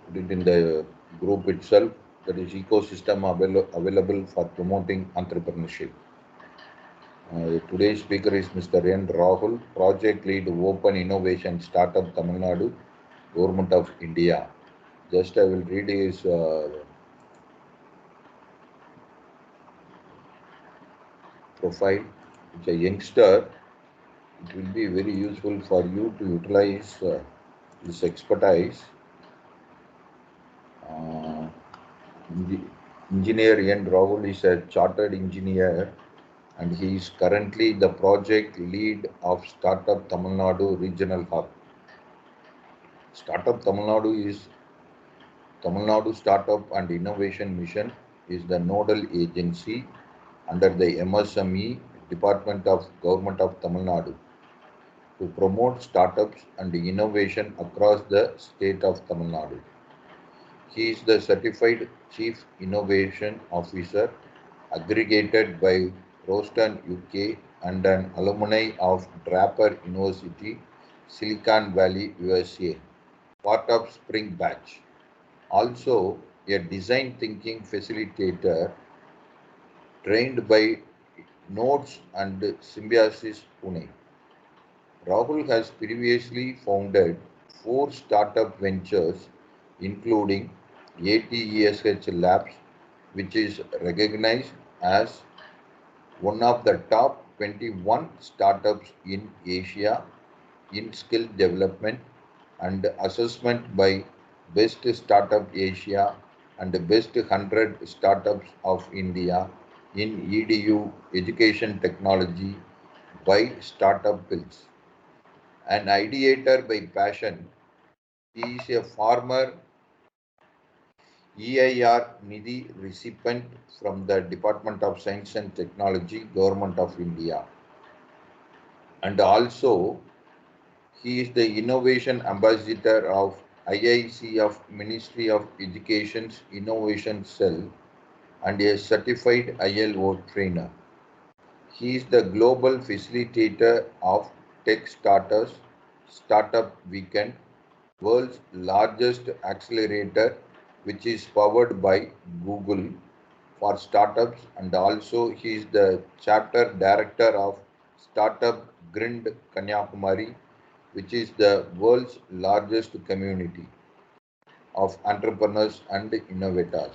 put it in the group itself. That is ecosystem available for promoting entrepreneurship. Today's speaker is Mr. N. Rahul, Project Lead Open Innovation Startup Tamil Nadu, Government of India. Just I will read his profile. It's a youngster. It will be very useful for you to utilize this expertise. Uh, Engineer N. Rahul is a chartered engineer and he is currently the project lead of Startup Tamil Nadu Regional Hub. Startup Tamil Nadu Startup and Innovation Mission is the nodal agency under the MSME Department of Government of Tamil Nadu to promote startups and innovation across the state of Tamil Nadu. He is the certified Chief Innovation Officer aggregated by Roston UK and an alumni of Draper University, Silicon Valley, USA, part of Spring Batch. Also, a design thinking facilitator trained by Nodes and Symbiosis Pune. Rahul has previously founded 4 startup ventures, including ATESH Labs, which is recognized as one of the top 21 startups in Asia in skill development and assessment by Best Startup Asia and Best 100 Startups of India in EDU Education Technology by Startup Pills. An ideator by passion, he is a former EIR Nidhi recipient from the Department of Science and Technology, Government of India. And also, he is the Innovation Ambassador of IIC of Ministry of Education's Innovation Cell and a certified ILO trainer. He is the global facilitator of Tech Starters Startup Weekend, world's largest accelerator, which is powered by Google for startups, and also he is the chapter director of Startup Grind Kanyakumari, which is the world's largest community of entrepreneurs and innovators.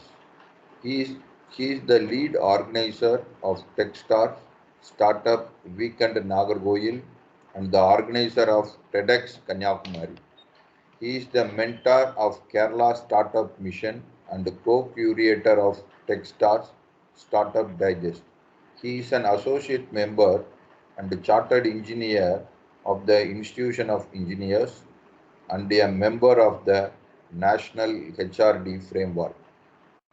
He is, he is the lead organizer of Techstars Startup Weekend Nagargoil and the organizer of TEDx Kanyakumari. He is the mentor of Kerala Startup Mission and the co-curator of Techstars Startup Digest. He is an associate member and a chartered engineer of the Institution of Engineers and a member of the National HRD Framework.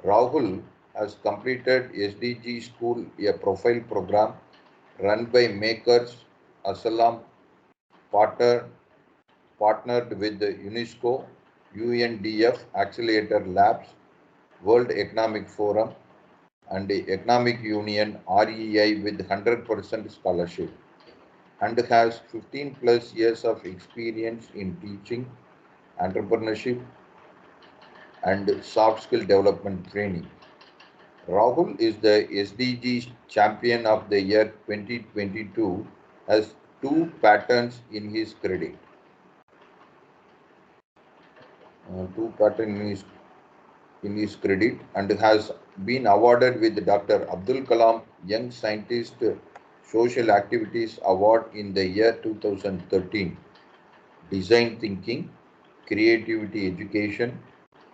Rahul has completed SDG School, a profile program run by Makers Assalam, partner, partnered with the UNESCO, UNDF Accelerator Labs, World Economic Forum, and the Economic Union REI with 100% scholarship, and has 15 plus years of experience in teaching, entrepreneurship, and soft skill development training. Rahul is the SDG Champion of the Year 2022, has 2 patents in his credit. 2 patents in his credit and has been awarded with Dr. Abdul Kalam Young Scientist Social Activities Award in the year 2013. Design thinking, creativity education,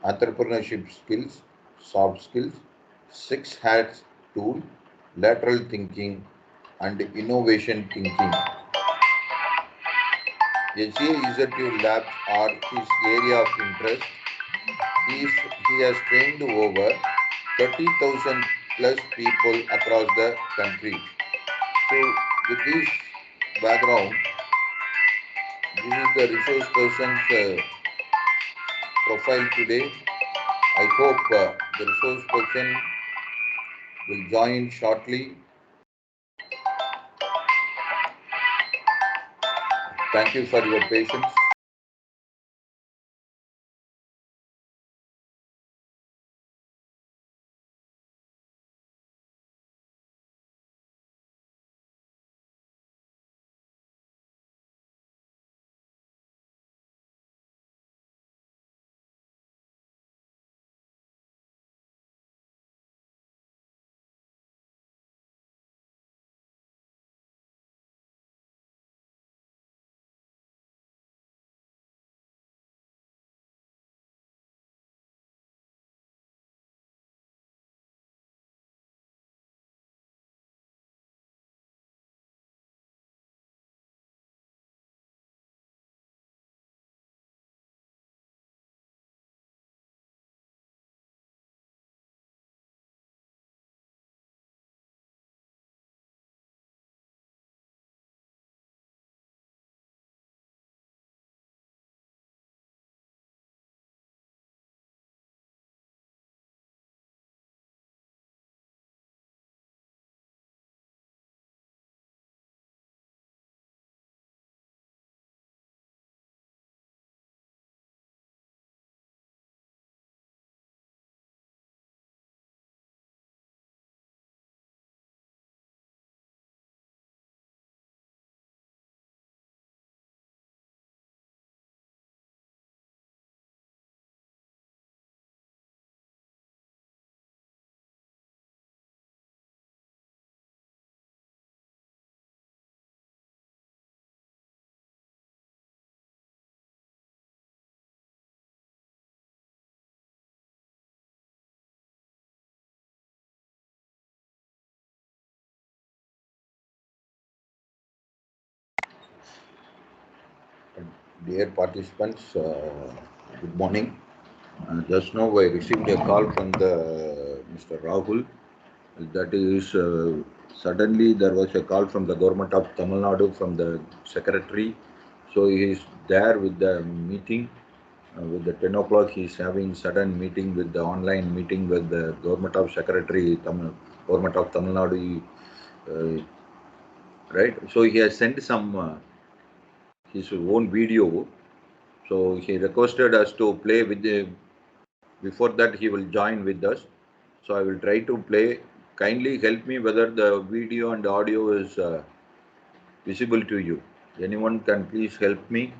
entrepreneurship skills, soft skills, 6 hats tool, lateral thinking, and innovation thinking. SAEZU labs are his area of interest. He has trained over 30,000 plus people across the country. So, with this background, this is the resource person's profile today. I hope the resource person will join shortly. Thank you for your patience. Dear participants, good morning. Just now I received a call from the Mr. Rahul. That is, suddenly there was a call from the government of Tamil Nadu from the secretary. So he is there with the meeting. With the 10 o'clock, he is having sudden meeting with the online meeting with the government of secretary, government of Tamil Nadu, right? So he has sent some his own video. So he requested us to play with the. Before that, he will join with us. So I will try to play. Kindly help me whether the video and audio is visible to you. Anyone can please help me.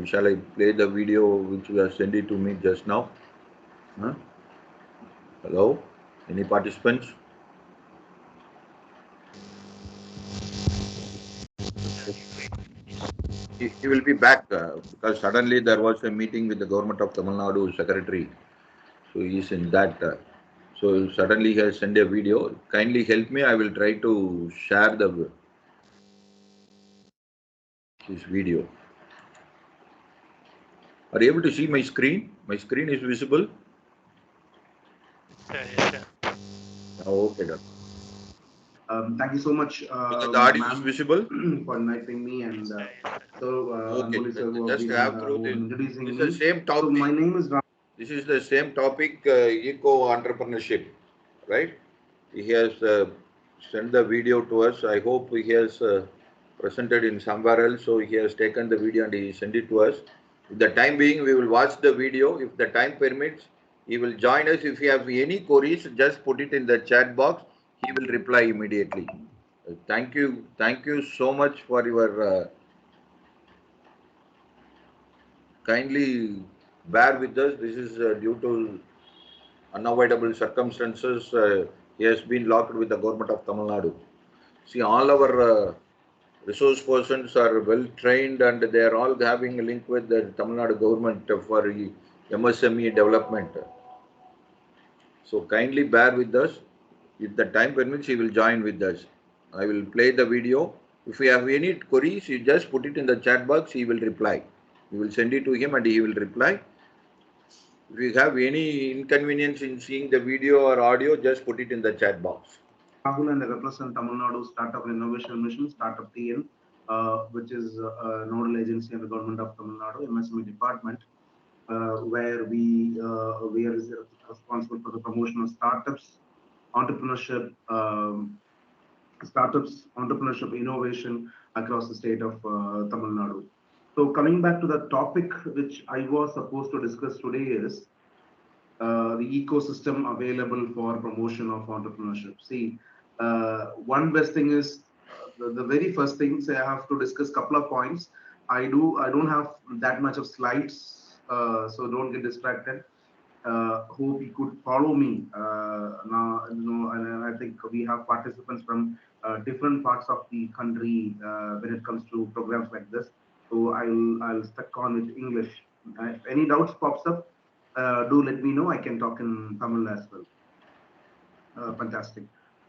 Shall I play the video which you have sent it to me just now? Huh? Hello? Any participants? He will be back because suddenly there was a meeting with the government of Tamil Nadu secretary. So he is in that. So suddenly he has sent a video. Kindly help me. I will try to share his video. Are you able to see my screen? My screen is visible. Yes, Okay, doctor. Thank you so much, The audio is visible. for inviting me. And so, Okay, Anboli sir, just have through who have this. been introducing This is the me. same So, my topic. name is Ram. This is the same topic, eco entrepreneurship, right? He has sent the video to us. I hope he has presented in somewhere else. So he has taken the video and he sent it to us. If the time being, we will watch the video. If the time permits, he will join us. If you have any queries, just put it in the chat box. He will reply immediately. Thank you. Thank you so much for your kindly bear with us. This is due to unavoidable circumstances. He has been locked with the government of Tamil Nadu. See, all our resource persons are well trained and they are all having a link with the Tamil Nadu government for MSME development. So kindly bear with us. If the time permits, he will join with us. I will play the video. If you have any queries, you just put it in the chat box. He will reply. You will send it to him and he will reply. If you have any inconvenience in seeing the video or audio, just put it in the chat box. Rahul, and I represent Tamil Nadu Startup and Innovation Mission, Startup TN, which is a nodal agency of the government of Tamil Nadu, MSME department, where we are responsible for the promotion of entrepreneurship, entrepreneurship, innovation across the state of Tamil Nadu. So coming back to the topic which I was supposed to discuss today is the ecosystem available for promotion of entrepreneurship. See, one best thing is the very first things I have to discuss couple of points. I don't have that much of slides, so don't get distracted. Hope you could follow me now. And I think we have participants from different parts of the country when it comes to programs like this. So I'll stuck on with English. If any doubts pops up, do let me know. I can talk in Tamil as well. Fantastic.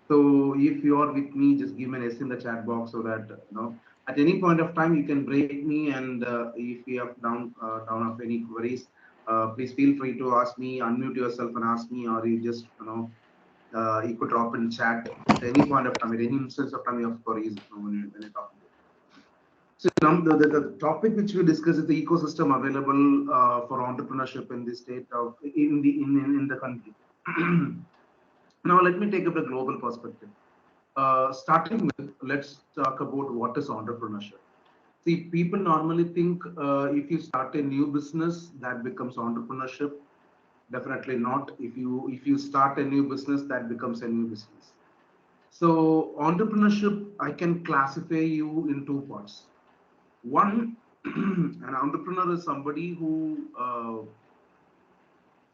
So if you are with me, just give me an S in the chat box so that at any point of time you can break me, and if you have down of any queries, please feel free to ask me, unmute yourself and ask me, or you just you could drop in chat at any point of time, at any instance of time you have queries when you talk about. So the topic which we discuss is the ecosystem available for entrepreneurship in the state of in the country. Now let me take up the global perspective. Starting with, let's talk about what is entrepreneurship. See, people normally think if you start a new business, that becomes entrepreneurship. Definitely not. If you start a new business, that becomes a new business. So entrepreneurship, I can classify you in two parts. One, an entrepreneur is somebody who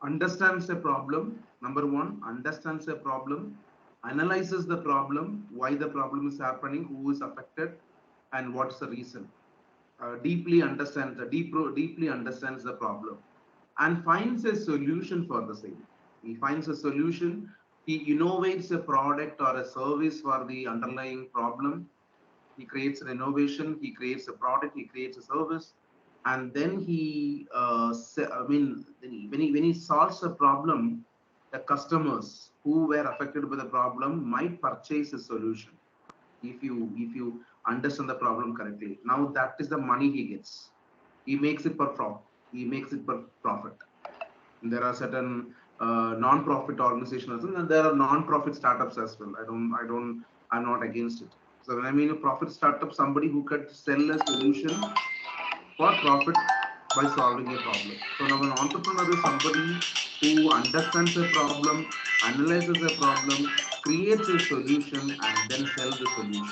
understands a problem. Number one, understands a problem, analyzes the problem, why the problem is happening, who is affected, and what's the reason. Deeply understands the problem, and finds a solution for the same. He finds a solution. He innovates a product or a service for the underlying problem. He creates an innovation. He creates a product. He creates a service, and then he, I mean, when he solves a problem, the customers who were affected by the problem might purchase a solution if you understand the problem correctly. Now that is the money he gets. He makes it per profit. He makes it per profit. There are certain non-profit organizations and there are non-profit startups as well. I'm not against it. So when I mean a profit startup, somebody who could sell a solution for profit by solving a problem. So now an entrepreneur is somebody who understands a problem, analyzes a problem, creates a solution, and then sell the solution.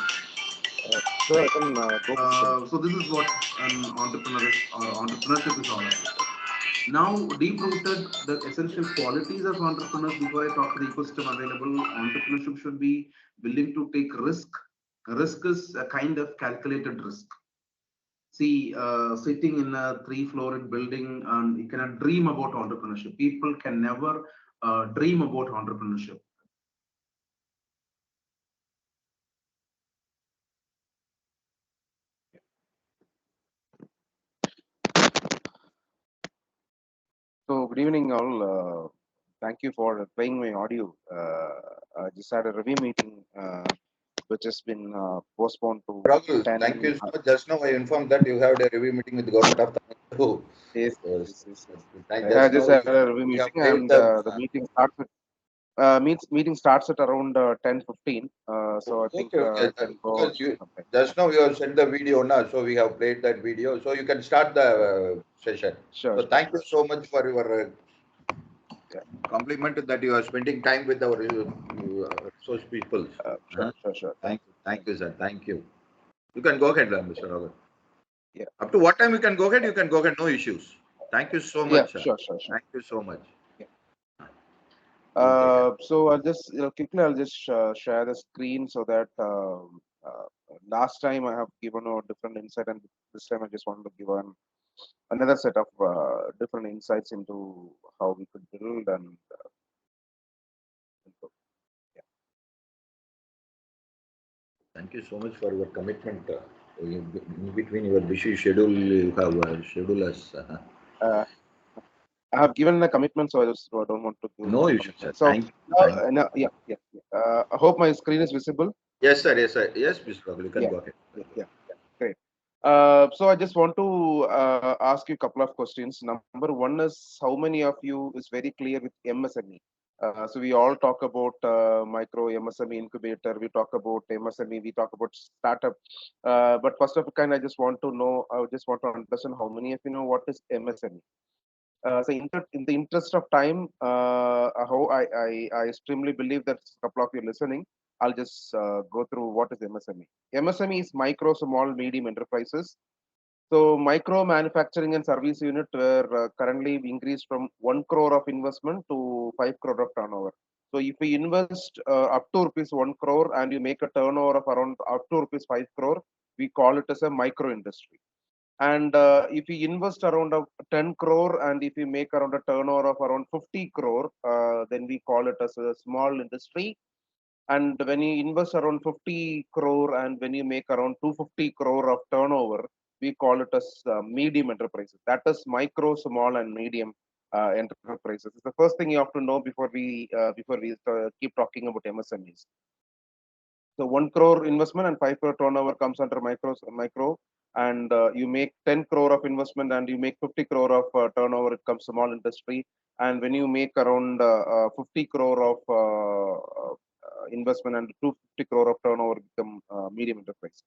So I can go with the So this is what an entrepreneur is, or entrepreneurship is all about. Now, deep-rooted the essential qualities of entrepreneurs. Before I talk to the ecosystem available, entrepreneurship should be willing to take risk. Risk is a kind of calculated risk. See, sitting in a three-floored building, you cannot dream about entrepreneurship. People can never dream about entrepreneurship. So good evening, all. Thank you for playing my audio. I just had a review meeting, which has been postponed to Rahul, thank 10. you so much. Just now I informed that you had a review meeting with the government of Tamil Nadu. Yes, So, yes, yes, yes. I just just now had a review we have meeting, played and the. the meeting starts at around 10:15. So I think Okay, okay. I can go Because you sometime. just now you have sent the video now, so we have played that video. So you can start the session. Sure, So sure, thank you sure, so sure. much for your Yeah, compliment that you are spending time with our resource people. sure, sure, sure. Thank you, sir. Thank you. You can go ahead, Mr. Robert. Yeah, Up to what time you can go ahead? You can go ahead. No issues. Thank you so yeah, much, sir. sure, sure, sure. Thank you so much. Yeah. You take care. So quickly I'll just share the screen so that last time I have given a different insight, and this time I just want to give another set of different insights into how we could build and yeah. Thank you so much for your commitment. In between your busy schedule, you have scheduled us. Uh, I have given a commitment, so I just don't want to give No more issues, sir. commitment. So Thank you. Thank you. no, yeah, yeah. Yeah. I hope my screen is visible. Yes, sir. Yes, sir. Yes, Mr. Rahul, you can Yeah, go ahead. yeah, yeah. Great. So I just want to ask you a couple of questions. Number one is, how many of you is very clear with MSME? So we all talk about micro MSME incubator. We talk about MSME. We talk about startup. But first of all, I just want to know. I just want to understand how many of you know what is MSME. So in the interest of time, how I extremely believe that a couple of you listening, I'll just go through what is MSME. MSME is micro, small, medium enterprises. So micro manufacturing and service unit were currently increased from 1 crore of investment to 5 crore of turnover. So if we invest up to rupees 1 crore and you make a turnover of around up to rupees 5 crore, we call it as a micro industry. And if you invest around 10 crore and if you make around a turnover of around 50 crore, then we call it as a small industry. And when you invest around 50 crore and when you make around 250 crore of turnover, we call it as medium enterprises. That is micro, small, and medium enterprises. It's the first thing you have to know before we keep talking about MSMEs. So 1 crore investment and 5 crore turnover comes under micro, and you make 10 crore of investment and you make 50 crore of turnover, it comes small industry. And when you make around 50 crore of investment and 250 crore of turnover, become medium enterprise.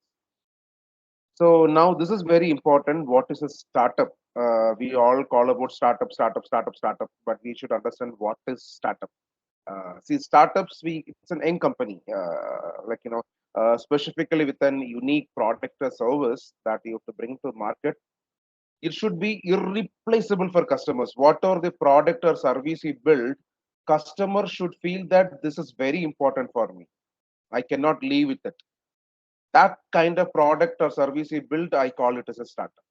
So now this is very important. What is a startup? We all call about startup, but we should understand what is startup. See, startups, it's an end company, specifically with an unique product or service that you have to bring to market. It should be irreplaceable for customers. Whatever the product or service you build, customers should feel that this is very important for me. I cannot leave with it. That kind of product or service you build, I call it as a startup.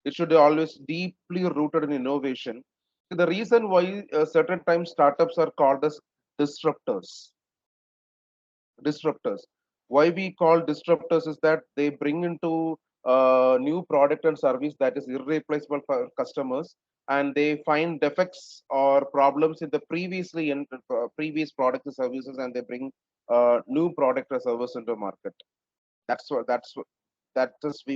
It should always deeply rooted in innovation. The reason why certain times startups are called as disruptors. Disruptors. Why we call disruptors is that they bring into new product and service that is irreplaceable for customers, and they find defects or problems in the previous products and services, and they bring new product or service into market. That is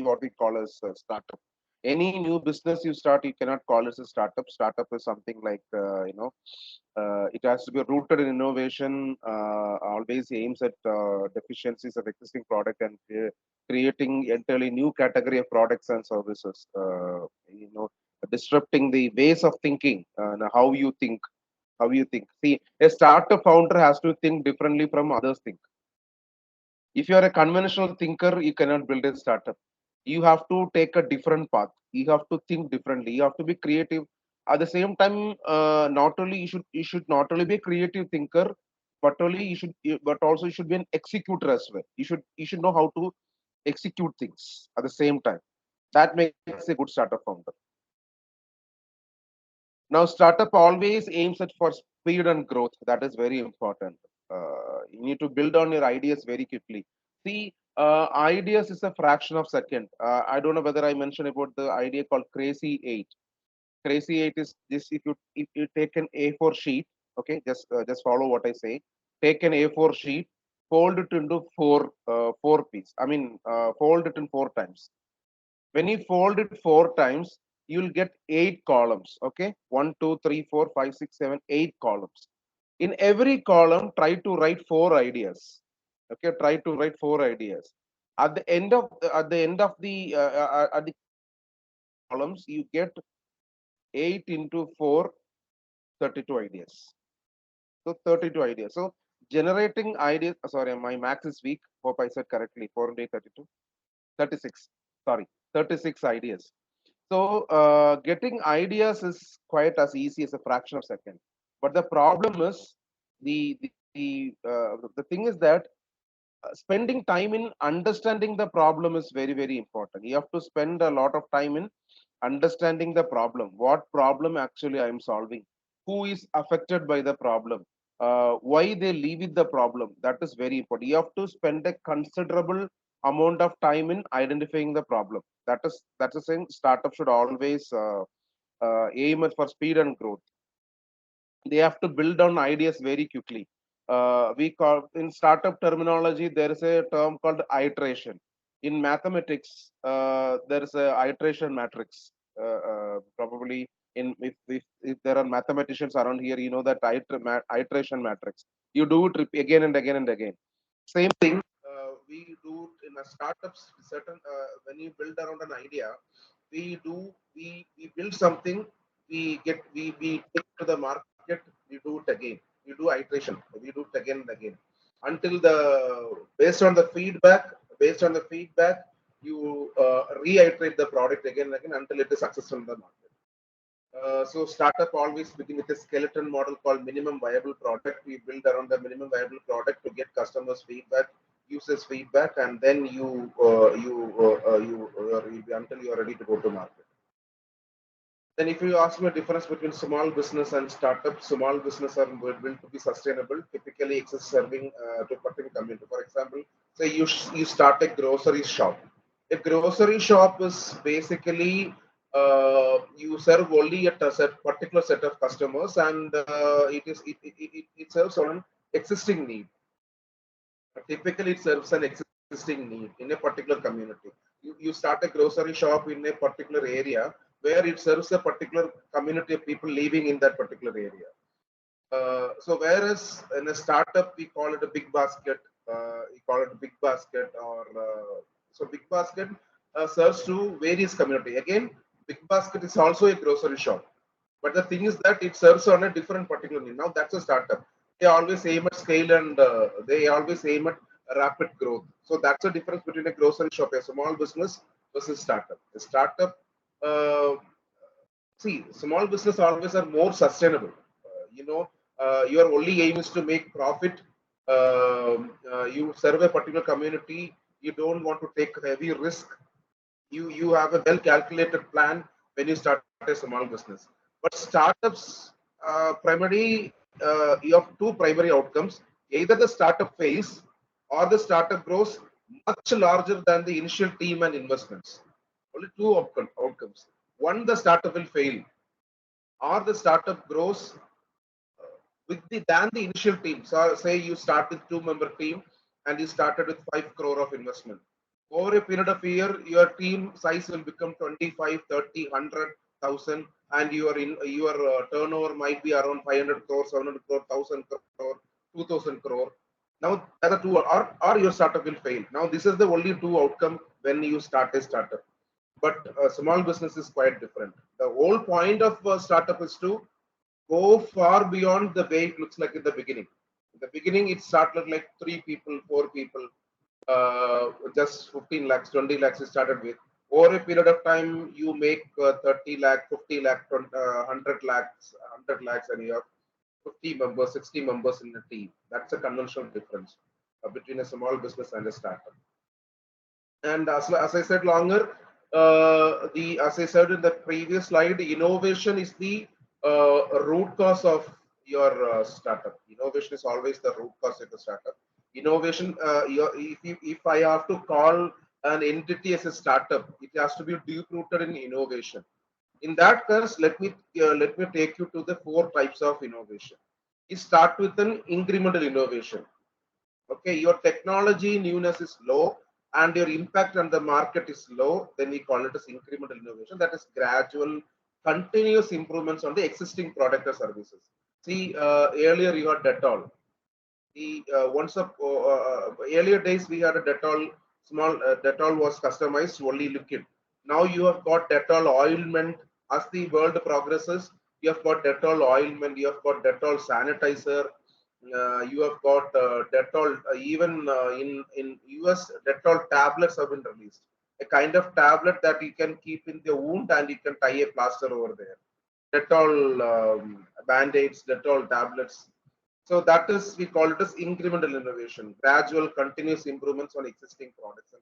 what we call as a startup. Any new business you start, you cannot call it a startup. Startup is something like it has to be rooted in innovation. Always aims at deficiencies of existing product and creating entirely new category of products and services. Disrupting the ways of thinking and how you think. How you think. See, a startup founder has to think differently from others think. If you are a conventional thinker, you cannot build a startup. You have to take a different path. You have to think differently. You have to be creative. At the same time, not only you should not only be a creative thinker, but also you should be an executor as well. You should know how to execute things at the same time. That makes a good startup founder. Now, startup always aims at for speed and growth. That is very important. You need to build on your ideas very quickly. See, ideas is a fraction of second. I don't know whether I mentioned about the idea called Crazy 8. Crazy 8 is this: if you take an A4 sheet, okay, just follow what I say. Take an A4 sheet, fold it into four pieces. I mean, fold it in 4 times. When you fold it 4 times, you'll get 8 columns. Okay, 1, 2, 3, 4, 5, 6, 7, 8 columns. In every column, try to write 4 ideas. Okay, try to write 4 ideas. At the end of the columns, you get 8 into 4, 32 ideas. So 32 ideas. So generating ideas. Sorry, my max is weak. Hope I said correctly. 4 into 8, 32. 36. Sorry, 36 ideas. So getting ideas is quite as easy as a fraction of a second. But the problem is the thing is that spending time in understanding the problem is very, very important. You have to spend a lot of time in understanding the problem. What problem actually I am solving? Who is affected by the problem? Why they live with the problem? That is very important. You have to spend a considerable amount of time in identifying the problem. That's the thing. Startup should always aim at for speed and growth. They have to build on ideas very quickly. We call in startup terminology there is a term called iteration. In mathematics, there is a iteration matrix. Probably in if there are mathematicians around here, you know that iteration matrix. You do it again and again and again. Same thing. We do in a startups. Certain when you build around an idea, we build something. We take to the market. We do it again. We do iteration. We do it again and again until based on the feedback, you reiterate the product again and again until it is successful in the market. So startup always begin with a skeleton model called minimum viable product. We build around the minimum viable product to get customers feedback, users feedback, and then until you are ready to go to market. Then if you ask me a difference between small business and startup, small business are built to be sustainable, typically exist serving to particular community. For example, say you start a grocery shop. A grocery shop is basically you serve only a particular set of customers, and it serves on an existing need. Typically, it serves an existing need in a particular community. You start a grocery shop in a particular area where it serves a particular community of people living in that particular area. So whereas in a startup, we call it a big basket, so big basket serves to various community. Again, big basket is also a grocery shop, but the thing is that it serves on a different particular need. Now that's a startup. They always aim at scale and they always aim at rapid growth. So that's the difference between a grocery shop, a small business versus startup. A startup, small business always are more sustainable. Your only aim is to make profit. You serve a particular community. You don't want to take heavy risk. You have a well calculated plan when you start a small business. But startups primarily you have two primary outcomes: either the startup fails or the startup grows much larger than the initial team and investments. Only two outcomes. One, the startup will fail, or the startup grows with the initial team. So say you start with 2-member team and you started with 5 crore of investment. Over a period of a year, your team size will become 25, 30, 100,000, and your turnover might be around 500 crore, 700 crore, 1,000 crore, 2,000 crore. Now, other two, or your startup will fail. Now, this is the only two outcome when you start a startup. But small business is quite different. The whole point of startup is to go far beyond the way it looks like in the beginning. In the beginning, it started like 3 people, 4 people, just 15 lakhs, 20 lakhs it started with. Over a period of time, you make 30 lakh, 50 lakh, 100 lakhs, 100 lakhs, and you have 50 members, 60 members in the team. That's a conventional difference between a small business and a startup. And as I said longer, as I said in the previous slide, innovation is the root cause of your startup. Innovation is always the root cause of the startup. Innovation, if I have to call an entity as a startup, it has to be deep rooted in innovation. In that case, let me take you to the 4 types of innovation. You start with an incremental innovation. Okay, your technology newness is low and your impact on the market is low, then we call it as incremental innovation. That is gradual, continuous improvements on the existing product or services. See, earlier you had Dettol. The earlier days we had a Dettol, small Dettol was customized only liquid. Now you have got Dettol ointment. As the world progresses, you have got Dettol ointment, you have got Dettol sanitizer, you have got Dettol. Even in US, Dettol tablets have been released. A kind of tablet that you can keep in the wound and you can tie a plaster over there. Dettol band-aids, Dettol tablets. So that is, we call it as incremental innovation, gradual, continuous improvements on existing products.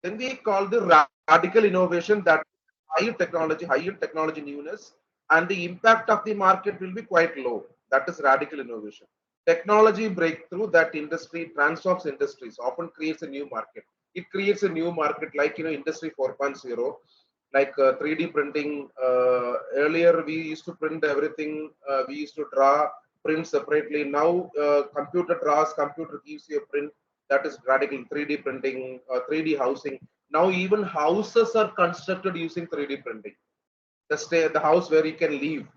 Then we call the radical innovation, that higher technology newness, and the impact of the market will be quite low. That is radical innovation. Technology breakthrough that industry transforms industries, often creates a new market. It creates a new market like industry 4.0, like 3D printing. Earlier we used to print everything. We used to draw, print separately. Now computer draws, computer gives you a print. That is radical 3D printing, 3D housing. Now even houses are constructed using 3D printing. The house where you can live,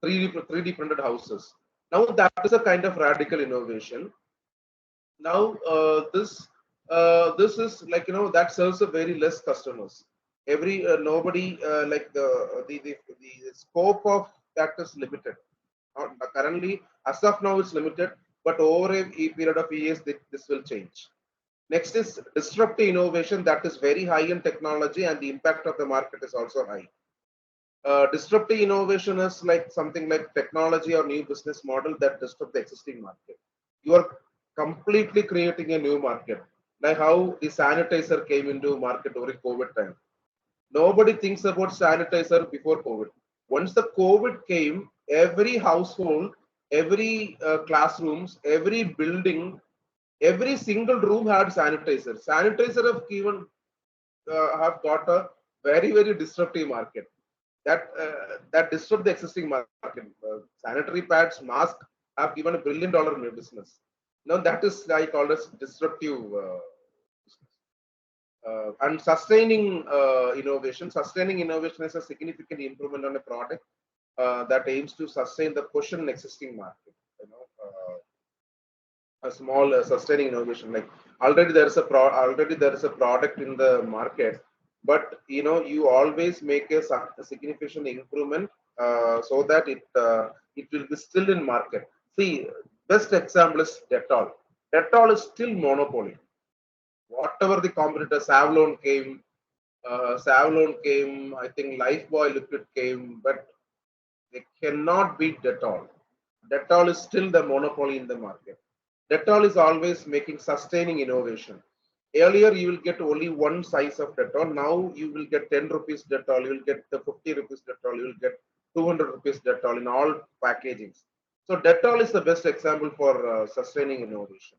3D printed houses. Now that is a kind of radical innovation. Now this is like that serves a very less customers. Every nobody like the scope of that is limited. Currently, as of now, it's limited, but over a period of years, this will change. Next is disruptive innovation that is very high in technology and the impact of the market is also high. Disruptive innovation is like something like technology or new business model that disrupt the existing market. You are completely creating a new market, like how the sanitizer came into market during COVID time. Nobody thinks about sanitizer before COVID. Once the COVID came, every household, every classrooms, every building, every single room had sanitizer. Sanitizer have got a very disruptive market. That disrupt the existing market. Sanitary pads, mask have given a $1 billion new business. Now that is I call as disruptive business. And sustaining innovation. Sustaining innovation is a significant improvement on a product that aims to sustain the position in existing market. A small sustaining innovation, like already there is a product in the market, but you always make a significant improvement so that it will be still in market. See, best example is Dettol. Dettol is still monopoly. Whatever the competitors, Savlon came, I think Lifebuoy liquid came, but they cannot beat Dettol. Dettol is still the monopoly in the market. Dettol is always making sustaining innovation. Earlier, you will get only one size of Dettol. Now you will get 10 rupees Dettol, you will get the 50 rupees Dettol, you will get 200 rupees Dettol in all packagings. So Dettol is the best example for sustaining innovation.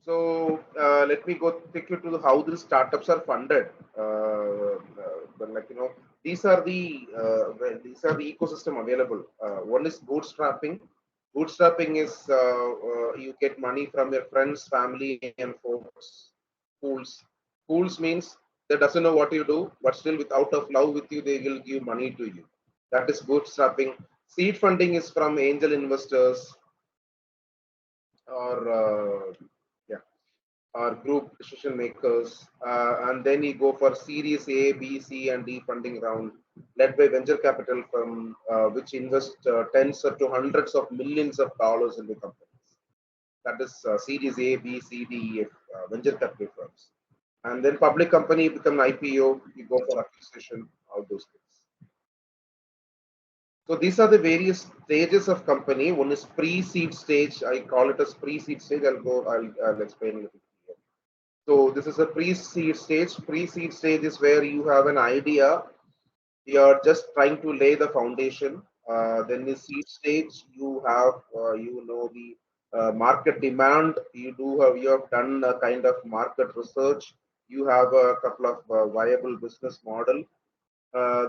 So let me go take you to how these startups are funded. But like these are the ecosystem available. One is bootstrapping. Bootstrapping is you get money from your friends, family, and folks. Pools. Pools means they doesn't know what you do, but still, with out of love with you, they will give money to you. That is bootstrapping. Seed funding is from angel investors or yeah or group decision makers, and then you go for Series A, B, C, and D funding round, led by venture capital firm, which invest tens to hundreds of millions of dollars in the companies. That is Series A, B, C, D, E, F, venture capital firms. And then public company become IPO, you go for acquisition, all those things. So these are the various stages of company. One is pre-seed stage. I call it as pre-seed stage. I'll explain a little here. So this is a pre-seed stage. Pre-seed stage is where you have an idea. You're just trying to lay the foundation. Then the seed stage, you have the market demand. You have done a kind of market research. You have a couple of viable business model.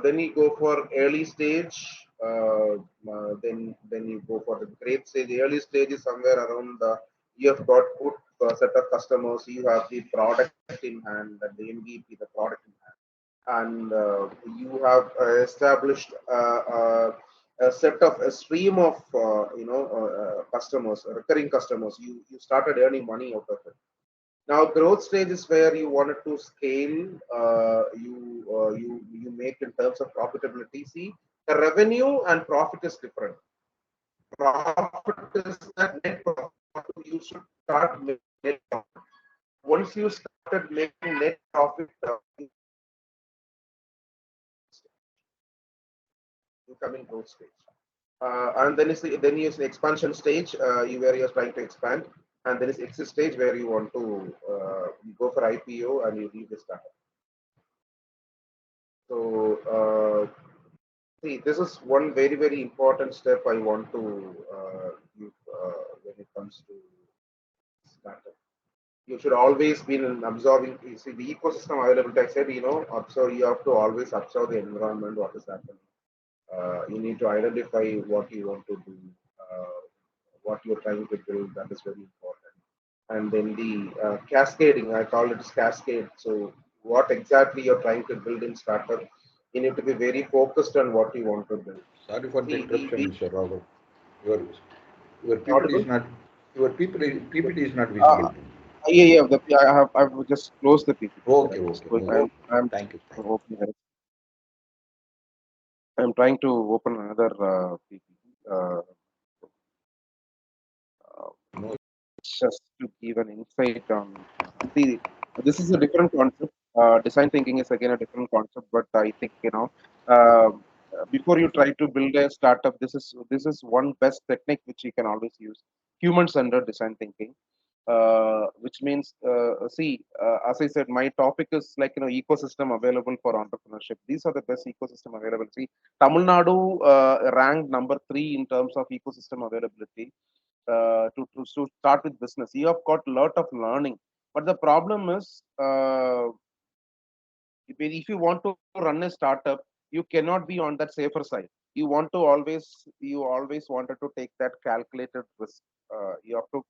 Then you go for early stage. Then you go for the great stage. The early stage is somewhere around you have got good set of customers. You have the product in hand, and the MVP, the product in hand, and you have established a set of a stream of customers, recurring customers. You started earning money out of it. Now, growth stage is where you wanted to scale. You make in terms of profitability. See, the revenue and profit is different. Profit is that net profit. You should start making net profit. Once you started making net profit, you come in growth stage. And then is the expansion stage, where you're trying to expand, and then is exit stage where you want to you go for IPO and you leave the startup. So see, this is one very important step I want to give when it comes to startup. You should always be in observing. You see, the ecosystem availability. I said, observe. You have to always observe the environment, what is happening. You need to identify what you want to do, what you're trying to build. That is very important. And then the cascading, I call it cascade. So what exactly you're trying to build in startup, you need to be very focused on what you want to build. Sorry for the interruption, Mr. Robert. Your your PPT Audible? is not PPT is not visible. Yeah. I've just closed the PPT. Okay, okay. No, I'm thank you. opening it. I'm trying to open another PPT. No, Just to give an insight on the this is a different concept. Design thinking is again a different concept, but I think uh, before you try to build a startup, this is one best technique which you can always use: human-centered design thinking. Which means, see, as I said, my topic is like ecosystem available for entrepreneurship. These are the best ecosystem available. See, Tamil Nadu ranked number 3 in terms of ecosystem availability to start with business. You have got a lot of learning, but the problem is if you want to run a startup, you cannot be on that safer side. You always wanted to take that calculated risk. You have to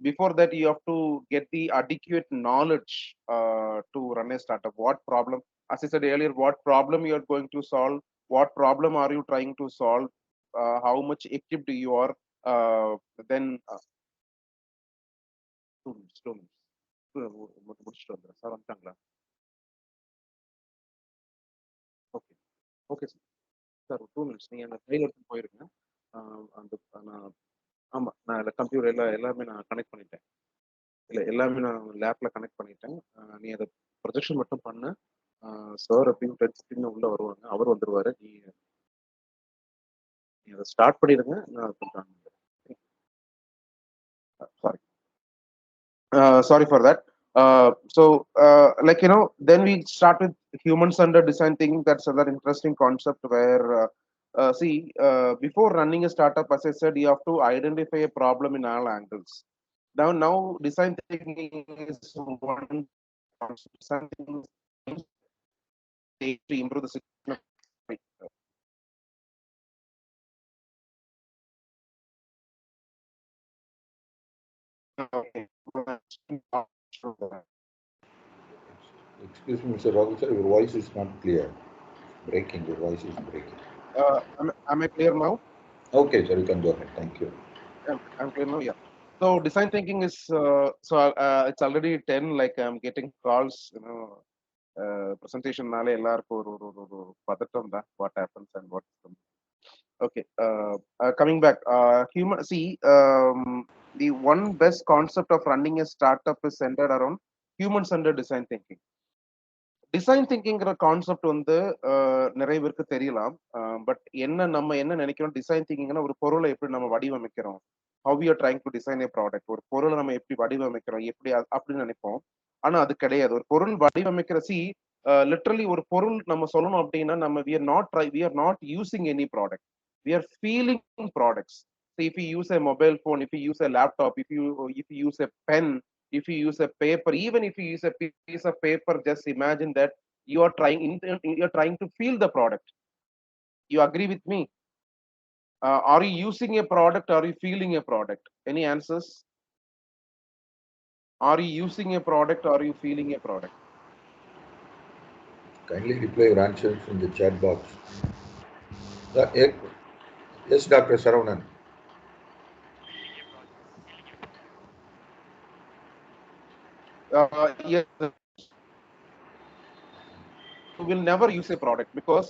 Before that you have to get the adequate knowledge to run a startup. What problem, as I said earlier, what problem you are going to solve, what problem are you trying to solve, how much equipped you are, then 2 minutes, 2 minutes. முடிச்சுட்டு வந்துடுறேன் sir. வந்துட்டாங்களா? Okay, okay sir. Sir 2 minutes நீங்கள் அந்த file எடுத்து போயிருங்க. அந்த நான் ஆமாம், நான் அதில் கம்ப்யூட்டர் எல்லாமே நான் கனெக்ட் பண்ணிட்டேன். இல்லை, எல்லாமே நான் லேப்பில் கனெக்ட் பண்ணிட்டேன். நீ அதை ப்ரொஜெக்ஷன் மட்டும் பண்ணு. சார் எப்பயும் 10-15 உள்ளே வருவாங்க, அவர் வந்துடுவார். நீ அதை ஸ்டார்ட் பண்ணிடுங்க. நான் கொஞ்சம் sorry for that. Then we start with human-centered design thinking. That's another interesting concept where, before running a startup, as I said, you have to identify a problem in all angles. Now design thinking is one concept. Design thinking is to improve the situation. Okay. Excuse me, Mr. Rahul, sir, your voice is not clear. Breaking, your voice is breaking. Am I clear now? Okay, sir, you can go ahead. Thank you. I'm clear now. Yeah. So design thinking is it's already 10. Like I'm getting calls. Presentation nale ellarku oru padatam da what happens and what. Okay. Coming back. Human. See. The one best concept of running a startup is centered around human-centered design thinking. Design திங்கிங்கிற concept வந்து நிறைய பேருக்கு தெரியலாம். But நம்ம என்ன நினைக்கிறோம், design திங்கிங்னா ஒரு பொருளை எப்படி நம்ம வடிவமைக்கிறோம், how you are trying to design A product, ஒரு பொருளை நம்ம எப்படி வடிவமைக்கிறோம் எப்படி அப்படின்னு நினைப்போம். ஆனா அது கிடையாது. ஒரு பொருள் வடிவமைக்கிற லிட்டரலி ஒரு பொருள் நம்ம சொல்லணும் அப்படின்னா நம்ம we are not using any product, we are feeling products. So if you use a mobile phone, if you use a laptop, if you use a pen, if you use a paper, even if you use a piece of paper, just imagine that you're trying to feel the product. You agree with me? Are you using a product, are you feeling a product? Any answers? Are you using a product, are you feeling a product? Kindly reply your answers in the chat box. Yes, Dr. Saravanan. Yes, you will never use a product because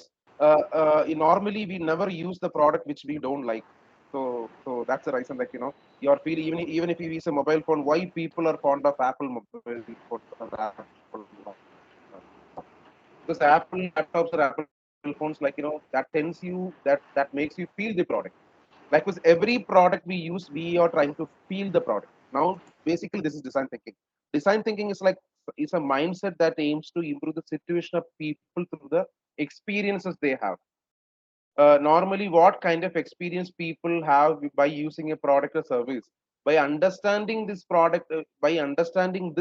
normally we never use the product which we don't like. So that's the reason, like your feel, even if you use a mobile phone, why people are fond of Apple mobile phones or Apple because Apple laptops or Apple phones, like that tends you that makes you feel the product. Like with every product we use, we are trying to feel the product. Now basically this is design thinking. Design thinking is like is a mindset that aims to improve the situation of people through the experiences they have. Normally what kind of experience people have by using a product or service, by understanding this product, by understanding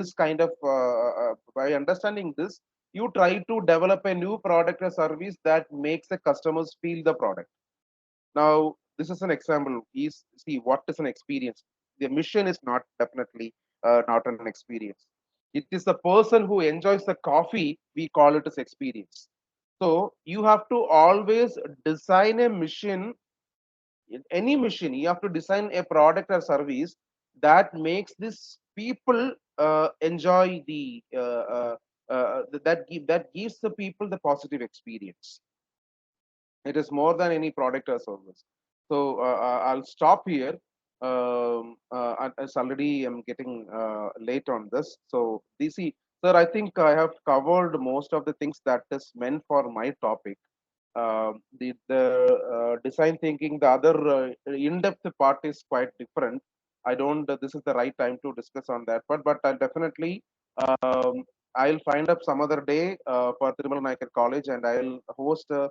this, you try to develop a new product or service that makes the customers feel the product. Now, this is an example. See what is an experience. The mission is not definitely not an experience. It is the person who enjoys the coffee. We call it as experience. So you have to always design a mission. In any mission, you have to design a product or service that makes this people enjoy that gives the people the positive experience. It is more than any product or service. So I'll stop here. It's already I'm getting late on this. So DC, sir, I think I have covered most of the things that is meant for my topic. The design thinking, the other in-depth part is quite different. I don't. This is the right time to discuss on that. But I'll definitely. I'll find up some other day for Tirumala Naikar College, and I'll host a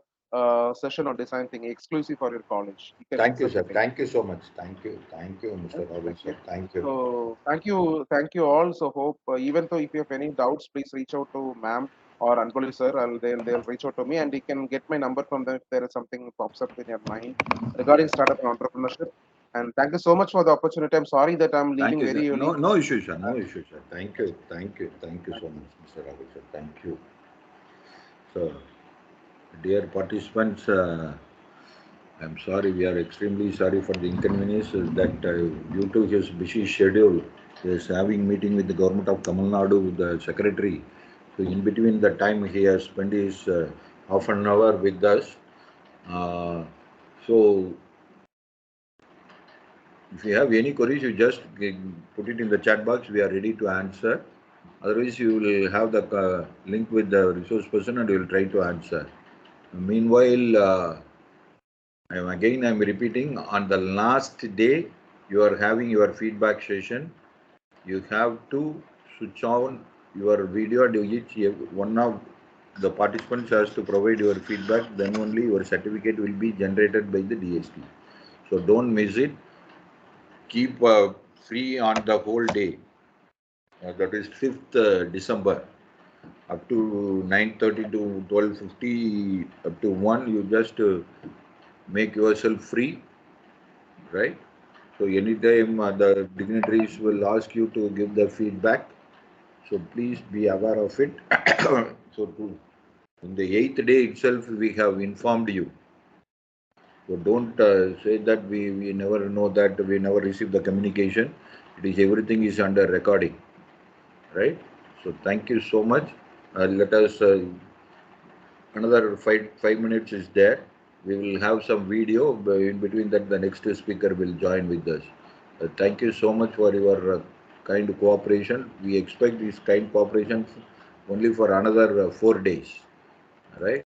session on design thinking exclusive for your college. You can Thank you, accept sir. the link. Thank you so much. Thank you, Mr. Rahul, Thank sir. you. Thank you. So thank you all. So hope even though if you have any doubts, please reach out to ma'am or Anbali sir. They'll reach out to me, and you can get my number from them if there is something pops up in your mind regarding startup and entrepreneurship. And thank you so much for the opportunity. I'm sorry that I'm Thank leaving you, sir. very No, early. no issue, sir. No issue, sir. Thank you. Thank you. Thank you so much, Mr. Rahul, sir. Thank you. So, dear participants, I'm sorry. We are extremely sorry for the inconvenience that due to his busy schedule, he is having meeting with the government of Tamil Nadu with the secretary. So, in between the time, he has spent his half an hour with us. Uh, so, if you have any queries, you just put it in the chat box. We are ready to answer. Otherwise, you will have the link with the resource person and you will try to answer. Meanwhile, I'm repeating, on the last day, you are having your feedback session. You have to switch on your video and each one of the participants has to provide your feedback. Then only your certificate will be generated by the DST. So don't miss it. Keep free on the whole day. That is 5th December. Up to 9:30 to 12:50, up to 1, you just make yourself free, right? So anytime the dignitaries will ask you to give the feedback. So please be aware of it. In the 8th day itself, we have informed you. So don't say that we never know, that we never receive the communication. It is everything is under recording, right? So thank you so much. Let us another five minutes is there. We will have some video. In between that, the next speaker will join with us. Thank you so much for your kind cooperation. We expect this kind cooperation only for another 4 days, right?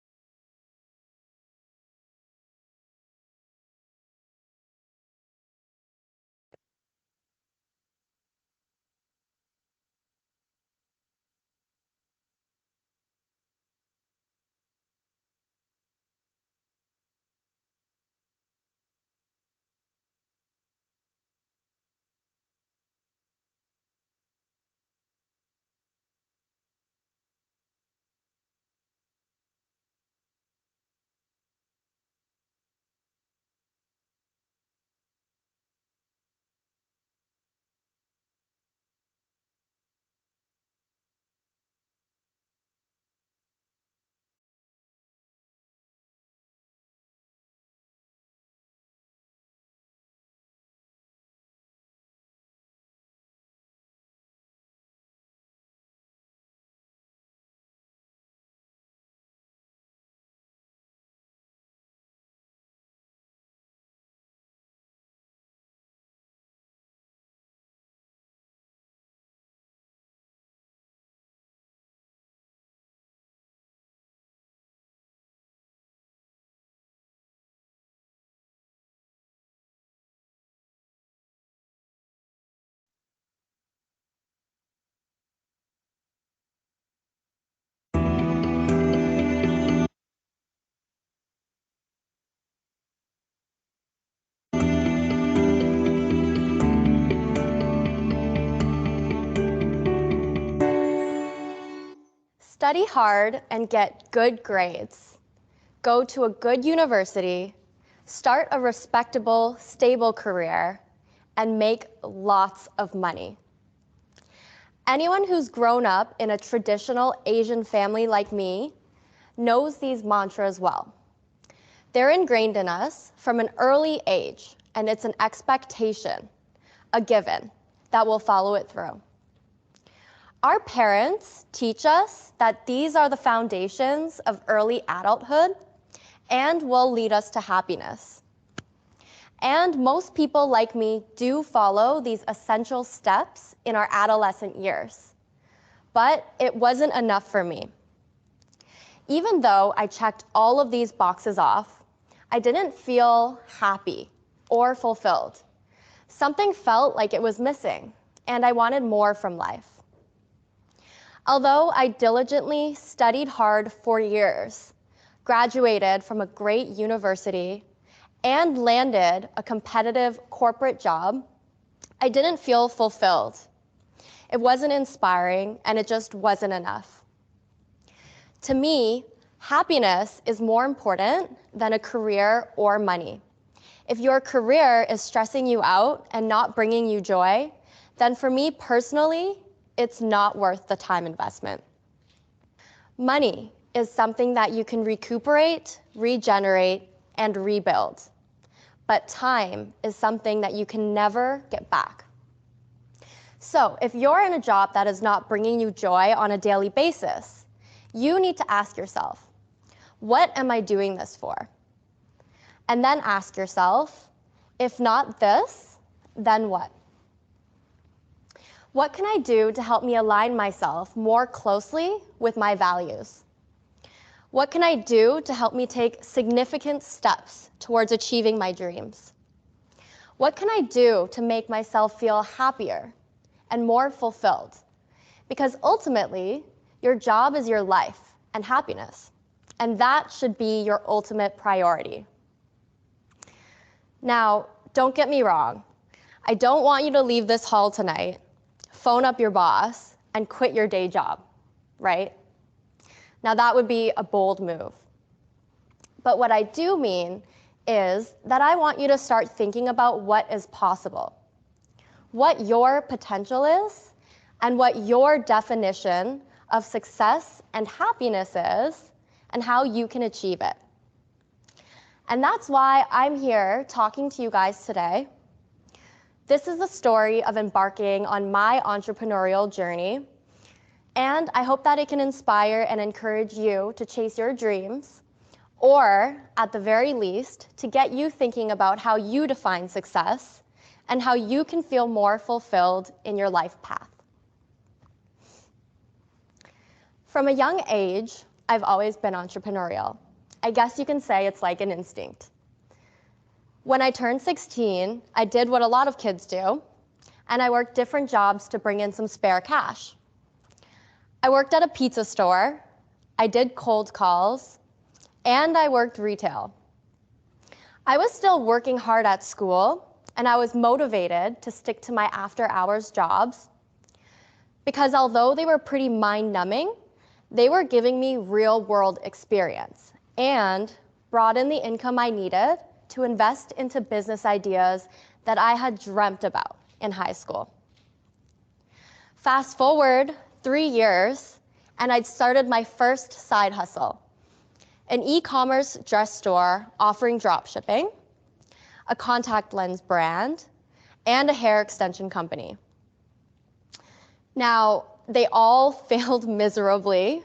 Study hard and get good grades. Go to a good university, start a respectable, stable career, and make lots of money. Anyone who's grown up in a traditional Asian family like me knows these mantras well. They're ingrained in us from an early age, and it's an expectation, a given, that we'll follow it through. Our parents teach us that these are the foundations of early adulthood and will lead us to happiness. And most people like me do follow these essential steps in our adolescent years. But it wasn't enough for me. Even though I checked all of these boxes off, I didn't feel happy or fulfilled. Something felt like it was missing, and I wanted more from life. Although I diligently studied hard for years, graduated from a great university, and landed a competitive corporate job, I didn't feel fulfilled. It wasn't inspiring, and it just wasn't enough. To me, happiness is more important than a career or money. If your career is stressing you out and not bringing you joy, then for me personally, it's not worth the time investment. Money is something that you can recuperate, regenerate, and rebuild. But time is something that you can never get back. So if you're in a job that is not bringing you joy on a daily basis, you need to ask yourself, what am I doing this for? And then ask yourself, if not this, then what? What can I do to help me align myself more closely with my values? What can I do to help me take significant steps towards achieving my dreams? What can I do to make myself feel happier and more fulfilled? Because ultimately, your job is your life and happiness, and that should be your ultimate priority. Now, don't get me wrong. I don't want you to leave this hall tonight, phone up your boss, and quit your day job, right? Now that would be a bold move. But what I do mean is that I want you to start thinking about what is possible, what your potential is, and what your definition of success and happiness is, and how you can achieve it. And that's why I'm here talking to you guys today. This is the story of embarking on my entrepreneurial journey, and I hope that it can inspire and encourage you to chase your dreams, or at the very least, to get you thinking about how you define success and how you can feel more fulfilled in your life path. From a young age, I've always been entrepreneurial. I guess you can say it's like an instinct. When I turned 16, I did what a lot of kids do, and I worked different jobs to bring in some spare cash. I worked at a pizza store, I did cold calls, and I worked retail. I was still working hard at school, and I was motivated to stick to my after-hours jobs because although they were pretty mind-numbing, they were giving me real-world experience and brought in the income I needed to invest into business ideas that I had dreamt about in high school. Fast forward 3 years, and I'd started my first side hustle, an e-commerce dress store offering drop shipping, a contact lens brand, and a hair extension company. Now, they all failed miserably,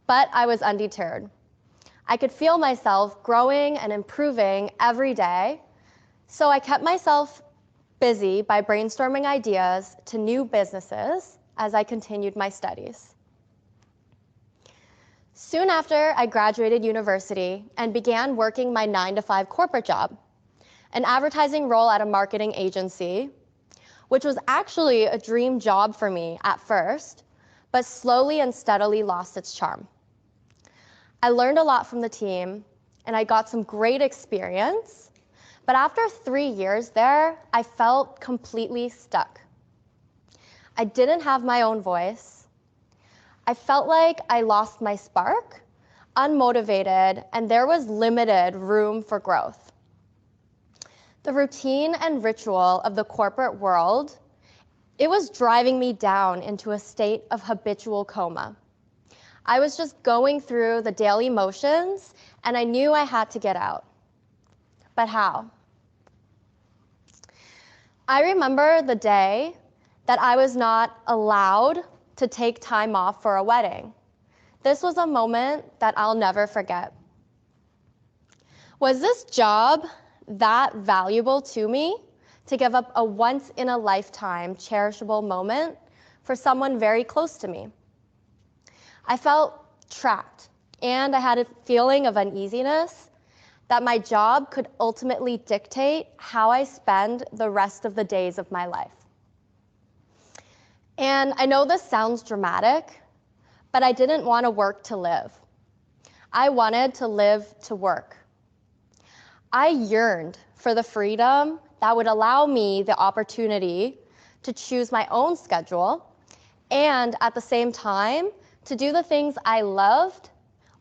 but I was undeterred. I could feel myself growing and improving every day, so I kept myself busy by brainstorming ideas to new businesses as I continued my studies. Soon after, I graduated university and began working my 9-to-5 corporate job, an advertising role at a marketing agency, which was actually a dream job for me at first, but slowly and steadily lost its charm. I learned a lot from the team, and I got some great experience, but after 3 years there, I felt completely stuck. I didn't have my own voice. I felt like I lost my spark, unmotivated, and there was limited room for growth. The routine and ritual of the corporate world, it was driving me down into a state of habitual coma. I was just going through the daily motions, and I knew I had to get out. But how? I remember the day that I was not allowed to take time off for a wedding. This was a moment that I'll never forget. Was this job that valuable to me to give up a once-in-a-lifetime cherishable moment for someone very close to me? I felt trapped, and I had a feeling of uneasiness that my job could ultimately dictate how I spend the rest of the days of my life. And I know this sounds dramatic, but I didn't want to work to live. I wanted to live to work. I yearned for the freedom that would allow me the opportunity to choose my own schedule and at the same time to do the things I loved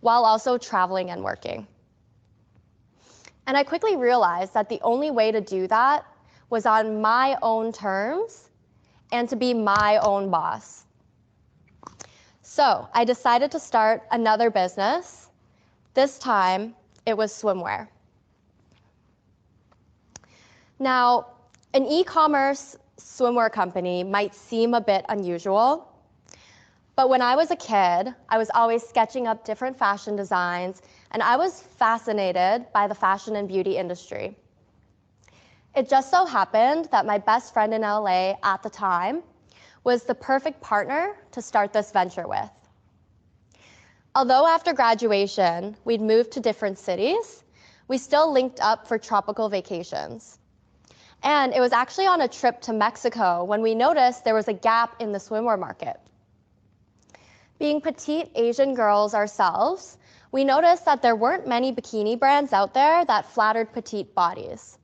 while also traveling and working. And I quickly realized that the only way to do that was on my own terms and to be my own boss. So I decided to start another business. This time, it was swimwear. Now, an e-commerce swimwear company might seem a bit unusual, but when I was a kid, I was always sketching up different fashion designs, and I was fascinated by the fashion and beauty industry. It just so happened that my best friend in LA at the time was the perfect partner to start this venture with. Although after graduation, we'd moved to different cities, we still linked up for tropical vacations. And it was actually on a trip to Mexico when we noticed there was a gap in the swimwear market. Being petite Asian girls ourselves, we noticed that there weren't many bikini brands out there that flattered petite bodies,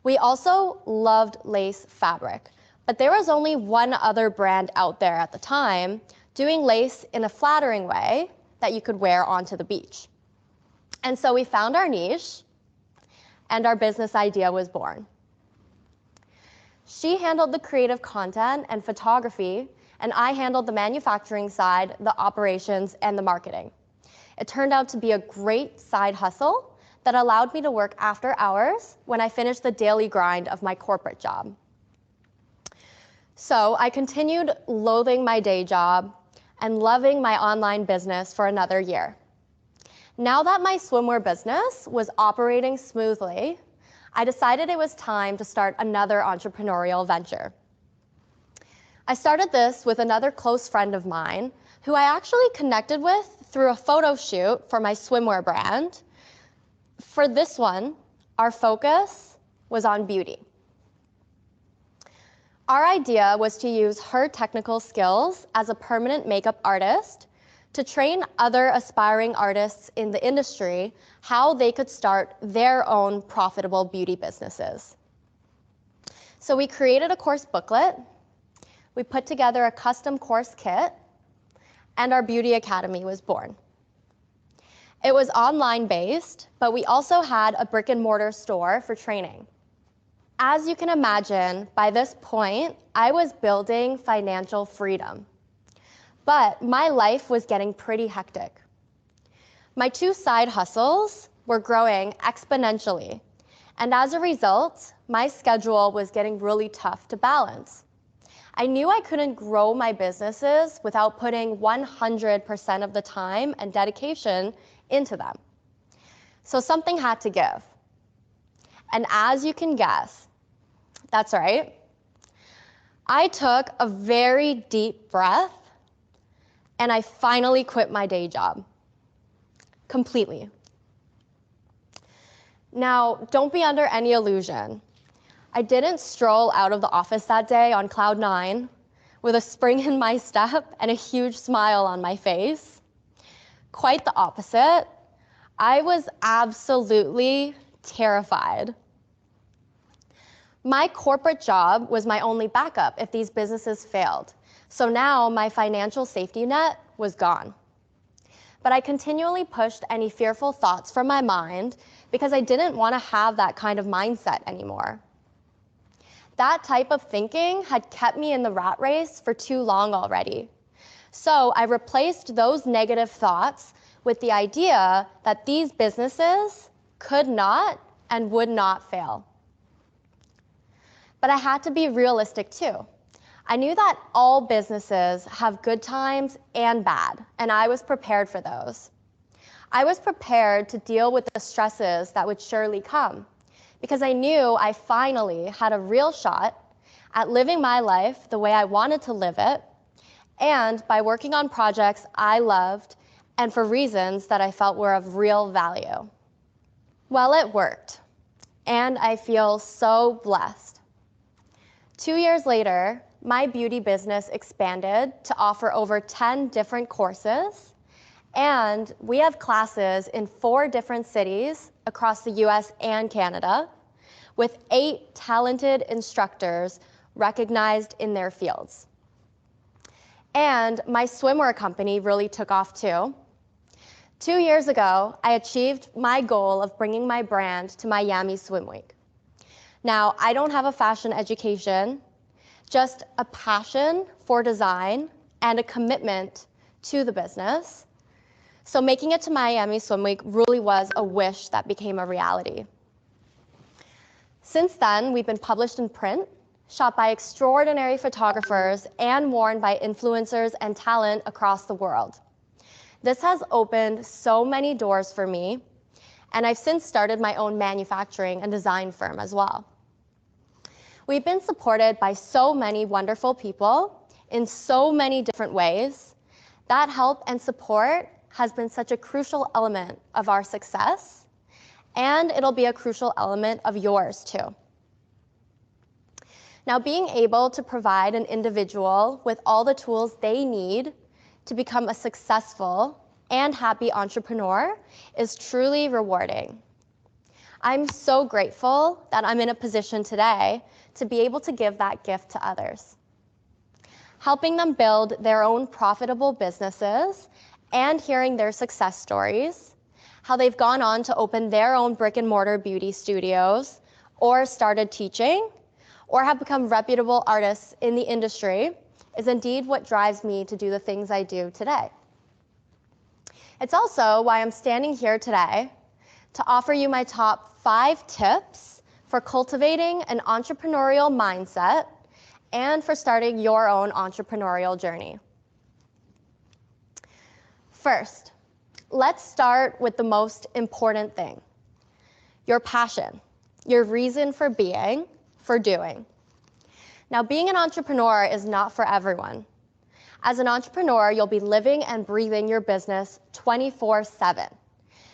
We also loved lace fabric, but there was only one other brand out there at the time doing lace in a flattering way that you could wear onto the beach. And so we found our niche, and our business idea was born. She handled the creative content and photography, and I handled the manufacturing side, the operations, and the marketing. It turned out to be a great side hustle that allowed me to work after hours when I finished the daily grind of my corporate job. So I continued loathing my day job and loving my online business for another year. Now that my swimwear business was operating smoothly, I decided it was time to start another entrepreneurial venture. I started this with another close friend of mine who I actually connected with through a photo shoot for my swimwear brand. For this one, our focus was on beauty. Our idea was to use her technical skills as a permanent makeup artist to train other aspiring artists in the industry how they could start their own profitable beauty businesses. So we created a course booklet, we put together a custom course kit, and our beauty academy was born. It was online based, but we also had a brick and mortar store for training. As you can imagine, by this point, I was building financial freedom. But my life was getting pretty hectic. My two side hustles were growing exponentially, and as a result, my schedule was getting really tough to balance. I knew I couldn't grow my businesses without putting 100% of the time and dedication into them. So something had to give. And as you can guess, that's right, I took a very deep breath and I finally quit my day job completely. Now, don't be under any illusion. I didn't stroll out of the office that day on cloud 9 with a spring in my step and a huge smile on my face. Quite the opposite. I was absolutely terrified. My corporate job was my only backup if these businesses failed. So now my financial safety net was gone. But I continually pushed any fearful thoughts from my mind because I didn't want to have that kind of mindset anymore. That type of thinking had kept me in the rat race for too long already. So I replaced those negative thoughts with the idea that these businesses could not and would not fail. But I had to be realistic too. I knew that all businesses have good times and bad, and I was prepared for those. I was prepared to deal with the stresses that would surely come, because I knew I finally had a real shot at living my life the way I wanted to live it, and by working on projects I loved and for reasons that I felt were of real value. Well, it worked, and I feel so blessed. 2 years later, my beauty business expanded to offer over 10 different courses, and we have classes in 4 different cities across the US and Canada, with 8 talented instructors recognized in their fields. And my swimwear company really took off too. 2 years ago, I achieved my goal of bringing my brand to Miami Swim Week. Now, I don't have a fashion education, just a passion for design and a commitment to the business. So making it to Miami Swim Week really was a wish that became a reality. Since then, we've been published in print, shot by extraordinary photographers, and worn by influencers and talent across the world. This has opened so many doors for me, and I've since started my own manufacturing and design firm as well. We've been supported by so many wonderful people in so many different ways. That help and support has been such a crucial element of our success, and it'll be a crucial element of yours too. Now, being able to provide an individual with all the tools they need to become a successful and happy entrepreneur is truly rewarding. I'm so grateful that I'm in a position today to be able to give that gift to others, helping them build their own profitable businesses and hearing their success stories, how they've gone on to open their own brick and mortar beauty studios or started teaching or have become reputable artists in the industry is indeed what drives me to do the things I do today. It's also why I'm standing here today to offer you my top 5 tips for cultivating an entrepreneurial mindset and for starting your own entrepreneurial journey. First, let's start with the most important thing, your passion, your reason for being, for doing. Now, being an entrepreneur is not for everyone. As an entrepreneur, you'll be living and breathing your business 24/7.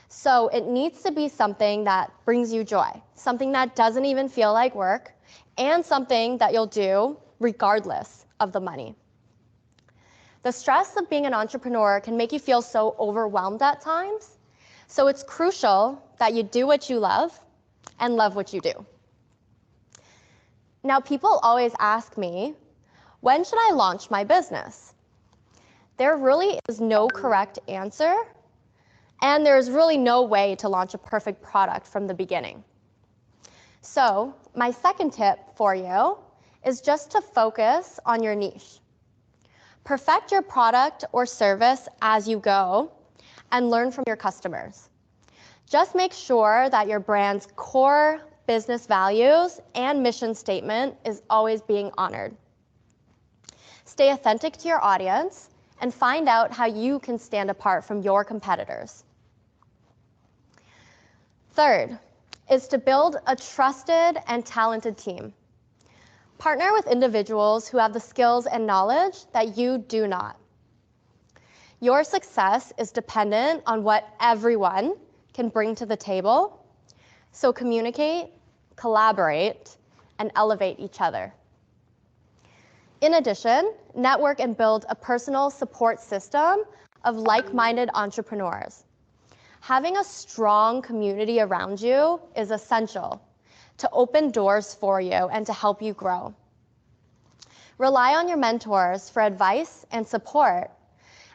So it needs to be something that brings you joy, something that doesn't even feel like work, and something that you'll do regardless of the money. The stress of being an entrepreneur can make you feel so overwhelmed at times, so it's crucial that you do what you love and love what you do. Now, people always ask me, when should I launch my business? There really is no correct answer, and there's really no way to launch a perfect product from the beginning. So, my second tip for you is just to focus on your niche. Perfect your product or service as you go and learn from your customers. Just make sure that your brand's core business values and mission statement is always being honored. Stay authentic to your audience and find out how you can stand apart from your competitors. Third is to build a trusted and talented team. Partner with individuals who have the skills and knowledge that you do not. Your success is dependent on what everyone can bring to the table, so communicate, collaborate, and elevate each other. In addition, network and build a personal support system of like-minded entrepreneurs. Having a strong community around you is essential to open doors for you and to help you grow. Rely on your mentors for advice and support,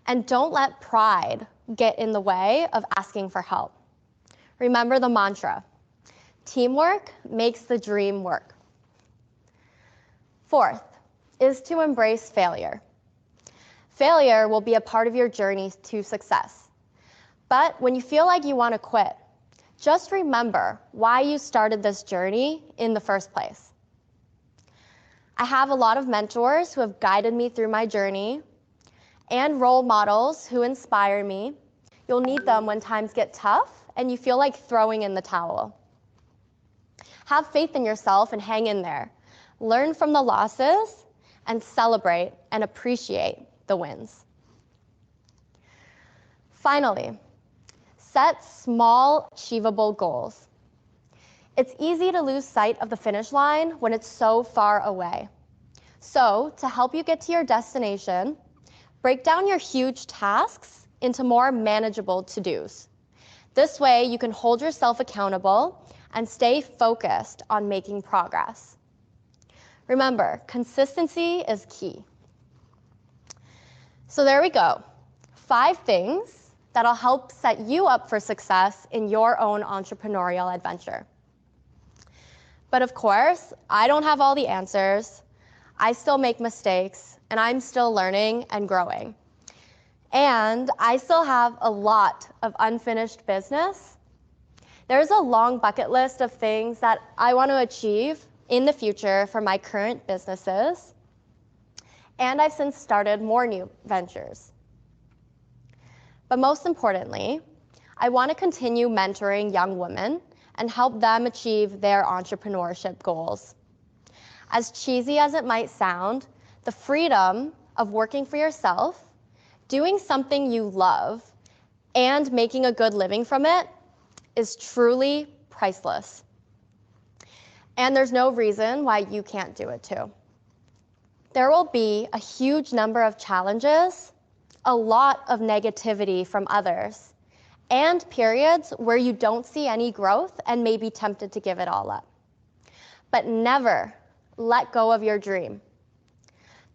and don't let pride get in the way of asking for help. Remember the mantra, teamwork makes the dream work. Fourth is to embrace failure. Failure will be a part of your journey to success. But when you feel like you want to quit, just remember why you started this journey in the first place. I have a lot of mentors who have guided me through my journey and role models who inspire me. You'll need them when times get tough and you feel like throwing in the towel. Have faith in yourself and hang in there. Learn from the losses and celebrate and appreciate the wins. Finally, set small, achievable goals. It's easy to lose sight of the finish line when it's so far away. So, to help you get to your destination, break down your huge tasks into more manageable to-dos. This way, you can hold yourself accountable and stay focused on making progress. Remember, consistency is key. So there we go. 5 things that'll help set you up for success in your own entrepreneurial adventure. But of course, I don't have all the answers. I still make mistakes, and I'm still learning and growing. And I still have a lot of unfinished business. There's a long bucket list of things that I want to achieve in the future for my current businesses. And I've since started more new ventures. But most importantly, I want to continue mentoring young women and help them achieve their entrepreneurship goals. As cheesy as it might sound, the freedom of working for yourself, doing something you love, and making a good living from it is truly priceless. And there's no reason why you can't do it too. There will be a huge number of challenges, a lot of negativity from others, and periods where you don't see any growth and may be tempted to give it all up. But never let go of your dream.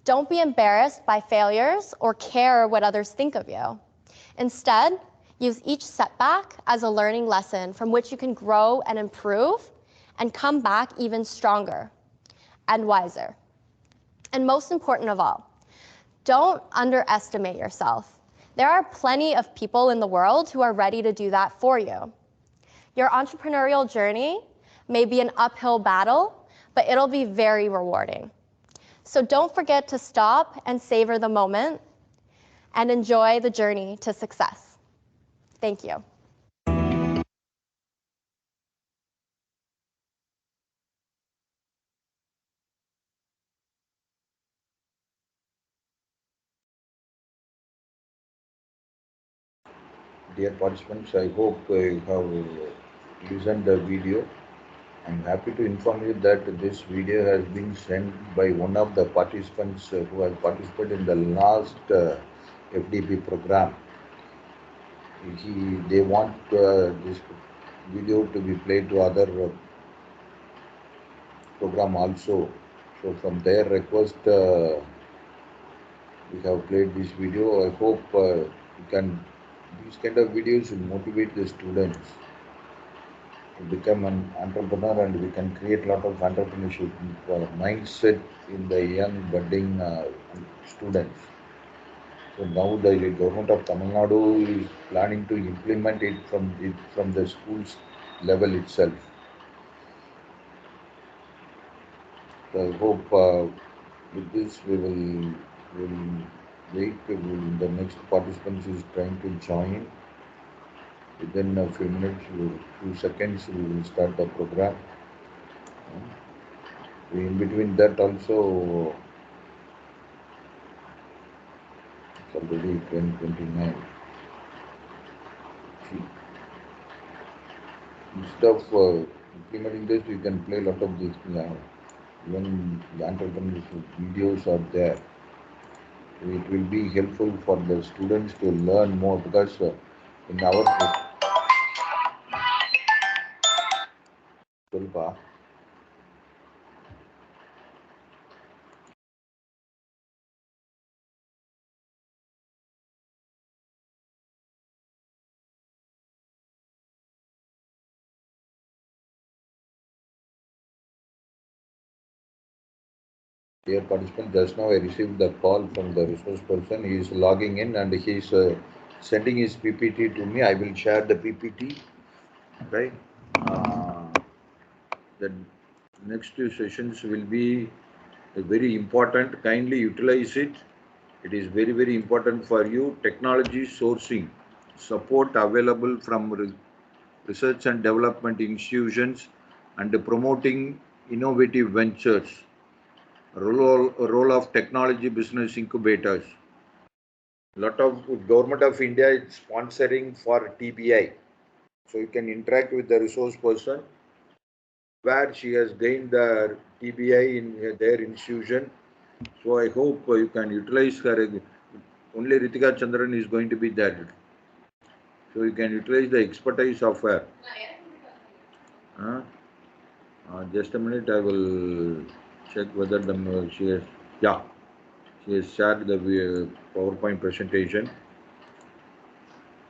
Don't be embarrassed by failures or care what others think of you. Instead, use each setback as a learning lesson from which you can grow and improve and come back even stronger and wiser. And most important of all, don't underestimate yourself. There are plenty of people in the world who are ready to do that for you. Your entrepreneurial journey may be an uphill battle, but it'll be very rewarding. So don't forget to stop and savor the moment and enjoy the journey to success. Thank you. Dear participants, I hope you have listened the video. I'm happy to inform you that this video has been sent by one of the participants who has participated in the last FDP program. They want this video to be played to other program also. So from their request, we have played this video. I hope these kind of videos will motivate the students to become an entrepreneur, and we can create a lot of entrepreneurship mindset in the young budding students. So now the government of Tamil Nadu is planning to implement it from the schools level itself. So I hope with this will wait. The next participant is trying to join. Within a few minutes, few seconds, we will start the program. In between that also, it's already 10:29. Instead of implementing this, we can play a lot of these. Even the entrepreneurship videos are there. It will be helpful for the students to learn more, because in our dear participant, just now I received the call from the resource person. He is logging in and he is sending his PPT to me. I will share the PPT. Right. The next two sessions will be very important. Kindly utilize it. It is very, very important for you. Technology sourcing support available from research and development institutions and promoting innovative ventures. Role of technology business incubators. A lot of government of India is sponsoring for TBI. So you can interact with the resource person where she has gained the TBI in their institution. So I hope you can utilize her. Only Ritika Chandran is going to be there. So you can utilize the expertise of her. Just a minute, I will check whether she has shared the PowerPoint presentation.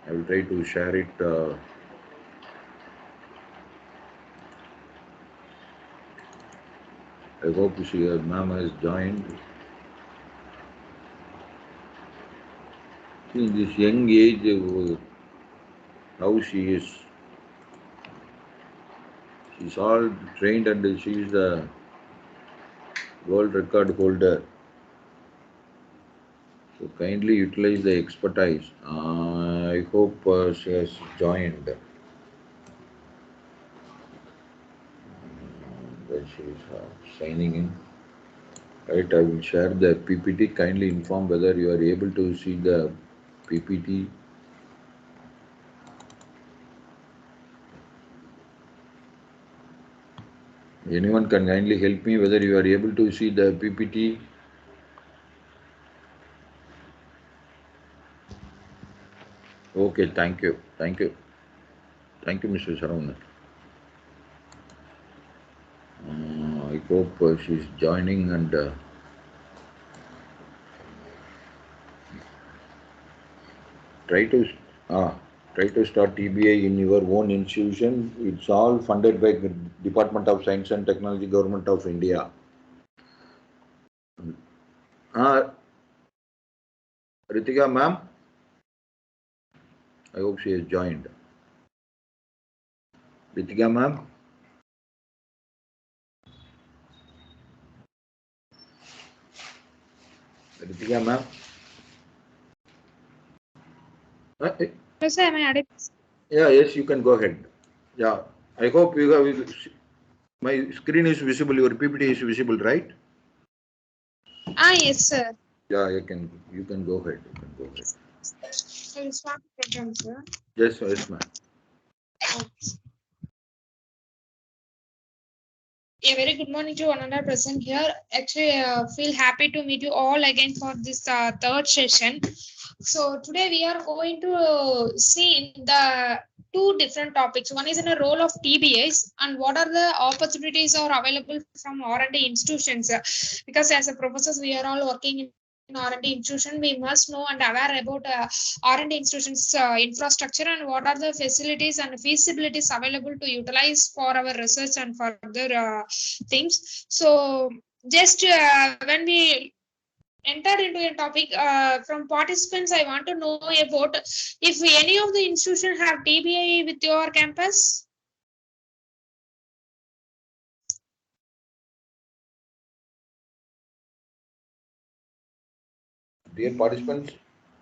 I will try to share it. I hope ma'am has joined. See, in this young age, how she is. She's all trained and she is the world record holder. So kindly utilize the expertise. I hope she has joined. That she is signing in. Right, I will share the PPT. Kindly inform whether you are able to see the PPT. Anyone can kindly help me whether you are able to see the PPT. Okay, thank you. Thank you. Thank you, Mr. Saravanan. I hope she's joining and try to try to start TBI in your own institution. It's all funded by Department of Science and Technology, Government of India. Ritika ma'am, I hope she has joined. Ritika ma'am. Ritika ma'am. Yes, sir, am I audible? Yeah, yes, you can go ahead. Yeah, I hope you have, my screen is visible, your PPT is visible, right? Yes, sir. Yeah, you can go ahead. You can go ahead. So you start the program, sir. Yes, yes, ma'am. A very good morning to one another present here. Actually, feel happy to meet you all again for this third session. So today we are going to see the two different topics. One is in a role of TBIs and what are the opportunities are available from R&D institutions. Because as a professors, we are all working in R&D institution, we must know and aware about R&D institutions infrastructure and what are the facilities and feasibilities available to utilize for our research and further things. So just when we enter into a topic from participants, I want to know about if any of the institution have TBI with your campus. Dear participants,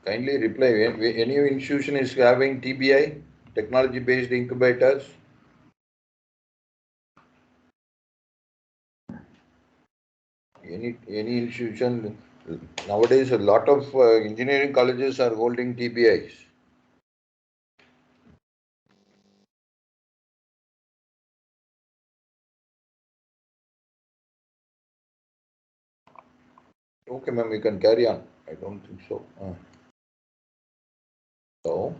kindly reply. Any institution is having TBI, technology-based incubators? Any institution? Nowadays, a lot of engineering colleges are holding TBIs. Okay, ma'am, you can carry on. I don't think so. Hello?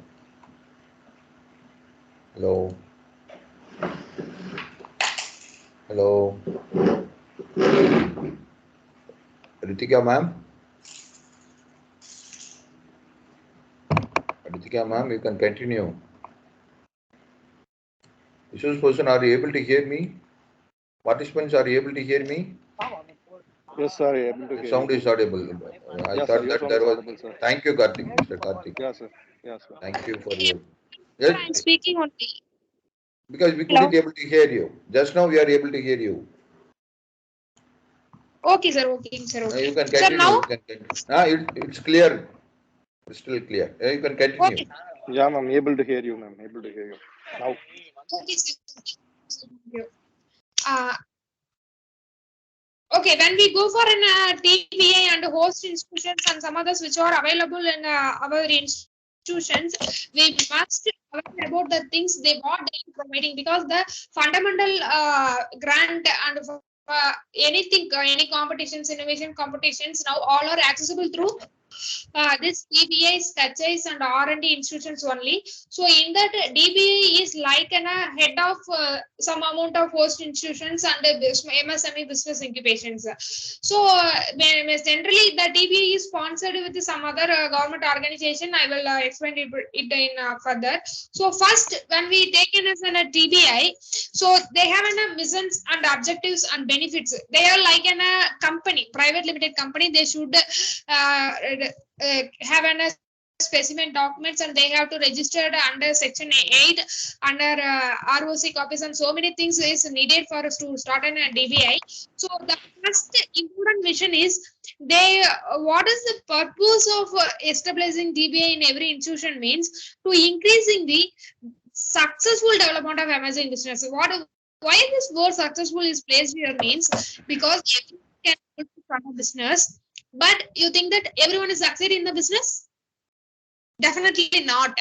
Hello? Hello? Ritika, ma'am? Ritika, ma'am, you can continue. Resource person, are you able to hear me? Participants, are you able to hear me? Yes, sir, able to The hear sound you. is audible. I Yes, thought sir, your that sound there is was. audible, sir. Thank you, Karthik, Mr. Karthik. Yes, sir. Yes, sir. Thank you for your. Sir, Yes, I'm speaking only. because we Hello? couldn't able to hear you. Just now we are able to hear you. Okay, sir. Okay, sir. Okay. You can Sir, continue. now? You can continue. It's clear. It's still clear. You can continue. Okay. Yeah, ma'am, able to hear you, ma'am. Able to hear you. Now. Okay, sir. Thank you. Okay, when we go for an TBA and host institutions and some others which are available in our institutions, we must aware about the things they what they are providing because the fundamental grant and anything, any competitions, innovation competitions now all are accessible through this DBAs, touches and R&D institutions only. So in that DBA is like a head of some amount of host institutions and MSME business incubations. So generally the DBA is sponsored with some other government organization. I will explain it in further. So first when we take in as a DBI, so they have a missions and objectives and benefits. They are like a company, private limited company. They should have an specimen documents and they have to register under section 8 under ROC copies and so many things is needed for us to start an DBI. So the first important mission is they what is the purpose of establishing DBI in every institution means to increasing the successful development of MSME business. Why this word successful is placed here means because everyone can start a business, but you think that everyone is succeeding in the business? Definitely not.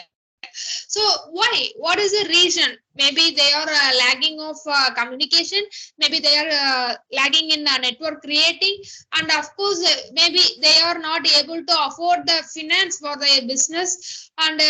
So why? What is the reason? Maybe they are lagging of communication. Maybe they are lagging in network creating, and of course, maybe they are not able to afford the finance for their business, and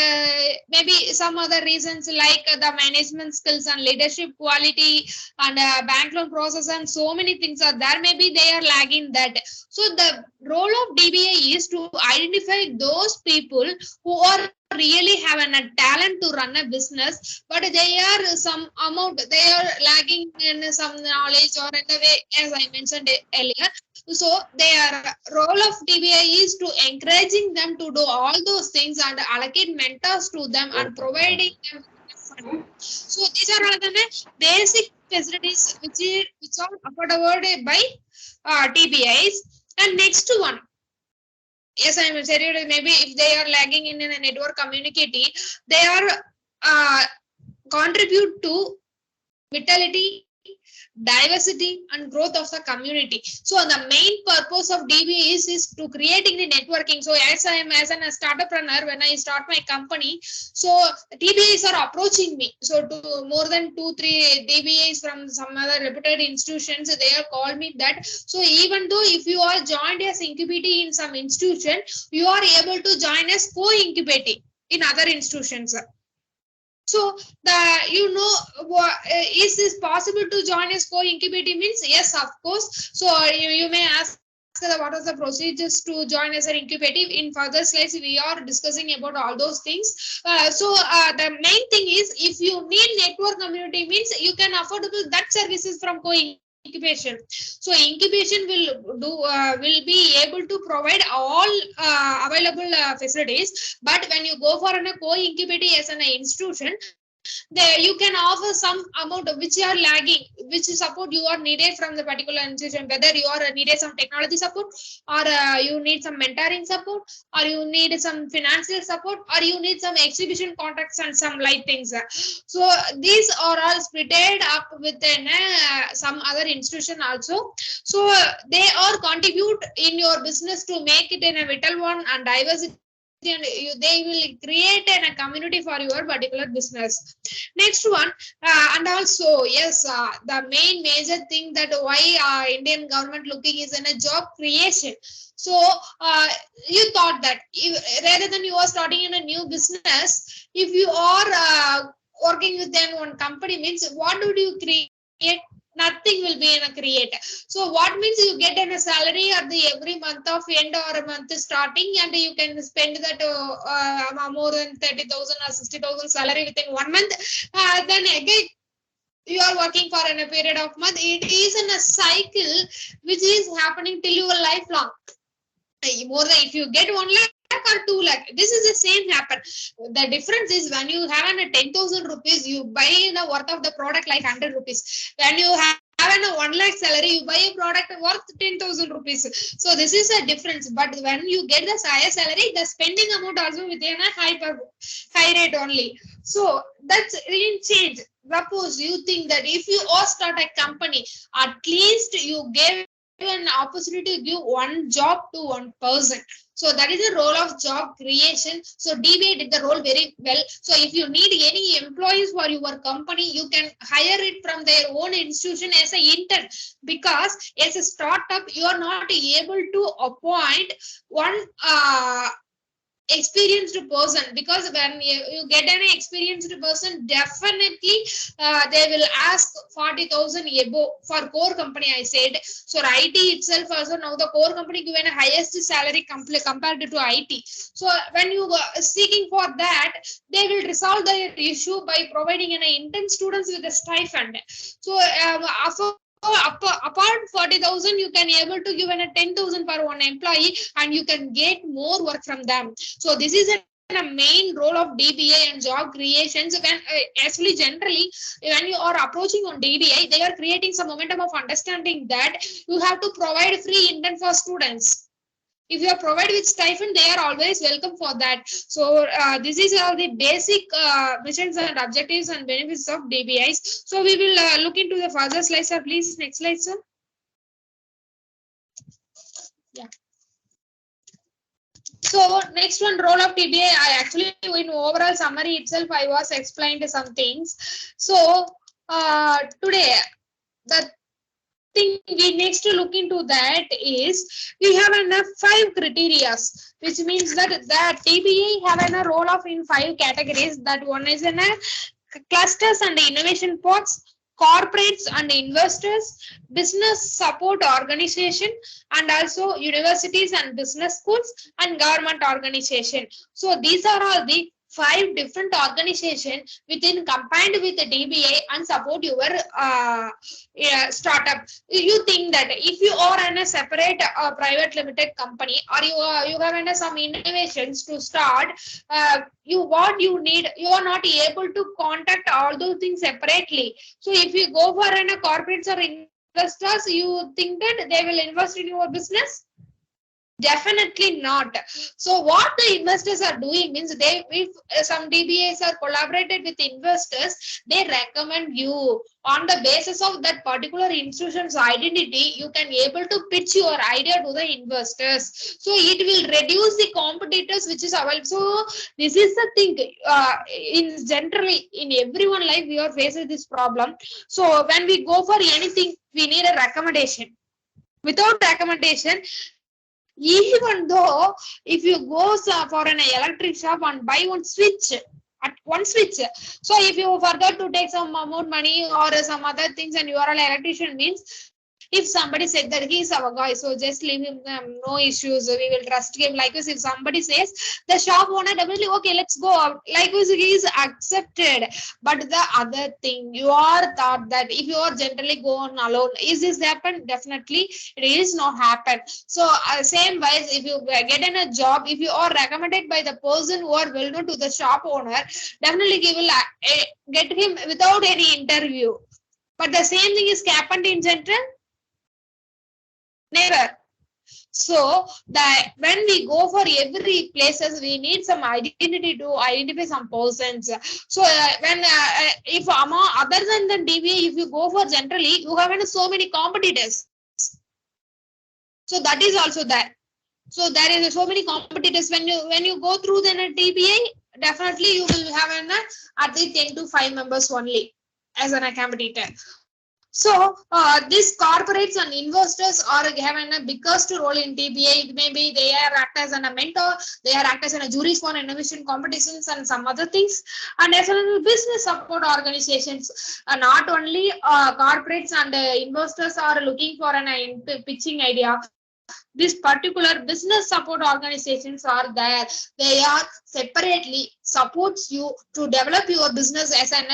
maybe some other reasons like the management skills and leadership quality and bank loan process and so many things are there. Maybe they are lagging that. So the role of DBA is to identify those people who are really have a talent to run a business, but they are some amount they are lagging in some knowledge or in the way as I mentioned earlier. So their role of DBA is to encouraging them to do all those things and allocate mentors to them and providing them fund. So these are all the basic facilities which are affordable by TBIs. And next one, yes, I am saying maybe if they are lagging in a network community, they are contribute to vitality, diversity, and growth of the community. So the main purpose of DB is to creating the networking. So as I am as a startuppreneur, when I start my company, so DBAs are approaching me. So to more than 2-3 DBAs from some other reputed institutions, they have called me that. So even though if you are joined as incubating in some institution, you are able to join as co-incubating in other institutions. So is this possible to join as co-incubating means? Yes, of course. So you may ask what are the procedures to join as an incubative. In further slides, we are discussing about all those things. The main thing is if you need network community means you can afford that services from co-incubation. So incubation will be able to provide all available facilities, but when you go for a co-incubating as an institution, there you can offer some amount of which you are lagging, which support you are needed from the particular institution, whether you are needed some technology support or you need some mentoring support or you need some financial support or you need some exhibition contracts and some light things. So these are all splitted up within some other institution also. So they are contribute in your business to make it in a vital one and diversity, and they will create a community for your particular business. Next one, and also yes, the main major thing that why Indian government looking is in a job creation. So you thought that rather than you are starting in a new business, if you are working with them one company means what would you create? Nothing will be in a create. So what means you get in a salary at the every month of end or a month starting, and you can spend that more than 30,000 or 60,000 salary within 1 month. Then again you are working for a period of month. It is in a cycle which is happening till your lifelong. More than if you get 1 lakh or 2 lakh, this is the same happen. The difference is when you have a 10,000 rupees, you buy the worth of the product like 100 rupees. When you have a 1 lakh salary, you buy a product worth 10,000 rupees. So this is a difference. But when you get the higher salary, the spending amount also within a high rate only. So that's really change. Suppose you think that if you all start a company, at least you gave an opportunity to give one job to one person. So that is the role of job creation. So DBA did the role very well. So if you need any employees for your company, you can hire it from their own institution as an intern, because as a startup, you are not able to appoint one experienced person, because when you get an experienced person, definitely they will ask 40,000 above for core company, I said. So IT itself also now the core company given a highest salary compared to IT. So when you seeking for that, they will resolve the issue by providing an intern students with a stipend. So apart 40,000, you can able to give a 10,000 per one employee, and you can get more work from them. So this is a main role of DBA and job creations. When actually generally when you are approaching on DBA, they are creating some momentum of understanding that you have to provide free intern for students. If you are provided with stipend, they are always welcome for that. So this is all the basic missions and objectives and benefits of DBIs. So we will look into the further slides, sir. Please, next slide, sir. Yeah. So next one, role of TBA. I actually in overall summary itself I was explained some things. So today the thing we next to look into that is we have enough 5 criteria, which means that the TBA have a role of in 5 categories. That one is in a clusters and innovation pods, corporates and investors, business support organization, and also universities and business schools and government organization. So these are all the 5 different organizations within combined with the DBA and support your startup. You think that if you are in a separate private limited company, or you have some innovations to start, you need, you are not able to contact all those things separately. So if you go for a corporates or investors, you think that they will invest in your business? Definitely not. So what the investors are doing means, they, if some DBAs are collaborated with investors, they recommend you on the basis of that particular institution's identity. You can able to pitch your idea to the investors. So it will reduce the competitors which is available. So this is the thing. In generally in everyone life we are facing this problem. So when we go for anything, we need a recommendation. Without recommendation, even though if you go for an electric shop and buy one switch, at one switch, so if you forget to take some amount money or some other things and you are an electrician, means if somebody said that he is our guy, so just leave him, no issues, we will trust him. Like this, if somebody says, the shop owner definitely, okay, let's go out. Like this, he is accepted. But the other thing, you are thought that if you are generally go on alone, is this happen? Definitely it is not happen. So same wise, if you get in a job, if you are recommended by the person who are well known to the shop owner, definitely he will get him without any interview. But the same thing is happened in general? Never. So that when we go for every places, we need some identity to identify some persons. So when if among other than the DBA, if you go for generally, you have so many competitors. So that is also there. So there is so many competitors. When you go through the DBA, definitely you will have at least 10 to 5 members only as a competitor. So these corporates and investors are having a biggest role in TBA. Maybe they are act as a mentor, they are act as a juries for innovation competitions and some other things. And as well as business support organizations, not only corporates and investors are looking for an pitching idea. These particular business support organizations are there. They are separately supports you to develop your business as an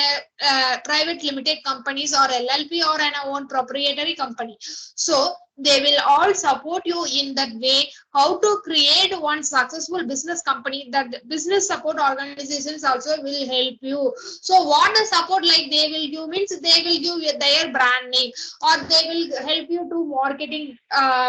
private limited companies or LLP or an own proprietary company. So they will all support you in that way, how to create one successful business company. That business support organizations also will help you. So what the support like they will give means, they will give their brand name, or they will help you to marketing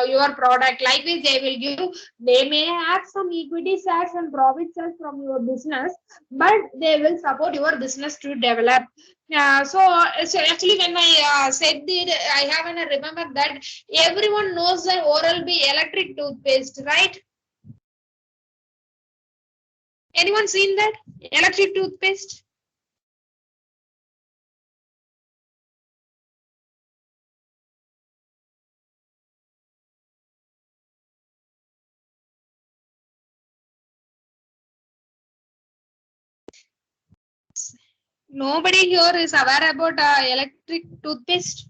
your product. Like this, they will give, they may have some equity shares and profit shares from your business, but they will support your business to develop. So actually when I said that, I haven't remember that everyone knows that Oral-B electric toothpaste, right? Anyone seen that electric toothpaste? Nobody here is aware about electric toothpaste.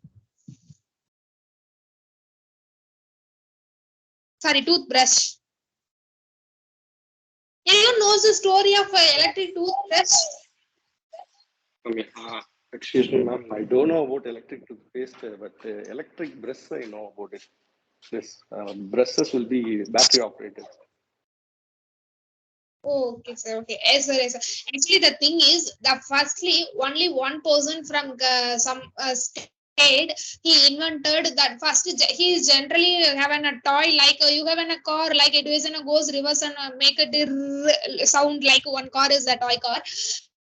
Sorry, toothbrush. Anyone knows the story of electric toothbrush? Excuse me, ma'am. I don't know about electric toothpaste, but electric brush, I know about it. This brushes will be battery operated. Oh, okay, sir. Okay, yes, sir. Yes, sir. Actually, the thing is that firstly, only one person from some state, he invented that first. He is generally having a toy like you have in a car, like it is in a goes reverse and make a sound like one car is a toy car.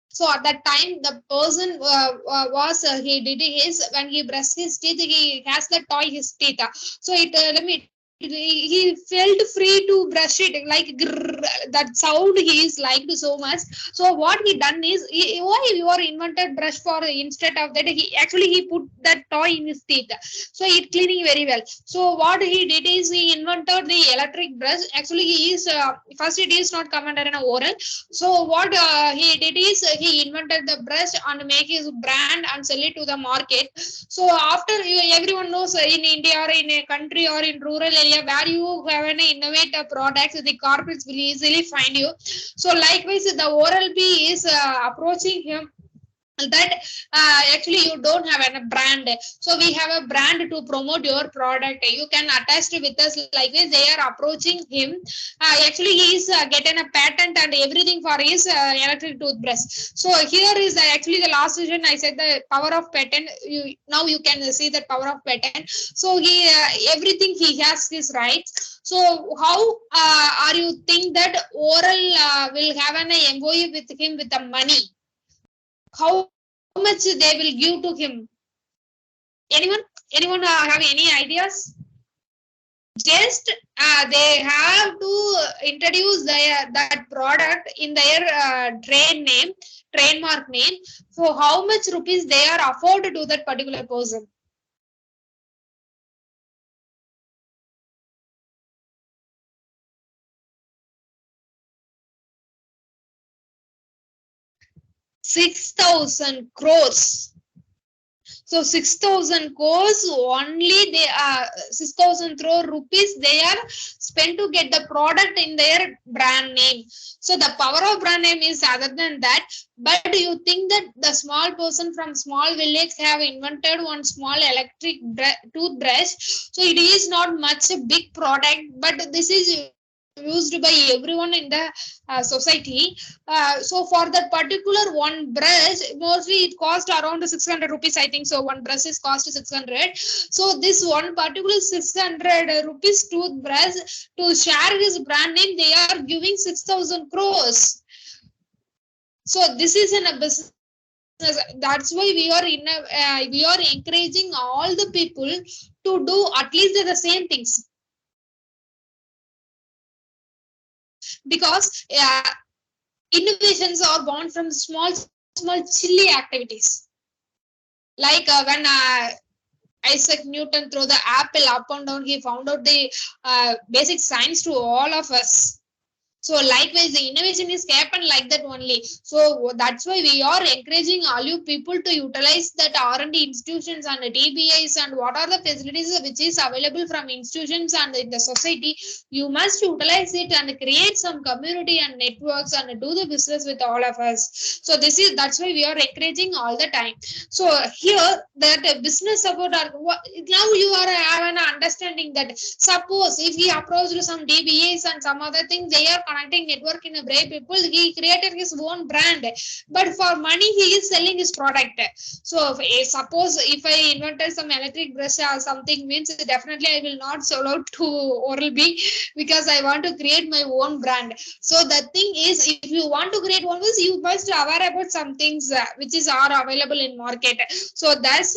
So at that time, the person was he did his when he brushed his teeth, he has the toy his teeth. So it let me he felt free to brush it, like grrr, that sound he is liked so much. So what he done is, why you are invented brush for, instead of that he put that toy in his teeth, so it cleaning very well. So what he did is he invented the electric brush. Actually he is first it is not come under an oral. So what he did is he invented the brush and make his brand and sell it to the market. So after everyone knows in India or in a country or in rural area where you have an innovative products, the corporates will easily find you. So likewise, the Oral B is approaching him that actually you don't have a brand, so we have a brand to promote your product, you can attach it with us. Like this they are approaching him. Actually he is getting a patent and everything for his electric toothbrush. So here is actually the last session I said the power of patent. Now you can see the power of patent. So he everything he has his rights. So how are you think that Oral will have an MOU with him with the money? How much they will give to him? Anyone have any ideas? Just they have to introduce that product in their trademark name. So how much rupees they are afforded to that particular person? ₹6,000 crores. So 6,000 crores only they are 6,000 crore rupees they are spent to get the product in their brand name. So the power of brand name is other than that. But do you think that the small person from small village have invented one small electric toothbrush? So it is not much a big product, but this is used by everyone in the society. So for that particular one brush, mostly it cost around 600 rupees, I think. So one brush is cost 600. So this one particular 600 rupees toothbrush, to share his brand name, they are giving 6,000 crores. So this is in a business. That's why we are encouraging all the people to do at least the same things, because innovations are born from small silly activities. Like when Isaac Newton threw the apple up and down, he found out the basic science to all of us. So likewise, the innovation is happen like that only. So that's why we are encouraging all you people to utilize that R&D institutions and the DBIs and what are the facilities which is available from institutions and in the society. You must utilize it and create some community and networks and do the business with all of us. So that's why we are encouraging all the time. So here that business support are now you are have an understanding that suppose if he approached some DBAs and some other things, they are connecting network in a brave people, he created his own brand, but for money he is selling his product. So suppose if I invented some electric brush or something, means definitely I will not sell out to Oral B, because I want to create my own brand. So the thing is, if you want to create one, you must aware about some things which are available in market. So that's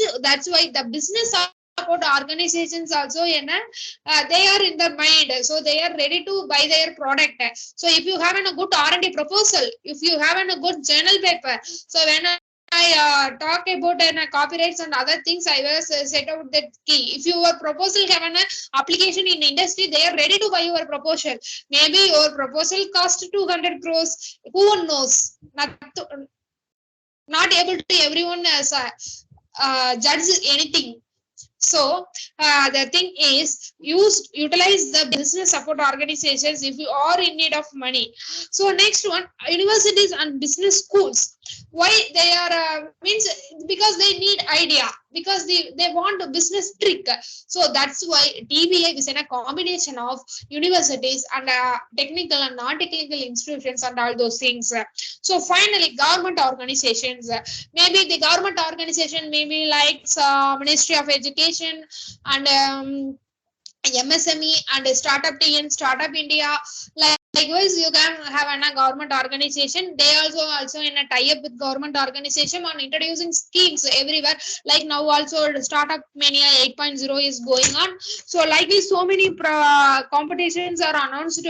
why the business support organizations also they are in the mind, so they are ready to buy their product. So if you have a good R&D proposal, if you have a good journal paper, so when I talk about copyrights and other things, I was set out that key. If your proposal have an application in industry, they are ready to buy your proposal. Maybe your proposal cost 200 crores. Who knows? Not able to everyone judge anything. So the thing is, utilize the business support organizations if you are in need of money. So next one, universities and business schools. Why they are means because they need idea, because they want a business trick. So that's why DBA is in a combination of universities and technical and non-technical institutions and all those things. So finally, government organizations. Maybe the government organization maybe like Ministry of Education and MSME and Startup TN, Startup India, like Likewise, you can have a government organization. They also in a tie-up with government organization on introducing schemes everywhere. Like now also Startup Mania 8.0 is going on. So like this, so many competitions are announced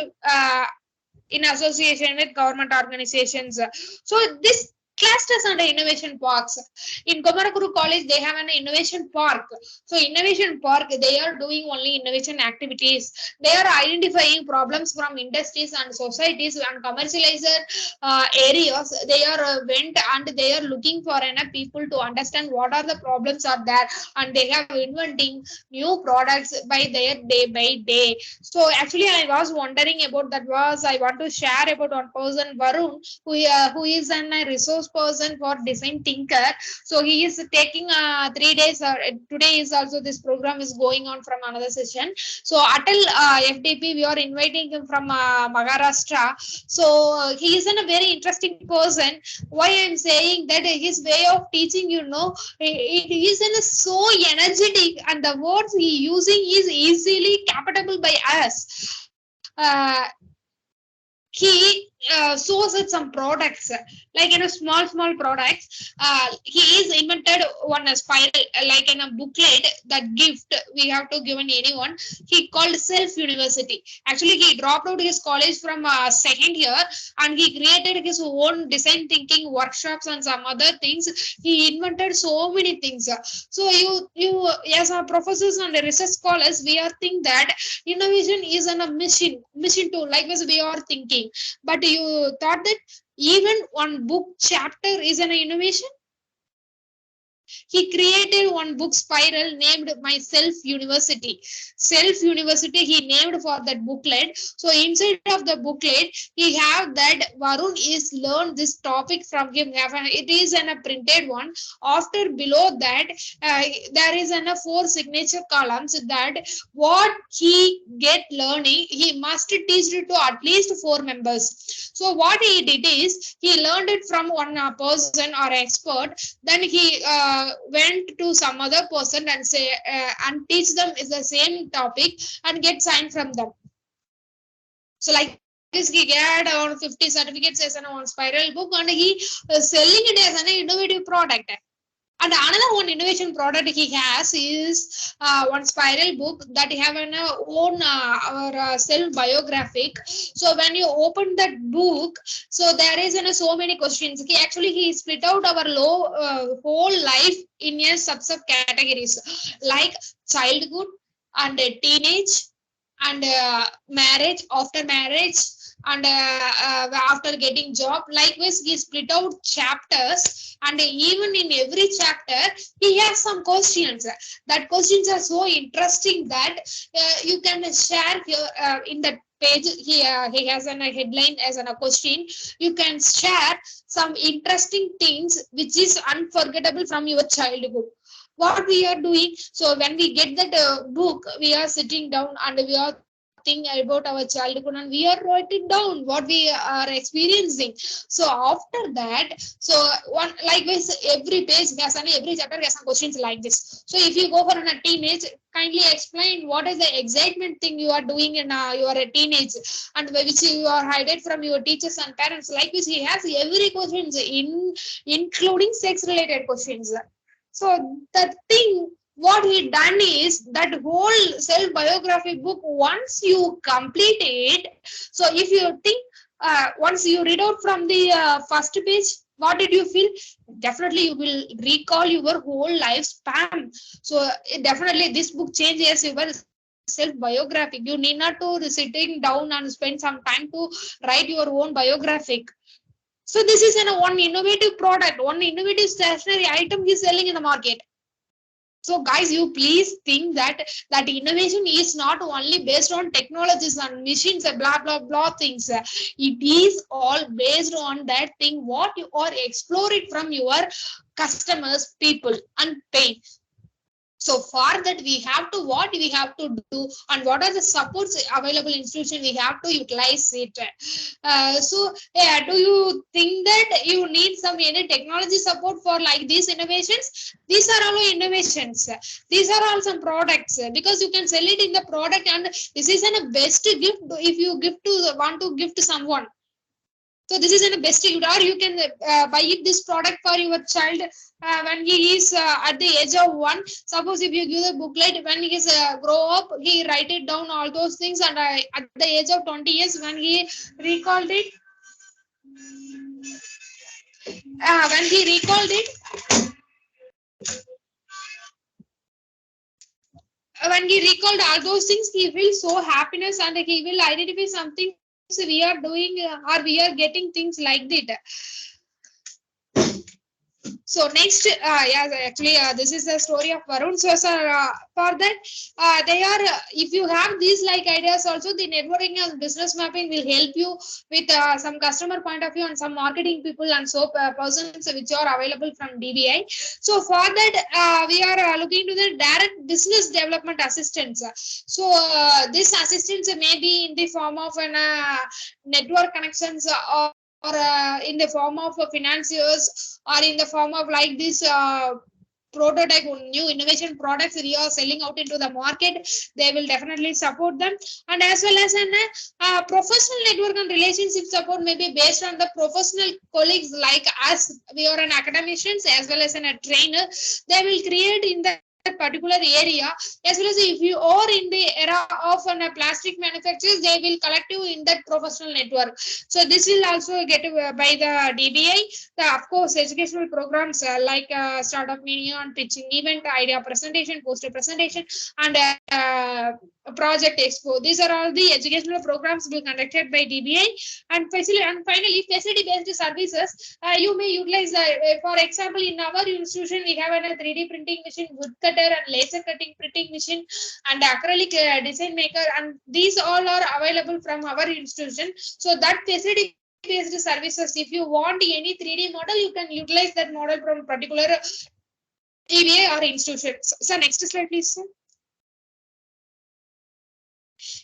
in association with government organizations. So this clusters under innovation parks. In Komarakuru College, they have an innovation park. So innovation park, they are doing only innovation activities. They are identifying problems from industries and societies and commercializer areas. They are went and they are looking for people to understand what are the problems are there, and they have inventing new products by their day by day. So actually, I was wondering about that. Was I want to share about one person, Varun, who is a resource person for design thinker. So he is taking 3 days. Today is also this program is going on from another session. So Atal FDP, we are inviting him from Maharashtra. So he is a very interesting person. Why I am saying that his way of teaching, it is so energetic, and the words he using is easily captable by us. He shows it some products, like in a small products. He is invented one spiral, like in a booklet, that gift we have to give anyone. He called self university. Actually, he dropped out his college from second year, and he created his own design thinking workshops and some other things. He invented so many things. So you as our professors and research scholars, we are think that innovation is a mission too, like as we are thinking. But you thought that even one book chapter is an innovation? He created one book spiral named My Self University. Self University he named for that booklet. So inside of the booklet, he have that Varun is learned this topic from him. It is a printed one. After below that, there is a 4 signature columns that what he get learning, he must teach it to at least 4 members. So what he did is he learned it from one person or expert. Then he went to some other person and say and teach them is the same topic and get signed from them. So like this, he get around 50 certificates as an one spiral book, and he selling it as an innovative product. And another one innovation product he has is one spiral book that have an own our self biographic. So when you open that book, so there is so many questions. He split out our whole life in a sub categories, like childhood and teenage and marriage, after marriage, and after getting job. Likewise, he split out chapters, and even in every chapter he has some questions. That questions are so interesting that you can share here in that page. He has a headline as a question. You can share some interesting things which is unforgettable from your childhood. What we are doing, so when we get that book, we are sitting down and we are thinking about our childhood, and we are writing down what we are experiencing. So after that, so one likewise every page has every chapter has some questions like this. So if you go for a teenage, kindly explain what is the excitement thing you are doing in your teenage, and which you are hidden from your teachers and parents. Like this, he has every questions including sex related questions. So the thing what he done is that whole self biography book, once you complete it, so if you think once you read out from the first page, what did you feel? Definitely you will recall your whole lifespan. So definitely this book changes your self biographic. You need not to sitting down and spend some time to write your own biographic. So this is one innovative product, one innovative stationery item he's selling in the market. So guys, you please think that innovation is not only based on technologies and machines and blah blah blah things. It is all based on that thing what you are exploring from your customers, people, and pain. So for that, we have to what we have to do, and what are the supports available institution, we have to utilize it. Do you think that you need some any technology support for like these innovations? These are all innovations. These are all some products, because you can sell it in the product, and this is a best gift if you want to give to someone. So this is a best gift, or you can buy it this product for your child when he is at the age of 1. Suppose if you give the booklet, when he is grow up, he write it down all those things, and at the age of 20 years when he recalled it, when he recalled it, when he recalled all those things, he will so happiness, and he will identify something we are doing, or we are getting things like that. So next, actually, this is the story of Varun. So, sir, for that, they are. If you have these like ideas, also the networking and business mapping will help you with some customer point of view and some marketing people and so persons which are available from DBI. So for that, we are looking to the direct business development assistance. So this assistance may be in the form of an network connections, or in the form of financiers, or in the form of like this prototype new innovation products we are selling out into the market. They will definitely support them, and as well as an professional network and relationship support may be based on the professional colleagues like us. We are an academicians as well as a trainer. They will create in that particular area, as well as if you are in the era of plastic manufacturers, they will collect you in that professional network. So this will also get by the DBI. Of course, educational programs like startup media and pitching event, idea presentation, poster presentation, and project expo. These are all the educational programs will conducted by DBI. And finally, facility-based services. You may utilize, for example, in our institution, we have a 3D printing machine, woodcutter, and laser cutting printing machine, and acrylic design maker, and these all are available from our institution. So that facility based services, if you want any 3D model, you can utilize that model from particular DBA or institution. So next slide, please, sir.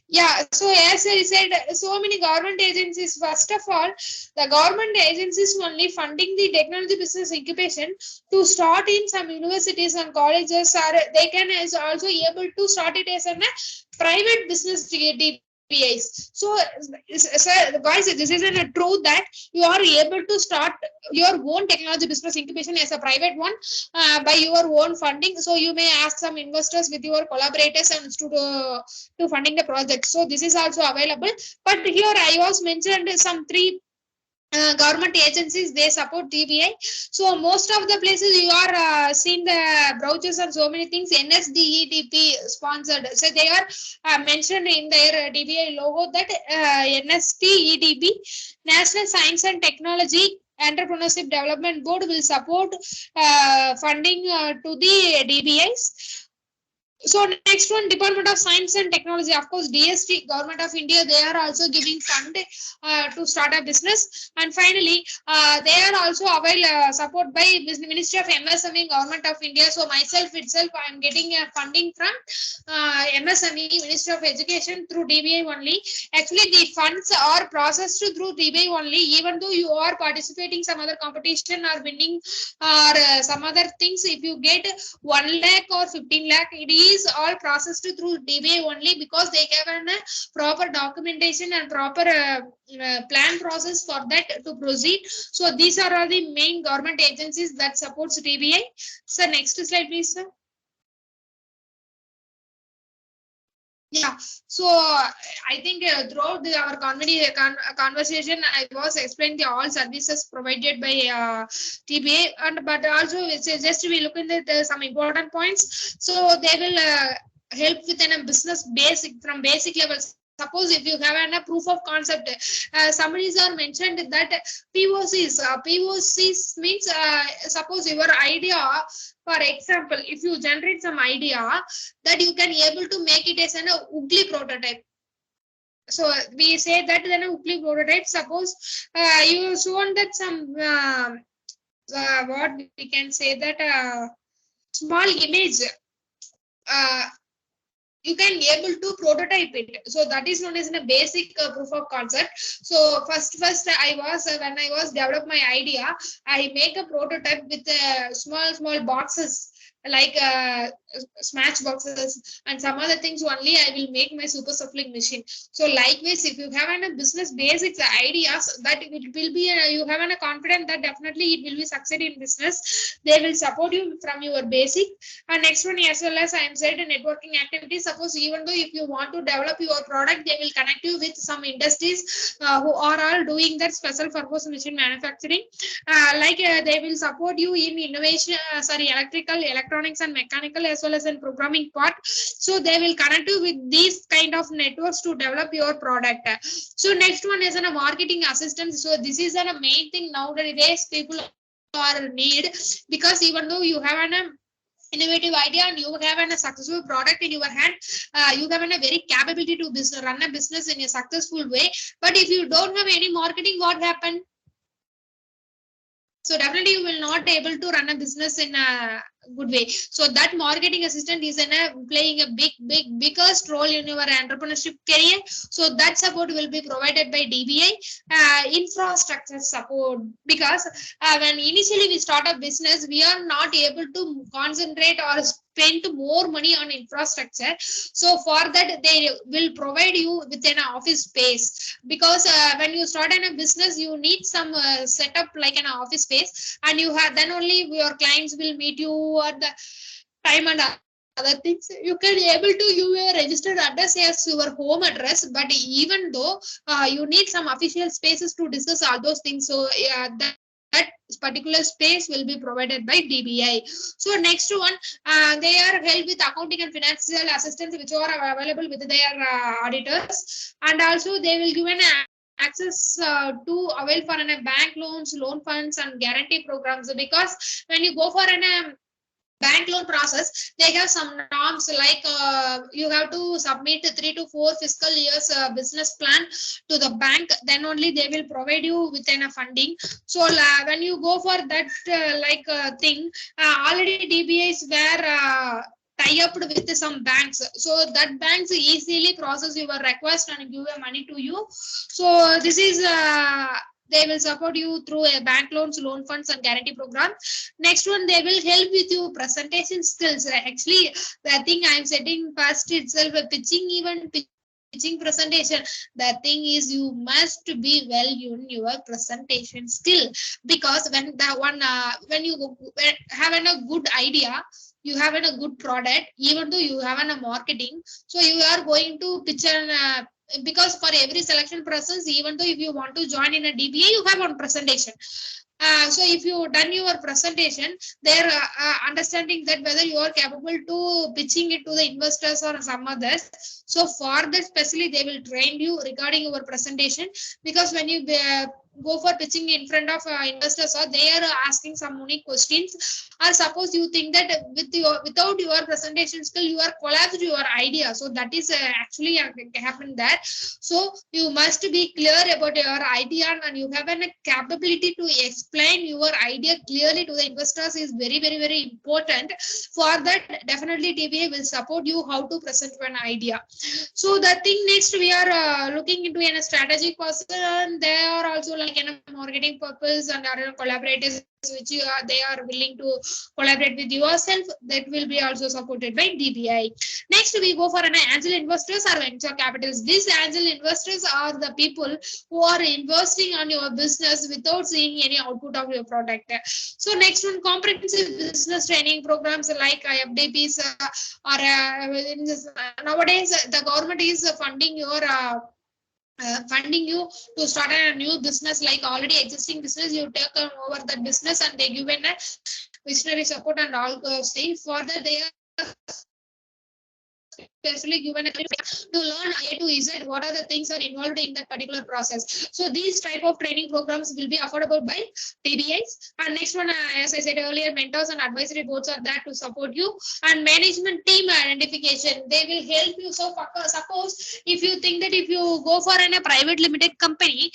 Yeah, so as I said, so many government agencies. First of all, the government agencies only funding the technology business incubation to start in some universities and colleges, are they can also able to start it as a private business DBAs. So, guys, this is a truth that you are able to start your own technology business incubation as a private one by your own funding. So you may ask some investors with your collaborators and to funding the project. So this is also available. But here I was mentioned some 3 government agencies, they support DBI. So most of the places you are seeing the brochures and so many things, NSDEDP sponsored. So they are mentioned in their DBI logo that NSDEDP, National Science and Technology Entrepreneurship Development Board, will support funding to the DBIs. So next one, Department of Science and Technology. Of course, DST, Government of India, they are also giving fund to start a business. And finally, they are also support by Ministry of MSME, Government of India. So myself itself, I am getting funding from MSME, Ministry of Education, through DBI only. Actually, the funds are processed through DBI only. Even though you are participating some other competition or winning or some other things, if you get 1 lakh or 15 lakh, it is all processed through DBA only, because they have a proper documentation and proper plan process for that to proceed. So these are all the main government agencies that supports DBA. So next slide, please, sir. Yeah, so I think throughout our conversation, I was explaining all services provided by TBA, and but also it's just we look into some important points. So they will help within a business basic from basic levels. Suppose if you have a proof of concept, summaries are mentioned that POCs. POCs means suppose your idea. For example, if you generate some idea, that you can able to make it as an ugly prototype. So we say that then a ugly prototype. Suppose you shown that some what we can say that small image you can able to prototype it. So that is known as a basic proof of concept. So first I was when I was develop my idea, I make a prototype with small boxes like smash boxes and some other things. Only I will make my super suffling machine. So likewise, if you have a business basics ideas, that it will be you have a confidence that definitely it will be succeed in business. They will support you from your basic. And next one, as well as I am said, networking activities. Suppose even though if you want to develop your product, they will connect you with some industries who are all doing that special purpose machine manufacturing. They will support you in innovation, electrical, electronics, and mechanical, as well as in programming part. So they will connect you with these kind of networks to develop your product. So next one is a marketing assistance. So this is a main thing nowadays people are need, because even though you have an innovative idea and you have a successful product in your hand, you have a very capability to run a business in a successful way. But if you don't have any marketing, what happened? So definitely you will not able to run a business in a good way. So that marketing assistant is playing a biggest role in your entrepreneurship career. So that support will be provided by DBI. Infrastructure support, because when initially we start a business, we are not able to concentrate or spend more money on infrastructure. So for that, they will provide you with an office space, because when you start in a business, you need some setup like an office space, and you have then only your clients will meet you at the time and other things. You can able to you your registered address as your home address, but even though you need some official spaces to discuss all those things. So that particular space will be provided by DBI. So next one, they are help with accounting and financial assistance, which are available with their auditors, and also they will give an access to avail for an bank loans, loan funds, and guarantee programs. Because when you go for an bank loan process, they have some norms like you have to submit 3 to 4 fiscal years business plan to the bank, then only they will provide you with a funding. So when you go for that thing, already DBIs were tie up with some banks, so that banks easily process your request and give money to you. So this is they will support you through a bank loans, loan funds, and guarantee program. Next one, they will help with your presentation skills. Actually, the thing I'm setting first itself, a pitching event, pitching presentation. The thing is, you must be well in your presentation skill, because when the one when you have a good idea, you have a good product, even though you have a marketing, so you are going to pitch an because for every selection process, even though if you want to join in a DBA, you have one presentation. So if you done your presentation, they're understanding that whether you are capable to pitching it to the investors or some others. So for that, especially they will train you regarding your presentation, because when you go for pitching in front of investors, or they are asking some unique questions, or suppose you think that without your presentation skill, you are collapsed your idea. So that is actually happened there. So you must be clear about your idea, and you have a capability to explain your idea clearly to the investors is very important. For that, definitely DBA will support you how to present an idea. So the thing next, we are looking into a strategic person. They are also like in a marketing purpose and are collaborators, which they are willing to collaborate with yourself. That will be also supported by DBI. Next, we go for an angel investors or venture capitals. These angel investors are the people who are investing on your business without seeing any output of your product. So next one, comprehensive business training programs like FDPs nowadays the government is funding you to start a new business, like already existing business, you take over that business, and they give a visionary support and all things. For that, they are specially given a to learn A to Z what are the things are involved in that particular process. So these type of training programs will be affordable by TBIs. And next one, as I said earlier, mentors and advisory boards are there to support you. And management team identification, they will help you. So suppose if you think that if you go for a private limited company,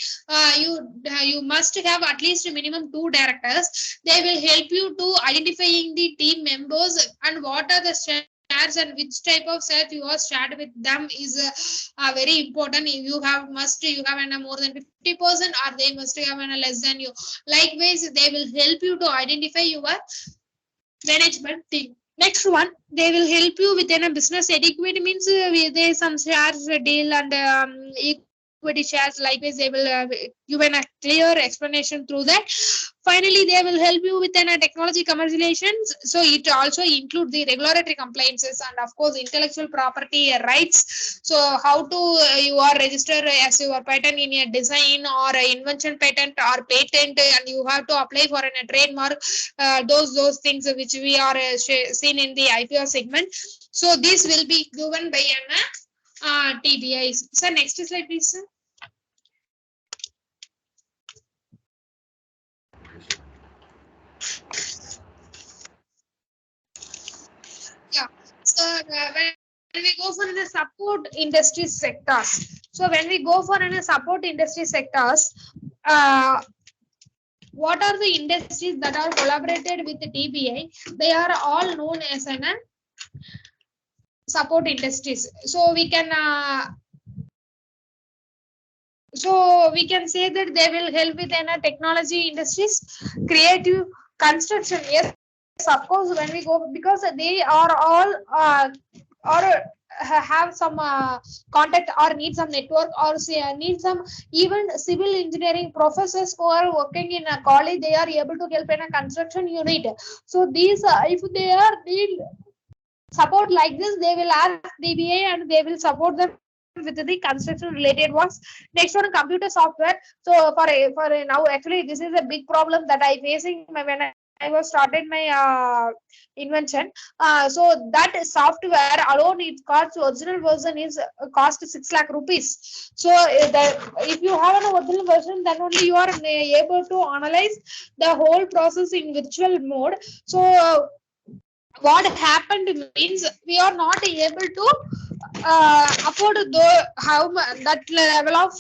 you must have at least minimum 2 directors. They will help you to identifying the team members and what are the strengths shares and which type of shares you are shared with them is very important. If you have more than 50%, or they must have less than you. Likewise, they will help you to identify your management team. Next one, they will help you within a business etiquette means there some shares deal and equity shares. Likewise, they will give a clear explanation through that. Finally, they will help you within a technology commercializations. So it also include the regulatory compliances and of course intellectual property rights. So how to you are register as your patent in a design or a invention patent or patent, and you have to apply for a trademark. Those things which we are seen in the IPO segment. So this will be given by an TBI. So next slide, please. Sir. Yeah. So when we go for the support industry sectors, so when we go for a support industry sectors, what are the industries that are collaborated with the TBI? They are all known as an support industries. So we can say that they will help with technology industries, creative, construction. Yes, of course, when we go, because they are all or have some contact or need some network or say need some even civil engineering professors who are working in a college, they are able to help in a construction unit. So these if they are need support like this, they will ask DBA and they will support them with the construction related ones. Next one, computer software. So for now, actually this is a big problem that I facing when I was started my invention. So that software alone, it costs, original version is cost 6 lakh rupees. So if you have an original version, then only you are able to analyze the whole process in virtual mode. So what happened means we are not able to afford that level of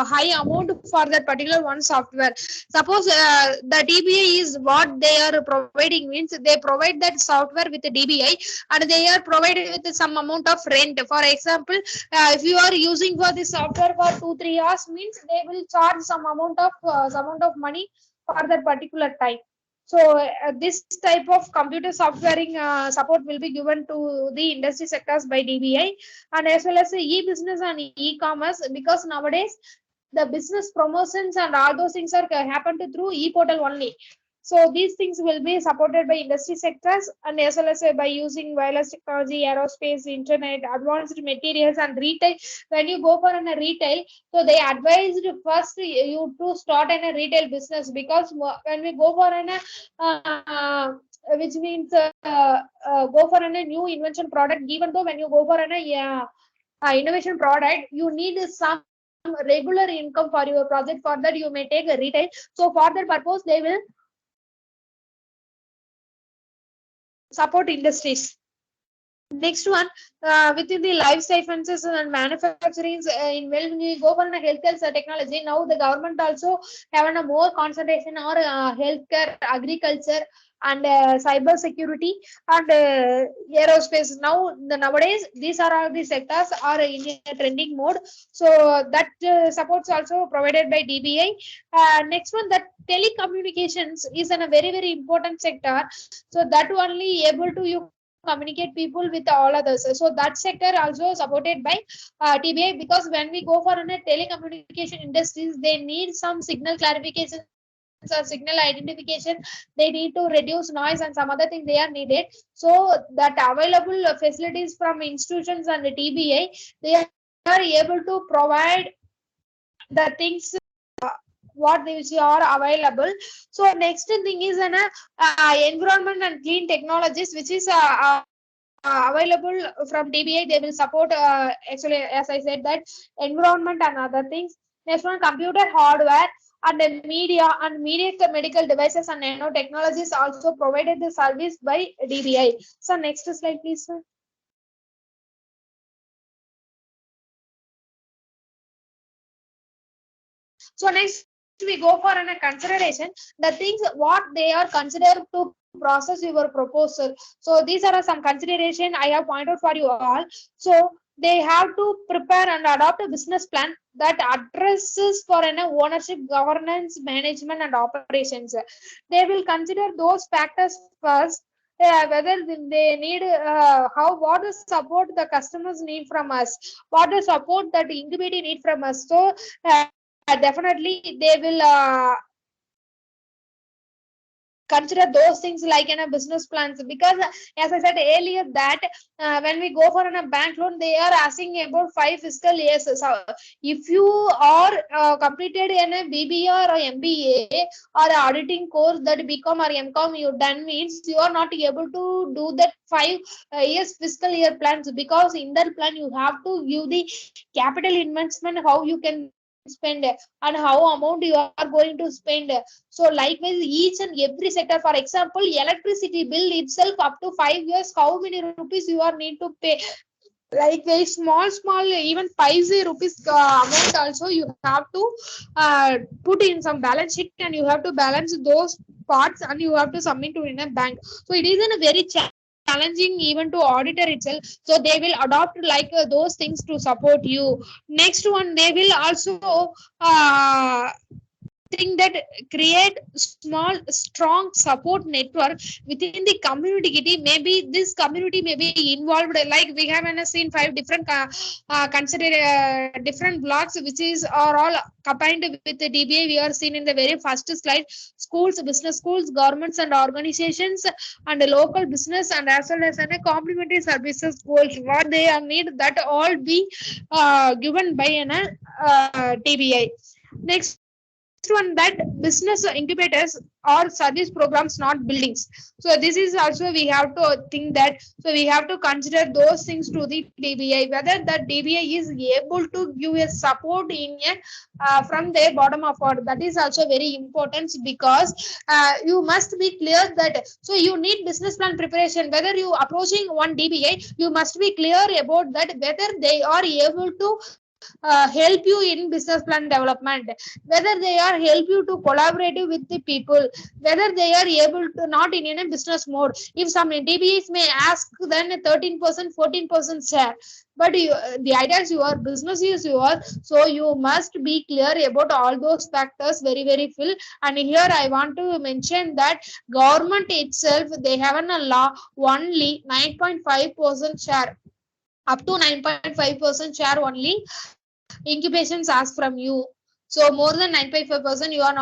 high amount for that particular one software. Suppose the DBA is what they are providing means they provide that software with the DBI and they are provided with some amount of rent. For example, if you are using for this software for 2-3 hours means they will charge some amount of money for that particular time. So this type of computer softwaring support will be given to the industry sectors by DBI, and as well as e-business and e-commerce, because nowadays the business promotions and all those things are happened through e-portal only. So these things will be supported by industry sectors, and as well as by using wireless technology, aerospace, internet, advanced materials, and retail. When you go for a retail, so they advised first you to start in a retail business, because when we go for an which means go for a new invention product, even though when you go for an innovation product, you need some regular income for your project. For that you may take a retail. So for that purpose they will support industries. Next one, within the life sciences and manufacturing, when we go for a healthcare technology, now the government also having a more concentration on healthcare, agriculture, and cyber security and aerospace. Nowadays these are all the sectors are in a trending mode. So that supports also provided by DBI. Next one, that telecommunications is a very important sector. So that only able to you communicate people with all others. So that sector also supported by TBI, because when we go for a telecommunication industries, they need some signal clarifications or signal identification. They need to reduce noise and some other things they are needed. So that available facilities from institutions and the TBI, they are able to provide the things what these are available. So next thing is an environment and clean technologies, which is available from DBA. They will support actually, as I said, that environment and other things. Next one, computer hardware and media medical devices and nanotechnologies also provided the service by DBI. So next slide, please, sir. So next we go for a consideration the things what they are considered to process your proposal. So these are some consideration I have pointed out for you all. So they have to prepare and adopt a business plan that addresses for an ownership, governance, management, and operations. They will consider those factors first. Whether they need how what the support the customers need from us, what the support that the incubator need from us. So definitely they will consider those things like in a business plans, because as I said earlier that when we go for a bank loan, they are asking about 5 fiscal years. So if you are completed in a BBA or a MBA or a auditing course, that BCom or MCom you done, means you are not able to do that 5 years fiscal year plans, because in that plan you have to give the capital investment, how you can spend and how amount you are going to spend. So likewise each and every sector, for example electricity bill itself up to 5 years, how many rupees you are need to pay. Like very small even 50 rupees amount also you have to put in some balance sheet, and you have to balance those parts and you have to submit to in a bank. So it is a very challenging even to auditor itself. So they will adopt like those things to support you. Next one, they will also think that create small strong support network within the community. Maybe this community may be involved, like we have seen 5 different consider different blocks which is are all combined with the DBA. We are seen in the very first slide: schools, business schools, governments and organizations, and local business, and as well as complementary services goals what they are need, that all be given by an DBI. Next one, that business incubators or service programs, not buildings. So this is also we have to think that. So we have to consider those things to the DBI, whether that DBI is able to give a support in a from their bottom upward. That is also very important, because you must be clear that. So you need business plan preparation. Whether you approaching one DBI, you must be clear about that, whether they are able to help you in business plan development, whether they are help you to collaborate with the people, whether they are able to not in a business mode. If some DBAs may ask then 13% 14% share, but the idea is your business is yours, so you must be clear about all those factors very full. And here I want to mention that government itself, they have a law only 9.5% share, up to 9.5% share only incubations ask from you. So more than 9.5% you are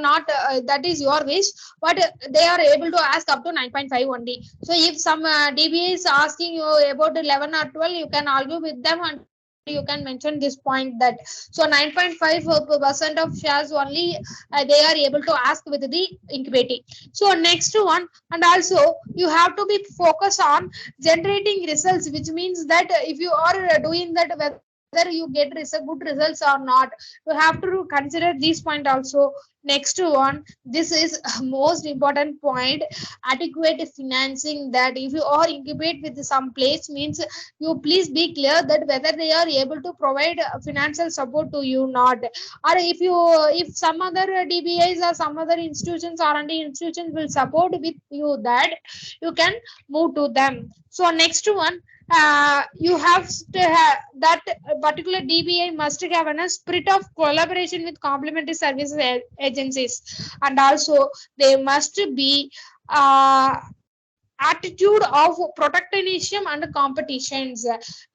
not that is your wish, but they are able to ask up to 9.5 only. So if some DBA is asking you about 11 or 12, you can argue with them and you can mention this point that. So 9.5% of shares only they are able to ask with the incubating. So next one, and also you have to be focused on generating results, which means that if you are doing that, whether you get good results or not, you have to consider this point also. Next one, this is most important point: adequate financing. That if you are incubate with some place, means you please be clear that whether they are able to provide financial support to you not. Or if some other DBIs or some other institutions, R&D institutions will support with you, that you can move to them. So next one, you have to have that particular DBI must have a spirit of collaboration with complementary services agencies, and also they must be attitude of protectionism and competitions,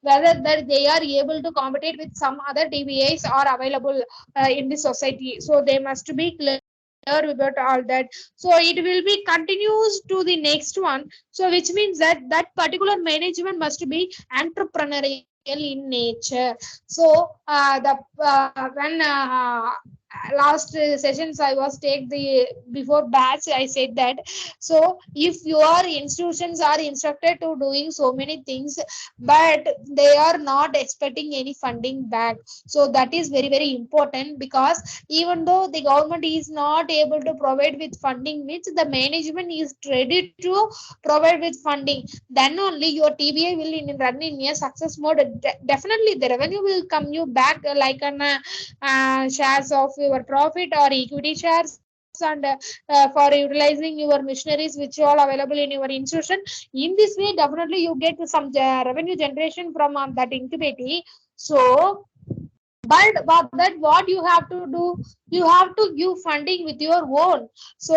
whether that they are able to compete with some other DBAs are available in the society. So they must be clear about all that. So it will be continues to the next one. So which means that that particular management must be entrepreneurial in nature. So the when last sessions I was take the before batch, I said that. So if your institutions are instructed to doing so many things, but they are not expecting any funding back, so that is very important, because even though the government is not able to provide with funding, means the management is ready to provide with funding, then only your TBA will run in a success mode. Definitely the revenue will come you back like an shares of your profit or equity shares, and for utilizing your machineries which are available in your institution. In this way, definitely you get some revenue generation from that incubator. So, but that what you have to do, you have to give funding with your own. So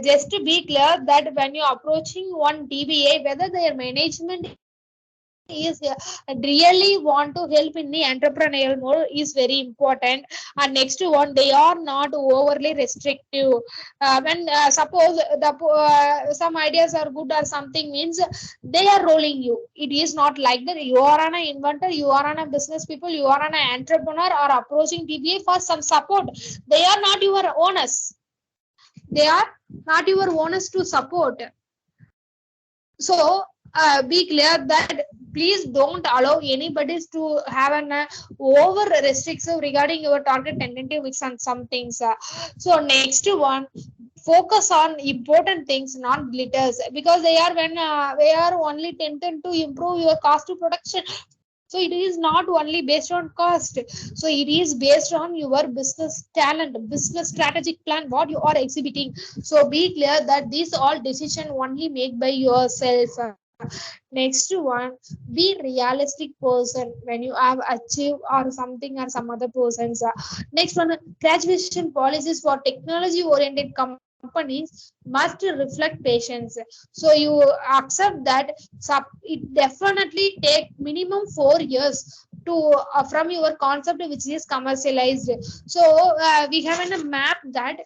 just to be clear that when you're approaching one DBA, whether their management is really want to help in the entrepreneurial mode is very important. And next one, they are not overly restrictive. When suppose the some ideas are good or something means they are rolling you. It is not like that. You are an inventor, you are an business people, you are an entrepreneur or approaching DBA for some support. They are not your owners. They are not your owners to support. So be clear that please don't allow anybody to have an over restrictive regarding your target tentative with some things. So next one, focus on important things, not glitters, because they are when they are only tended to improve your cost to production. So it is not only based on cost. So it is based on your business talent, business strategic plan, what you are exhibiting. So be clear that these all decision only made by yourself. Next one, be realistic person when you have achieved or something or some other persons. Next one, graduation policies for technology oriented companies must reflect patience. So you accept that it definitely take minimum 4 years to from your concept which is commercialized. So we have in a map that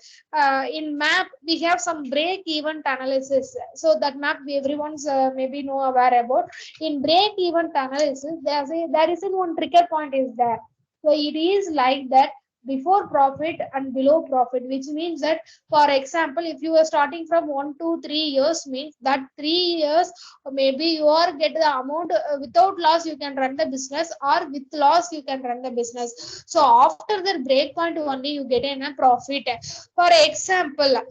in map we have some break even analysis. So that map everyone's maybe know aware about. In break even analysis, there is one trigger point is there. So it is like that before profit and below profit, which means that, for example, if you are starting from 1 to 3 years, means that 3 years maybe you are get the amount without loss you can run the business, or with loss you can run the business. So after the break point only you get in a profit. For example,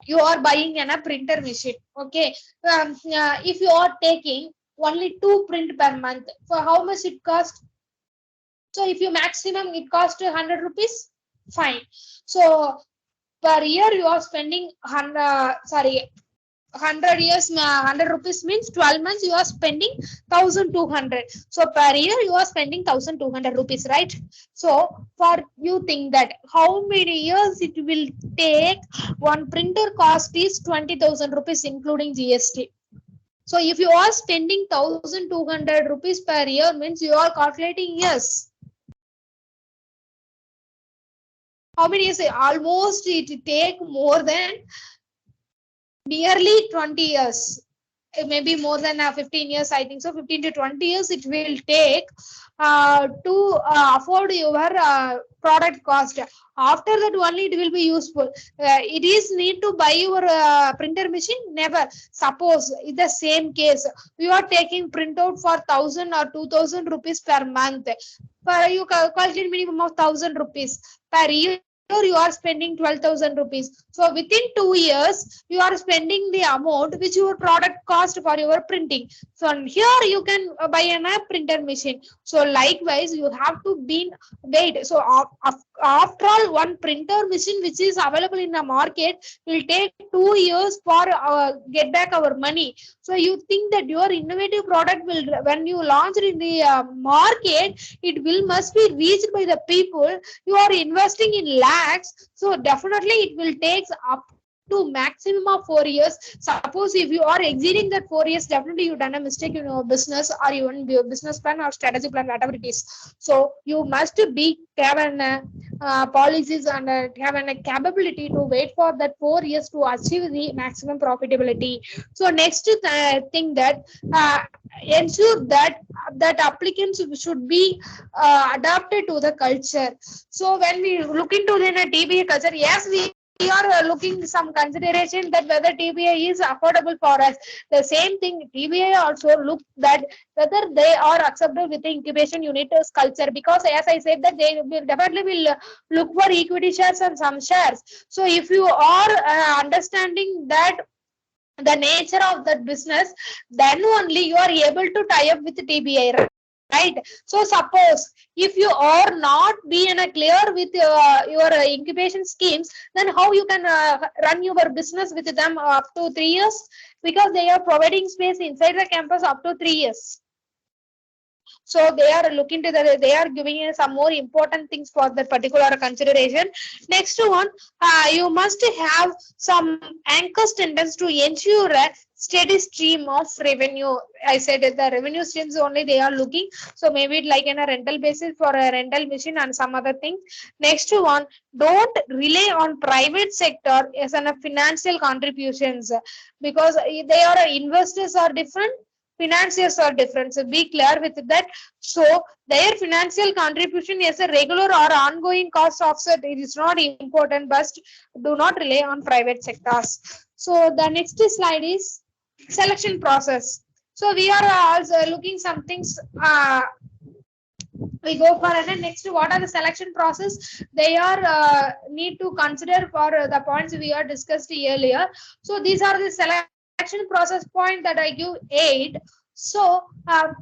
you are buying a printer machine. Okay, if you are taking only 2 print per month, for how much it cost? So if you maximum it cost 100 rupees, fine. So per year you are spending 100 years, 100 rupees means 12 months you are spending 1200. So per year you are spending 1200 rupees, right? So for you think that how many years it will take, one printer cost is 20,000 rupees including GST. So if you are spending 1200 rupees per year means you are calculating years. How many years? Almost it take more than nearly 20 years. Maybe more than 15 years, I think so. 15 to 20 years it will take to afford your product cost. After that only it will be useful. It is need to buy your printer machine? Never. Suppose in the same case you are taking printout for 1000 or 2000 rupees per month. You calculate minimum of 1000 rupees per year. You are spending 12,000 rupees. So within 2 years, you are spending the amount which your product cost for your printing. So here you can buy a printer machine. So likewise, you have to wait. So after all, one printer machine which is available in the market will take 2 years for get back our money. So you think that your innovative product will, when you launch it in the market, it will must be reached by the people. You are investing in lakhs, so definitely it will take up to maximum of 4 years. Suppose if you are exceeding that 4 years, definitely you done a mistake in your business or even your business plan or strategy plan, whatever it is. So you must be have an policies and have a capability to wait for that 4 years to achieve the maximum profitability. So next thing that ensure that applicants should be adapted to the culture. So when we look into the TBA culture, yes, we are looking some consideration that whether TBA is affordable for us. The same thing, TBA also look that whether they are acceptable with the incubation unit culture, because as I said that they will definitely will look for equity shares and some shares. So if you are understanding that the nature of that business, then only you are able to tie up with TBA, right? So suppose if you are not being clear with your incubation schemes, then how you can run your business with them up to 3 years, because they are providing space inside the campus up to 3 years. So they are looking to they are giving some more important things for that particular consideration. Next one, you must have some anchor standards to ensure a steady stream of revenue. I said the revenue streams only they are looking. So maybe like in a rental basis for a rental machine and some other things. Next one, don't rely on private sector as an financial contributions, because they are investors are different, financiers are different. So be clear with that. So their financial contribution is a regular or ongoing cost offset. It is not important, but do not rely on private sectors. So the next slide is selection process. So we are also looking some things. We go for and next, what are the selection process they are need to consider for the points we are discussed earlier. So these are the selection process point that I give 8. So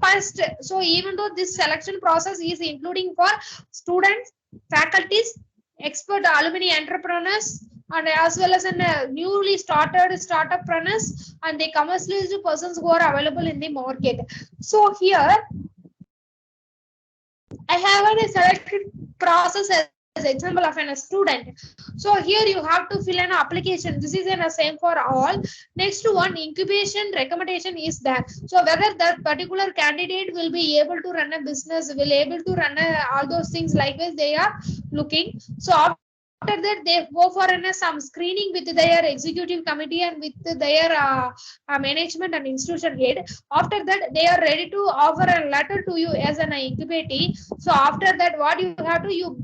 first, so even though this selection process is including for students, faculties, expert alumni entrepreneurs, and as well as in newly started startup-preneurs and the commercialized persons who are available in the market. So here I have a selection process as example of a student. So here you have to fill an application. This is the same for all. Next one, incubation recommendation is there. So whether that particular candidate will be able to run a business, will able to run all those things likewise they are looking. So after that they go for some screening with their executive committee and with their management and institution head. After that they are ready to offer a letter to you as an incubate. So after that what you have to you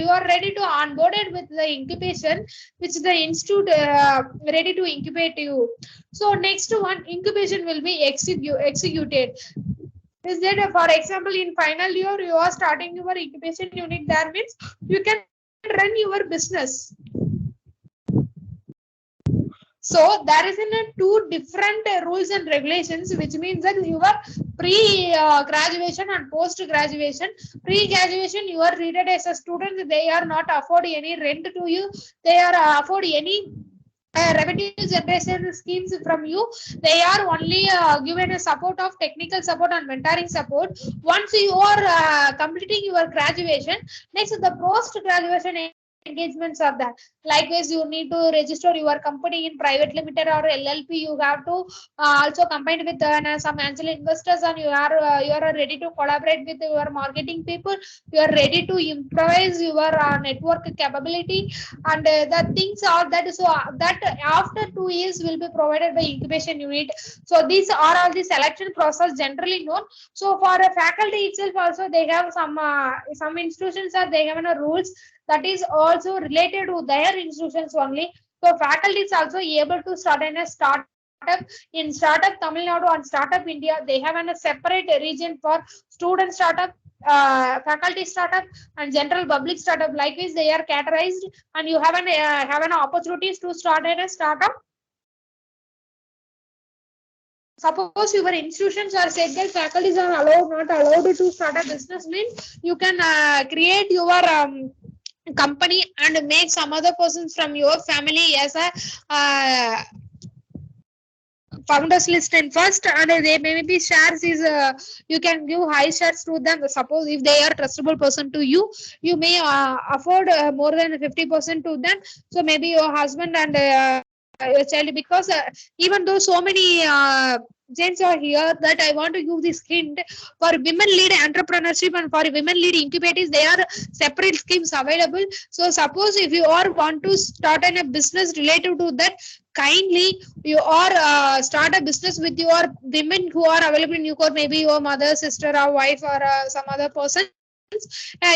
are ready to onboard it with the incubation which the institute ready to incubate you. So next one, incubation will be executed. Is that for example in final year you are starting your incubation unit, there means you can run your business. So there is two different rules and regulations, which means that you are pre-graduation and post-graduation. Pre-graduation, you are treated as a student. They are not afford any rent to you. They are afford any revenue generation schemes from you. They are only given a support of technical support and mentoring support. Once you are completing your graduation, next the post-graduation engagements are there. Likewise, you need to register your company in private limited or LLP. You have to also combine with some angel investors, and you are ready to collaborate with your marketing people. You are ready to improvise your network capability, and the things are that. So that after 2 years will be provided by incubation unit. So these are all the selection process generally known. So for a faculty itself also they have some institutions are they have rules that is also related to their institutions only. So faculty is also able to start in a startup. In startup Tamil Nadu and startup India, they have a separate region for student startup, faculty startup, and general public startup. Likewise, they are categorized, and you have an opportunities to start in a startup. Suppose your institutions are said that faculties are not allowed to start a business, means you can create your company and make some other persons from your family as a founders list in first, and they maybe shares is you can give high shares to them. Suppose if they are trustable person to you, you may afford more than 50% to them. So maybe your husband and your child, because even though so many gents are here, that I want to give this hint for women lead entrepreneurship and for women lead incubators, they are separate schemes available. So suppose if you are want to start a business related to that, kindly you are start a business with your women who are available in your court, maybe your mother, sister, or wife, or some other persons.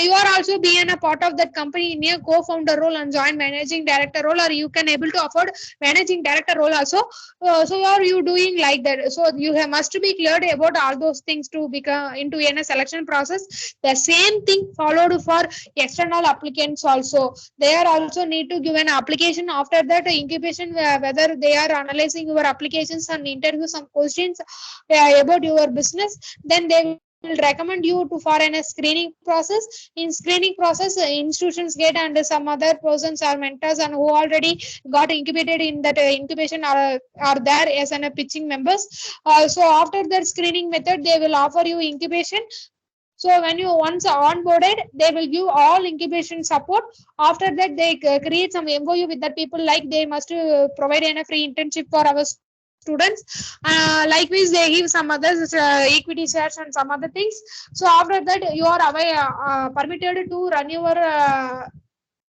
You are also being a part of that company in a co-founder role and joint managing director role, or you can able to afford managing director role also. So are you doing like that? So you must be cleared about all those things to become into a selection process. The same thing followed for external applicants also. They are also need to give an application. After that incubation, whether they are analyzing your applications and interview some questions about your business, then they will will recommend you to for a screening process. In screening process, institutions get and some other persons or mentors and who already got incubated in that incubation are there as an pitching members. So after that screening method, they will offer you incubation. So when you once onboarded, they will give all incubation support. After that, they create some MOU with that people, like they must provide a free internship for our students. Likewise, they give some others equity shares and some other things. So after that, you are permitted to run your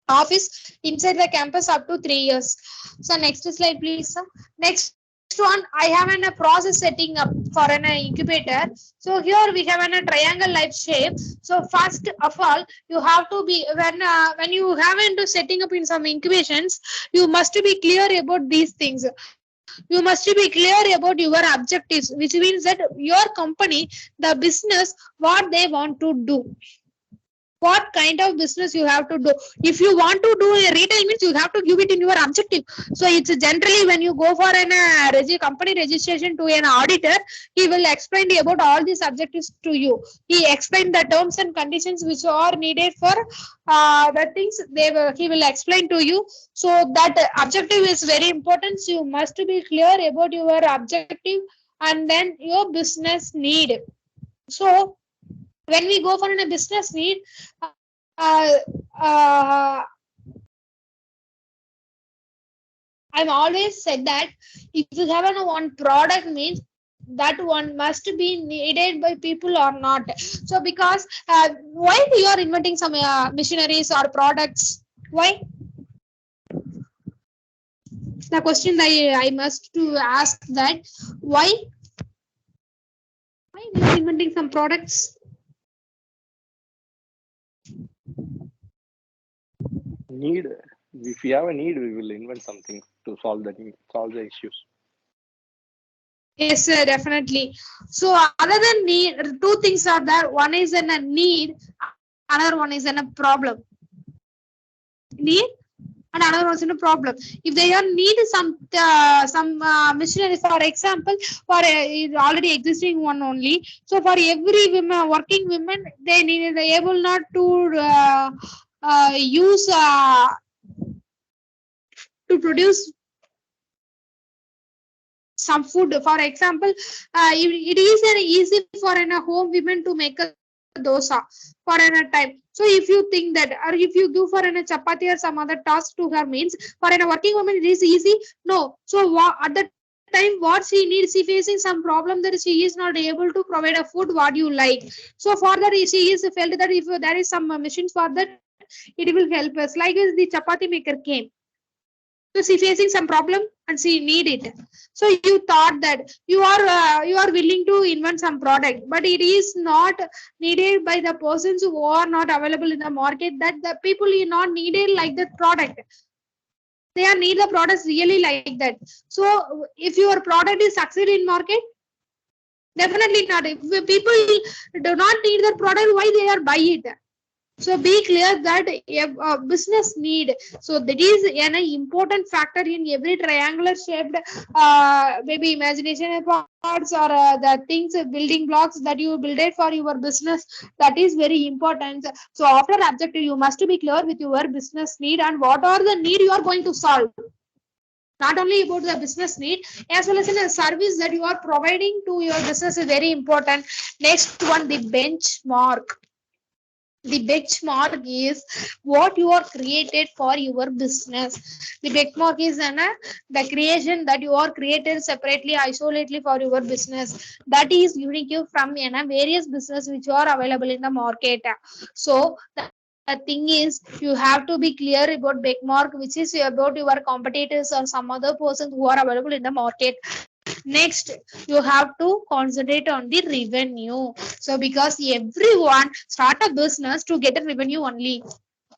office inside the campus up to 3 years. So next slide, please. Sir. Next one, I have a process setting up for an incubator. So here we have a triangle like shape. So first of all, you have to be when you have into setting up in some incubations, you must be clear about these things. You must be clear about your objectives, which means that your company, the business, what they want to do, what kind of business you have to do. If you want to do a retail means you have to give it in your objective. So it's generally when you go for an company registration to an auditor, he will explain about all these objectives to you. He explained the terms and conditions which are needed for the things he will explain to you. So that objective is very important. So you must be clear about your objective and then your business need. So when we go for a business need, I've always said that if you have one product means that one must be needed by people or not. So because why you are inventing some machineries or products? Why? The question I must to ask that why we are inventing some products? Need. If we have a need, we will invent something to solve the issues. Yes, definitely. So other than need, two things are there. One is in a need, another one is in a problem. Need and another one is in a problem. If they are need some machinery, for example, for already existing one only. So for every women, working women, they need they able not to use to produce some food. For example, it is easy for a home women to make a dosa for a time. So if you think that, or if you do for a chapati or some other task to her means, for a working woman it is easy. No. So at the time what she needs, she facing some problem that she is not able to provide a food what you like. So for that she is felt that if there is some machines for that, it will help us. Like as the chapati maker came. So she facing some problem and she need it. So you thought that you are willing to invent some product, but it is not needed by the persons who are not available in the market. That the people are not needed like that product. They are need the products really like that. So if your product is succeed in market, definitely not. If people do not need that product, why they are buy it? So be clear that a business need. So that is an important factor in every triangular shaped maybe imagination parts or the things building blocks that you build it for your business. That is very important. So after objective, you must be clear with your business need and what are the need you are going to solve. Not only about the business need, as well as in a service that you are providing to your business is very important. Next one, the benchmark. The benchmark is what you are created for your business. The benchmark is the creation that you are created separately, isolatedly for your business. That is unique from various business which are available in the market. So the thing is you have to be clear about benchmark, which is about your competitors or some other persons who are available in the market. Next, you have to concentrate on the revenue. So because everyone start a business to get a revenue only.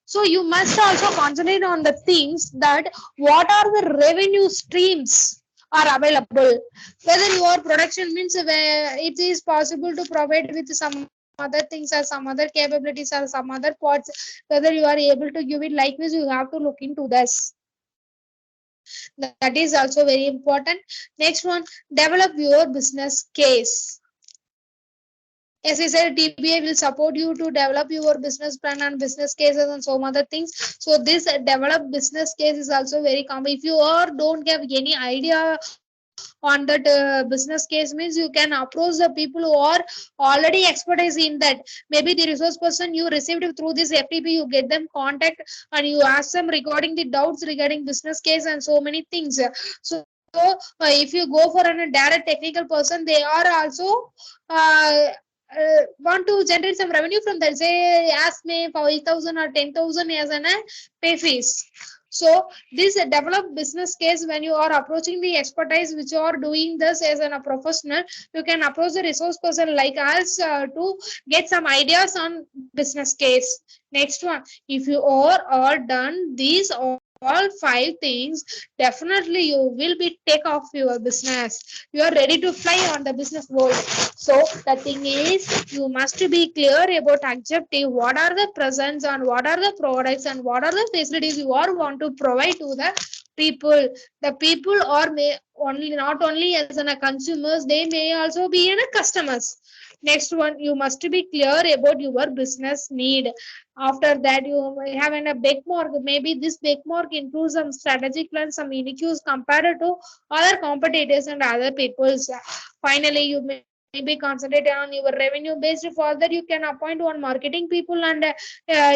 So you must also concentrate on the things that what are the revenue streams are available. Whether your production means where it is possible to provide with some other things or some other capabilities or some other parts, whether you are able to give it like this, you have to look into this. That is also very important. Next one, develop your business case. As I said, TBA will support you to develop your business plan and business cases and some other things. So this develop business case is also very common. If you are don't have any idea on that business case, means you can approach the people who are already expertise in that. Maybe the resource person you received through this FTP, you get them contact and you ask them regarding the doubts regarding business case and so many things. So if you go for a direct technical person, they are also uh, want to generate some revenue from that. Say ask me 5,000 or 10,000 as an pay fees. So this develop business case, when you are approaching the expertise which you are doing this as a professional, you can approach the resource person like us to get some ideas on business case. Next one, if you are all done these all 5 things, definitely you will be take off your business. You are ready to fly on the business world. So the thing is, you must be clear about objective. What are the presents and what are the products and what are the facilities you are want to provide to the people. The people are may only not only as a consumers, they may also be in a customers. Next one, you must be clear about your business need. After that, you have a benchmark. Maybe this benchmark includes some strategic plans, some uniques compared to other competitors and other people's. Finally, you may be concentrated on your revenue based. For that, you can appoint one marketing people and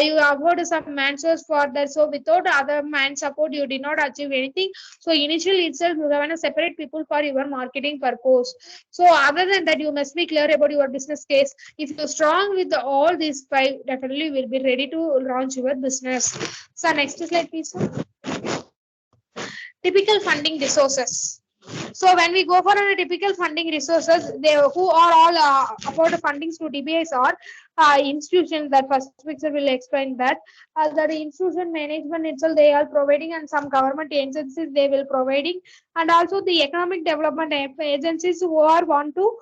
you afford some managers for that. So without other man support, you did not achieve anything. So initially itself, you have a separate people for your marketing purpose. So other than that, you must be clear about your business case. If you're strong with all these 5, definitely will be ready to launch your business. So next slide, please. Typical funding resources. So when we go for a typical funding resources, they who are all about fundings to DBIs are institutions. That first picture will explain that. That institution management itself they are providing, and some government agencies they will providing, and also the economic development agencies who are want to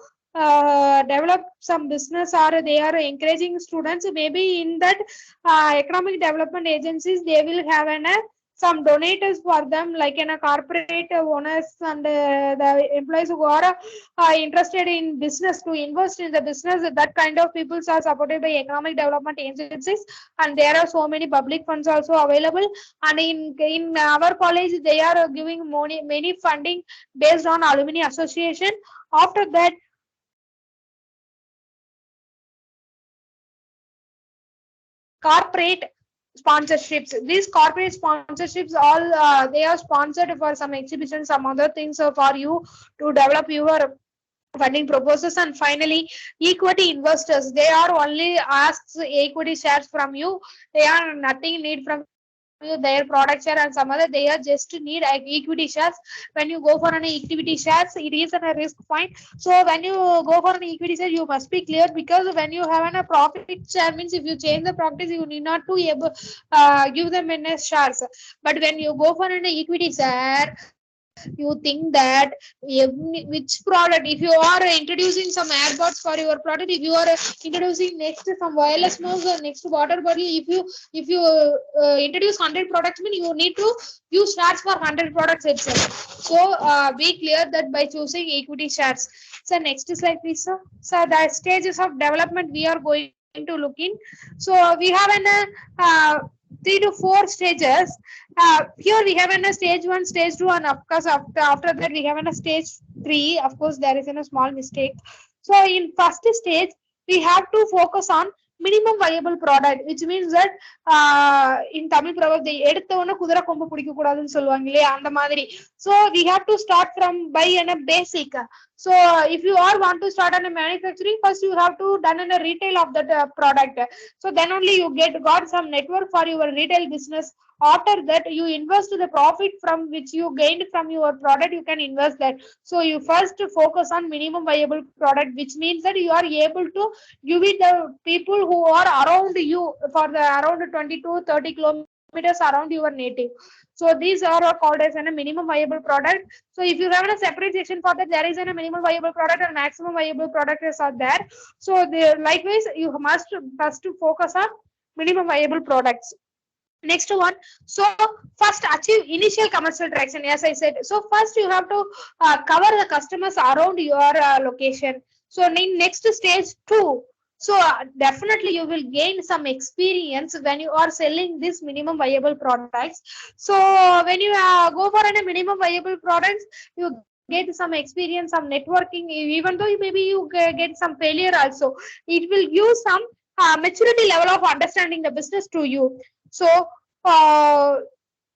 develop some business or they are encouraging students. Maybe in that economic development agencies they will have an some donators for them, like in a corporate owners and the employees who are interested in business to invest in the business. That kind of people are supported by economic development agencies, and there are so many public funds also available. And in our college, they are giving many funding based on alumni association. After that, corporate sponsorships. These corporate sponsorships all they are sponsored for some exhibitions, some other things for you to develop your funding proposals. And finally, equity investors, they are only asks equity shares from you. They are nothing need from you their product share and some other. They are just need equity shares. When you go for an equity shares, it is a risk point. So when you go for an equity share, you must be clear, because when you have a profit share means if you change the practice, you need not to give them in a shares. But when you go for an equity share, you think that which product, if you are introducing some AdBots for your product, if you are introducing next some wireless mouse or next water bottle, if you introduce 100 products, mean you need to use shares for 100 products itself. So be clear that by choosing equity shares. So next slide, please, sir. So the stages of development we are going to look in. So we have an 3 to 4 stages. Here we have a stage 1, stage 2, and of course after that we have a stage 3. Of course, there is a small mistake. So in first stage, we have to focus on minimum viable product, which means that in Tamil proverb, they எடுத்தவன குதிரை கொம்பு பிடிக்க கூடாதுன்னு சொல்லுவாங்க இல்லையா, அந்த மாதிரி. So we have to start from by a basic. So if you all want to start on a manufacturing, first you have to done in a retail of that product. So then only you got some network for your retail business. After that, you invest the profit from which you gained from your product, you can invest that. So you first focus on minimum viable product, which means that you are able to give it the people who are around you for the around 20 to 30 kilometers around your native. So these are called as a minimum viable product. So if you have a separate section for that, there is a minimum viable product and maximum viable product is are there. So likewise, you must first focus on minimum viable products. Next one, so first achieve initial commercial traction, as I said. So first you have to cover the customers around your location. So in next stage 2, So definitely you will gain some experience when you are selling these minimum viable products. So when you go for a minimum viable products, you get some experience, some networking. Even though maybe you get some failure also, it will give some maturity level of understanding the business to you. So uh,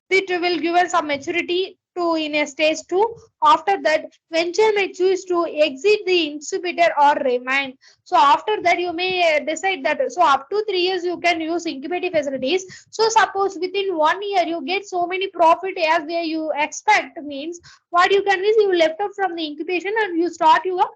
it will give us some maturity to in a stage 2. After that, venture may choose to exit the incubator or remain. So after that, you may decide that. So up to 3 years you can use incubator facilities. So suppose within 1 year you get so many profit as where you expect, means what you can is you left out from the incubation and you start your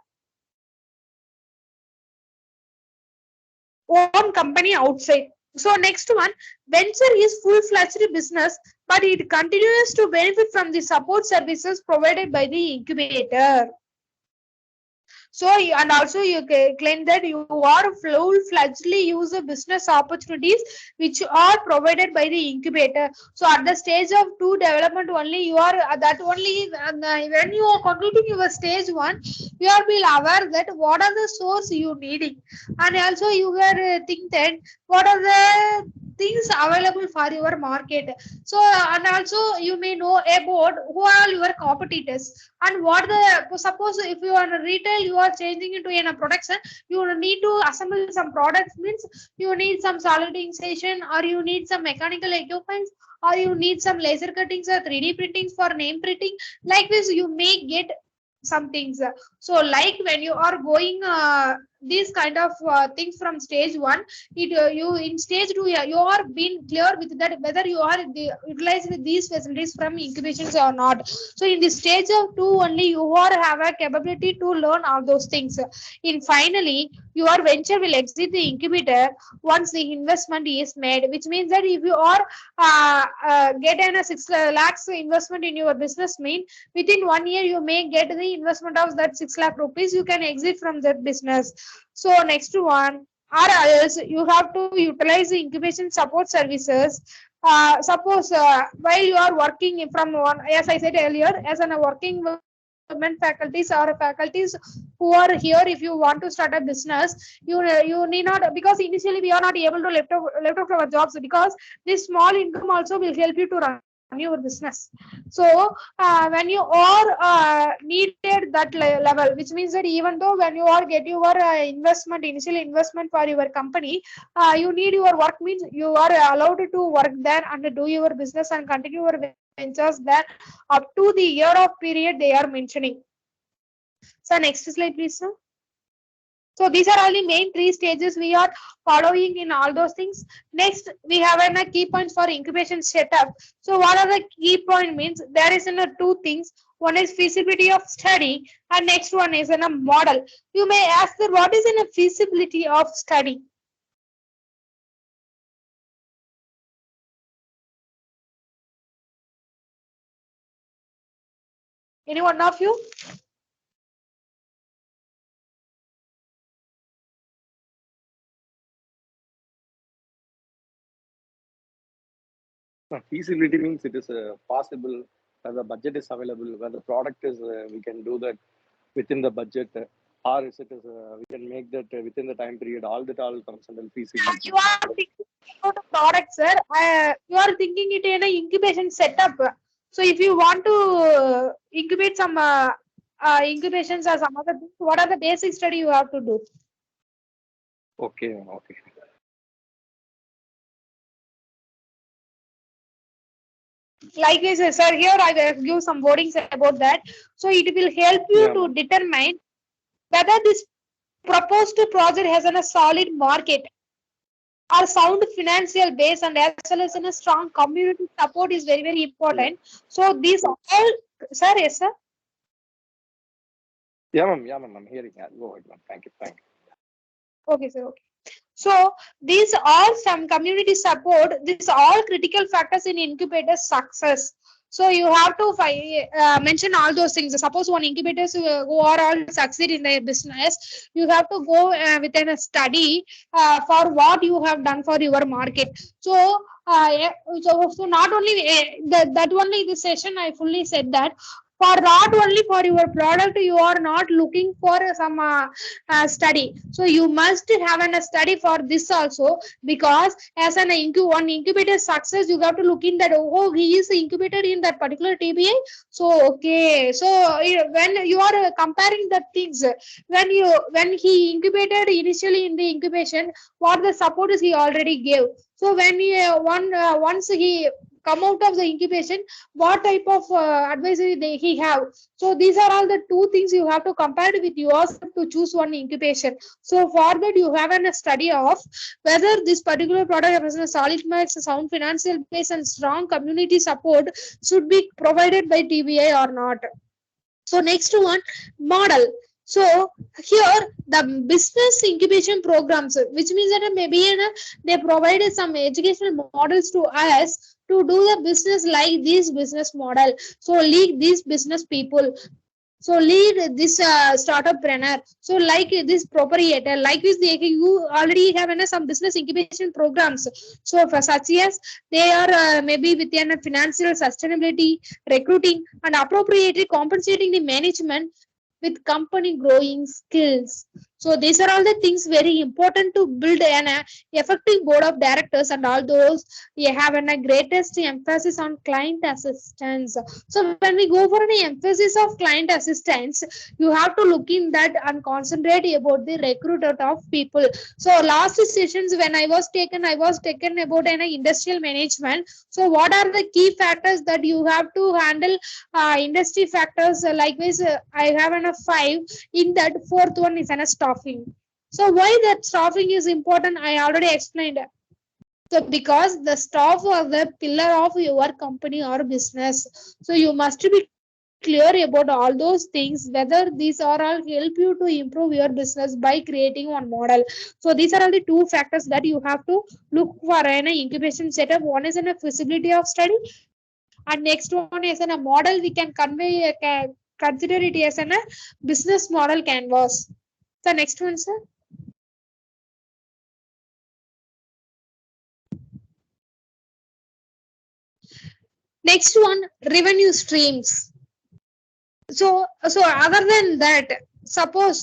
own company outside. So next one, venture is full-fledged business, but it continues to benefit from the support services provided by the incubator. So, and also you claim that you are full-fledgedly use the business opportunities which are provided by the incubator. So, at the stage of 2 development only, you are that only when you are completing your stage 1, you are be aware that what are the source you needing, and also you are think that what are the things available for your market. So, and also you may know about who are your competitors and what the, suppose if you are in retail, you are changing into in a production, you need to assemble some products, means you need some soliding station, or you need some mechanical equipment, or you need some laser cuttings or 3D printings for name printing. Like this you may get some things. So like when you are going these kind of things from stage 1, it you in stage 2 you are being clear with that whether you are utilizing these facilities from incubations or not. So in the stage of 2 only you are have a capability to learn all those things. In finally, your venture will exit the incubator once the investment is made, which means that if you are get an a 6 lakhs investment in your business, mean within 1 year you may get the investment of that 6 lakh rupees, you can exit from that business. So next one, or else you have to utilize the incubation support services. Suppose while you are working from one, as I said earlier, as an working women faculties or faculties who are here, if you want to start a business, you need not, because initially we are not able to left off our jobs, because this small income also will help you to run your business. So when you are needed that level, which means that even though when you are get your investment, initial investment for your company, you need your work, means you are allowed to work there and do your business and continue your ventures there up to the year of period they are mentioning. So next slide please, sir. So these are only main 3 stages we are following in all those things. Next, we have a key points for incubation setup. So what are the key point means? There is in 2 things. One is feasibility of study, and next one is in a model. You may ask that what is in a feasibility of study? Any one of you? Feasibility means it is possible, where the budget is available, where the product is, we can do that within the budget, or is it is, we can make that within the time period. All that all comes under feasibility. You are thinking about a product, sir. You are thinking it in an incubation setup. So if you want to incubate some incubations or some other things, what are the basic study you have to do? Okay, okay. Likewise, sir, here I will give some wordings about that. So it will help you to determine whether this proposed project has a solid market or sound financial base, and as well as in a strong community support is very, very important. So these all, sir, yes, sir. Yeah, ma'am, I'm hearing. Go ahead, ma'am. Thank you, thank you. Okay, sir. Okay. So these are some community support. These are all critical factors in incubator success. So you have to mention all those things. Suppose one incubators who are all succeed in their business, you have to go within a study for what you have done for your market. So so not only that only this session I fully said that For that only for your product, you are not looking for some study. So you must have a study for this also, because as an one incubator success, you have to look in that, oh, he is incubated in that particular TBA. So okay, so when you are comparing the things, when he incubated initially in the incubation, what the support is he already gave. So when he once he come out of the incubation, what type of advisory he have. So these are all the two things you have to compare with yourself to choose one incubation. So for that you have a study of whether this particular product has a solid max, sound financial base, and strong community support should be provided by TBI or not. So next one, model. So here the business incubation programs, which means that maybe they provided some educational models to us to do the business like this business model. So lead these business people. So lead this startuppreneur. So like this proprietor, like this you already have some business incubation programs. So for such as they are maybe within a financial sustainability, recruiting, and appropriately compensating the management with company growing skills. So these are all the things very important to build an effective board of directors, and all those you have a greatest emphasis on client assistance. So when we go for an emphasis of client assistance, you have to look in that and concentrate about the recruitment of people. So last sessions when I was taken about an industrial management. So what are the key factors that you have to handle industry factors? Likewise, I have an 5. In that, fourth one is an staffing. So why that staffing is important, I already explained. So because the staff are the pillar of your company or business. So you must be clear about all those things, whether these are all help you to improve your business by creating one model. So these are all the two factors that you have to look for an incubation setup. One is in a feasibility of study, and next one is in a model we can convey, consider it as a business model canvas. The next one, sir. Next one, revenue streams. So other than that, suppose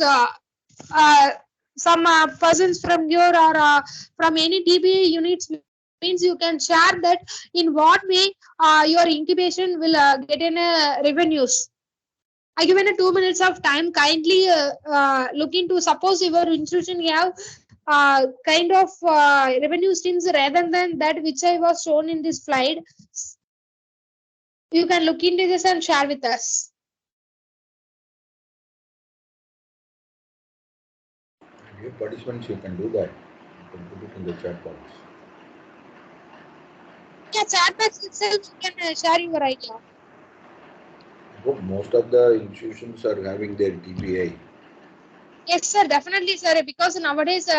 some persons from your or from any TBA units, means you can share that in what way your incubation will get in revenues. I given a 2 minutes of time. Kindly look into, suppose your institution have kind of revenue streams rather than that which I was shown in this slide. You can look into this and share with us. Dear participants, you can do that. You can put it in the chat box. Yeah, chat box itself you can share your idea. Most of the institutions are having their TBA. Yes, sir, definitely, sir. Because nowadays,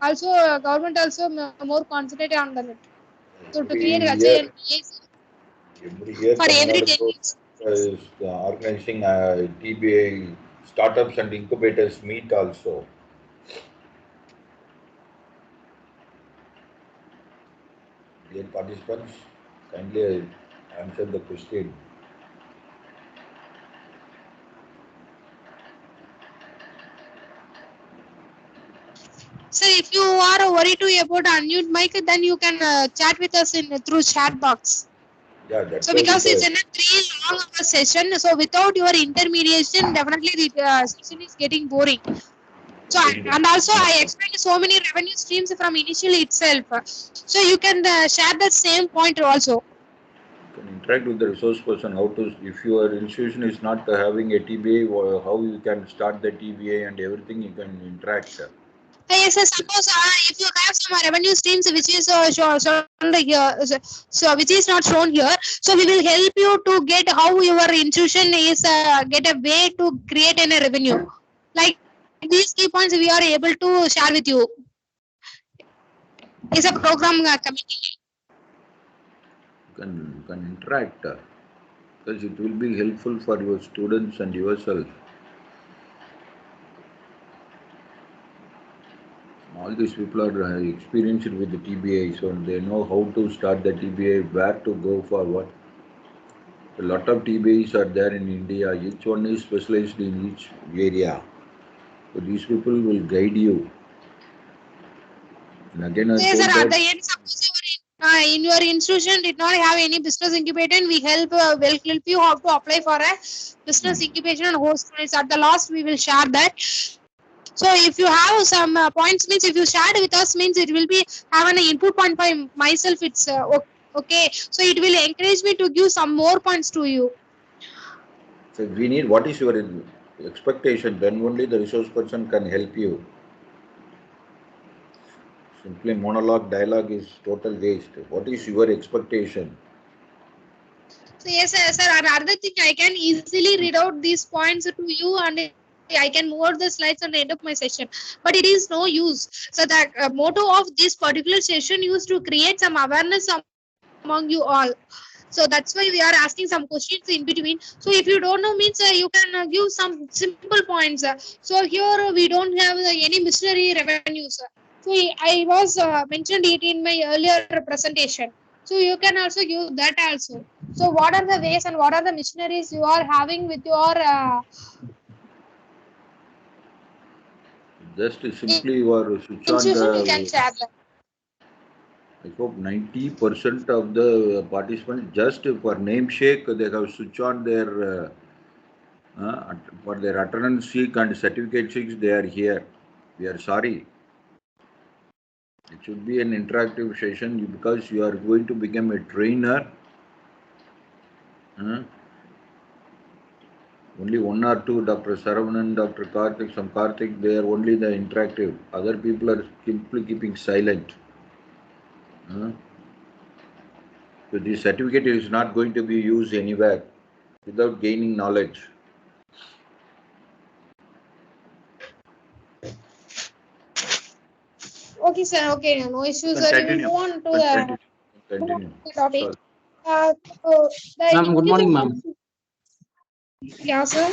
also government also more concentrate on the net. So to create Every such year, an every year, for Tamil every Nadu 10 government years. is organizing TBA startups and incubators meet also. Dear participants, kindly answer the question. So if you are worried to about unmute mic, then you can chat with us in through chat box. Yeah, that's So why because it's in a 3 long hour session, so without your intermediation, definitely the session is getting boring. So and also I explained so many revenue streams from initially itself. So you can share that same point also. you can interact with the resource person. How to, if your institution is not having a TBA, how you can start the TBA and everything, you can interact. Yes, sir, suppose if you have some revenue streams which is shown here, so which is not shown here, so we will help you to get how your institution is get a way to create any revenue. Like these key points we are able to share with you. Is a program committee. You can interact because it will be helpful for your students and yourself. All these people are experienced with the TBA, so they know how to start the TBA, where to go for what. A lot of TBIs are there in India. Each one is specialized in each area. So these people will guide you. And again, I Yes, sir. told At that the end, suppose in your institution did not have any business incubator, and we will help you how to apply for a business incubation and host. At the last, we will share that. So if you have some points, means if you shared with us, means it will be have an input point by myself. It's okay. So it will encourage me to give some more points to you. so we need what is your expectation, then only the resource person can help you. Simply monologue, dialogue is total waste. What is your expectation? So yes, sir. Another thing, I can easily read out these points to you, and I can move out the slides and end up my session. But it is no use. So the motto of this particular session is to create some awareness among you all. So that's why we are asking some questions in between. So if you don't know, means you can give some simple points. So here we don't have any missionary revenues. So I was mentioned it in my earlier presentation. So you can also give that also. So what are the ways and what are the missionaries you are having with your Just simply you are switch on institution? You can the. share that. I hope 90% of the participants just for name shake they have switch on their for their attendance sheet and certificate sheets they are here. We are sorry. It should be an interactive session because you are going to become a trainer. Only one or two, Dr. Saravanan, Dr. Karthik, some Karthik, they are only the interactive. Other people are simply keeping silent. So this certificate is not going to be used anywhere without gaining knowledge. Okay, sir. Okay, no issues, sir. We will Continue. move on to Continue. the Continue. topic. Sorry. So the Ma'am, good morning, ma'am. yeah, sir.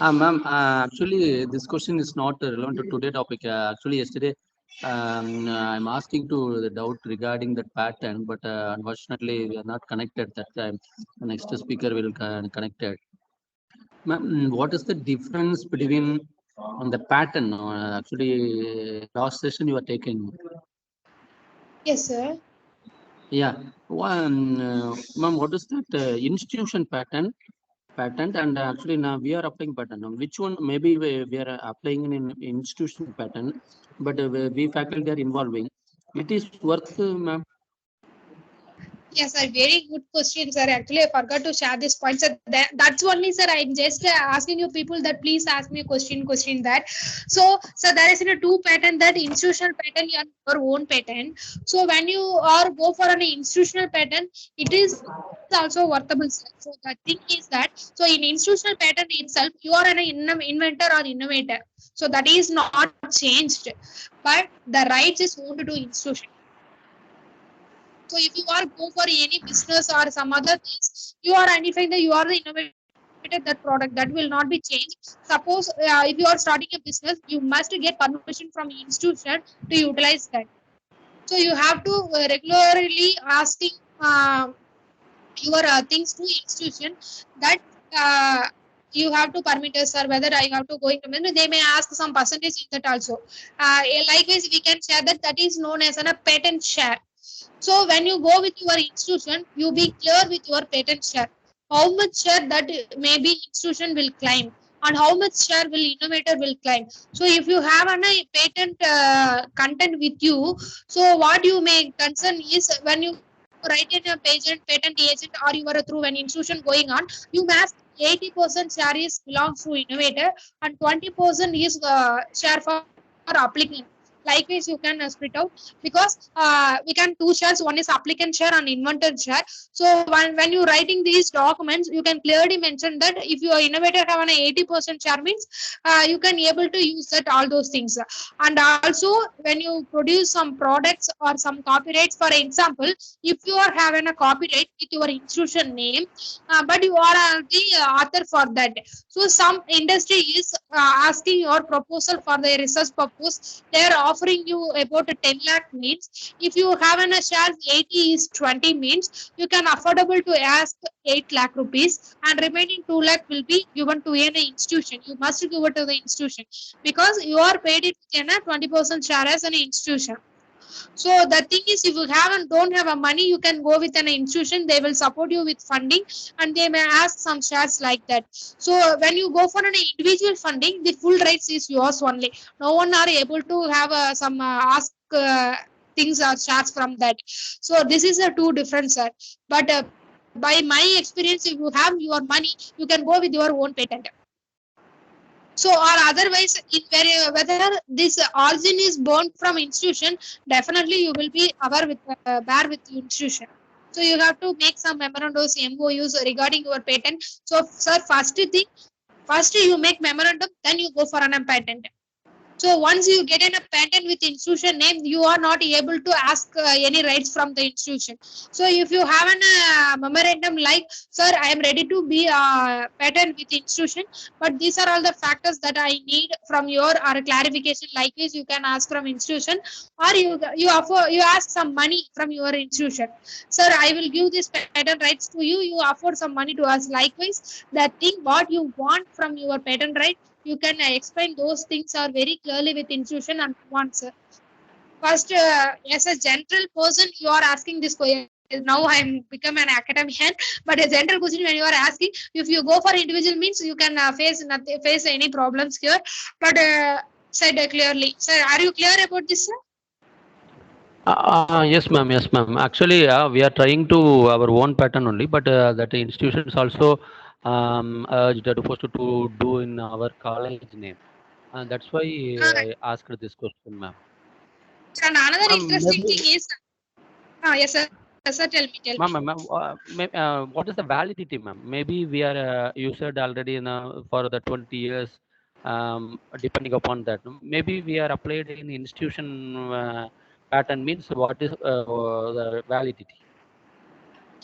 Ma'am, actually, this question is not relevant to today topic. Actually, yesterday, I'm asking to the doubt regarding that pattern, but unfortunately, we are not connected that time. The next speaker will connect it. Ma'am, what is the difference between on the pattern? Actually, last session you are taking. Yes, sir. Yeah. Ma'am, what is that institution pattern? Patent and actually now we are applying pattern. Now, which one maybe we are applying in an institution pattern, but we faculty are involving. It is worth, ma'am. Yes, sir. Very good question, sir. Actually, I forgot to share this point. Sir, that's only, sir. I'm just asking you people that please ask me a question that. So, sir, there is a two pattern that institutional pattern and your own pattern. So, when you are go for an institutional pattern, it is also workable, sir. So, the thing is that so in institutional pattern itself, you are an inventor or innovator. So that is not changed, but the rights is owned to institution. So if you are go for any business or some other things, you are identifying that you are the innovator that product that will not be changed. Suppose if you are starting a business, you must get permission from institution to utilize that. So you have to regularly asking your things to institution that uh, you have to permit us or whether I have to go into they may ask some percentage in that also. Likewise, we can share that that is known as a patent share. So when you go with your institution, you be clear with your patent share. How much share that maybe institution will claim and how much share will innovator will claim. So if you have a patent content with you, so what you may concern is when you write in a patent agent or you are through an institution going on, you must 80% share is belongs to innovator and 20% is share for applicant. Likewise, you can split out because we can two shares. One is applicant share and inventor share. So when you writing these documents, you can clearly mention that if your innovator have an 80% share means you can able to use that all those things. And also when you produce some products or some copyrights, for example, if you are having a copyright with your institution name, but you are the author for that. So some industry is asking your proposal for the research purpose. They are offering you about 10 lakh means, if you have an a share 80:20 means, you can affordable to ask 8 lakh rupees, and remaining 2 lakh will be given to an institution. You must give it to the institution because you are paid it in a 20% share as an institution. So the thing is, if you have and don't have a money, you can go with an institution. They will support you with funding, and they may ask some shares like that. So when you go for an individual funding, the full rights is yours only. No one are able to have some ask things or shares from that. So this is a two difference, sir. But by my experience, if you have your money, you can go with your own patent. So, or otherwise, whether this origin is born from institution, definitely you will be aware with bear with the institution. So you have to make some memorandums, MOUs regarding your patent. So, sir, first you make memorandum, then you go for an patent. So once you get in a patent with institution name, you are not able to ask any rights from the institution. So if you have a memorandum like, sir, I am ready to be a patent with institution, but these are all the factors that I need from your or clarification. Like this, you can ask from institution, or you ask some money from your institution. Sir, I will give this patent rights to you. You afford some money to us. Likewise, the thing what you want from your patent right, you can explain those things are very clearly with institution and once. First, as a general person, you are asking this question. Now I'm become an academician, but a general question when you are asking, if you go for individual means you can face any problems here. But said clearly, sir, are you clear about this, sir? Yes, ma'am. Yes, ma'am. Actually, we are trying to our own pattern only, but that institutions also urged to forced to do in our college name. That's why I asked this question, ma'am. And another interesting Maybe, thing is, yes, sir. Sir, tell me. ma'am, what is the validity, ma'am? Maybe we are you said already for the 20 years, depending upon that. Maybe we are applied in institution pattern means what is the validity?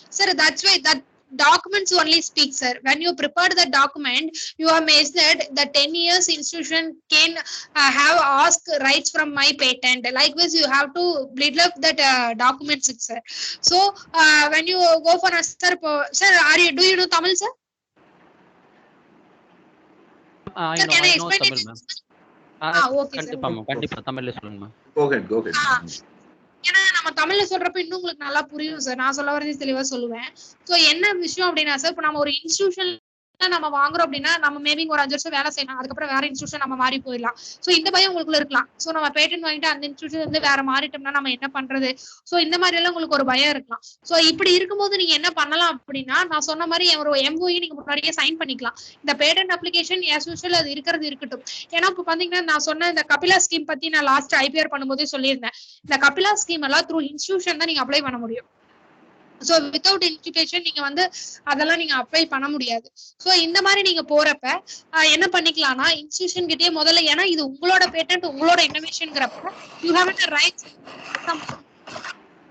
Sir, that's why that documents only speak, sir. When you prepare the document, you have measured the 10 years institution can have asked rights from my patent. Likewise, you have to build up that documents, sir. So when you go for a sir, do you know Tamil, sir? I Sir, know, can I I know explain Tamil, it? ma'am. Okay, sir. கண்டிப்பா, ma'am. கண்டிப்பா தமிழ்ல சொல்லுங்க, ma'am. Go ahead, go ahead. ஏன்னா நம்ம தமிழ்ல சொல்றப்ப இன்னும் உங்களுக்கு நல்லா புரியும் சார். நான் சொல்ல வரது தெளிவா சொல்லுவேன். சோ என்ன விஷயம் அப்படின்னா சார், இப்ப நம்ம ஒரு இன்ஸ்டிடியூஷன் நம்ம வாங்குறோம் அப்படின்னா, நம்ம மேபி ஒரு 5 வருஷம் வேலை செய்யலாம். அதுக்கப்புறம் வேற இன்ஸ்டிடியூஷன் நம்ம மாறி போயிடலாம். சோ இந்த பயம் உங்களுக்குள்ள இருக்கலாம். சோ நம்ம பேட்டன்ட் வாங்கிட்டு அந்த இன்ஸ்டிடியூஷன் வந்து வேற மாறிட்டோம்னா நம்ம என்ன பண்றது? சோ இந்த மாதிரி எல்லாம் உங்களுக்கு ஒரு பயம் இருக்கலாம். சோ இப்படி இருக்கும்போது நீங்க என்ன பண்ணலாம் அப்படின்னா, நான் சொன்ன மாதிரி ஒரு MOU நீங்க முன்னாடியே சைன் பண்ணிக்கலாம். இந்த பேட்டன்ட் அப்ளிகேஷன் as usual அது இருக்கிறது இருக்கட்டும். ஏன்னா இப்ப பாத்தீங்கன்னா நான் சொன்ன இந்த கபிலா ஸ்கீம் பத்தி நான் லாஸ்ட் IPR பண்ணும்போதே சொல்லியிருந்தேன். இந்த கபிலா ஸ்கீம் எல்லாம் த்ரூ இன்ஸ்டிடியூஷன் தான் நீங்க அப்ளை பண்ண முடியும். சோ வித்தவுட் இன்ஸ்டிடியூஷன் நீங்க வந்து அதெல்லாம் நீங்க அப்ளை பண்ண முடியாது. சோ இந்த மாதிரி நீங்க போறப்ப என்ன பண்ணிக்கலாம்னா, இன்ஸ்டிடியூஷன் கிட்டே முதல்ல, ஏன்னா இது உங்களோட பேட்டன்ட் உங்களோட இன்னோவேஷன்ங்கிறப்ப you have a right.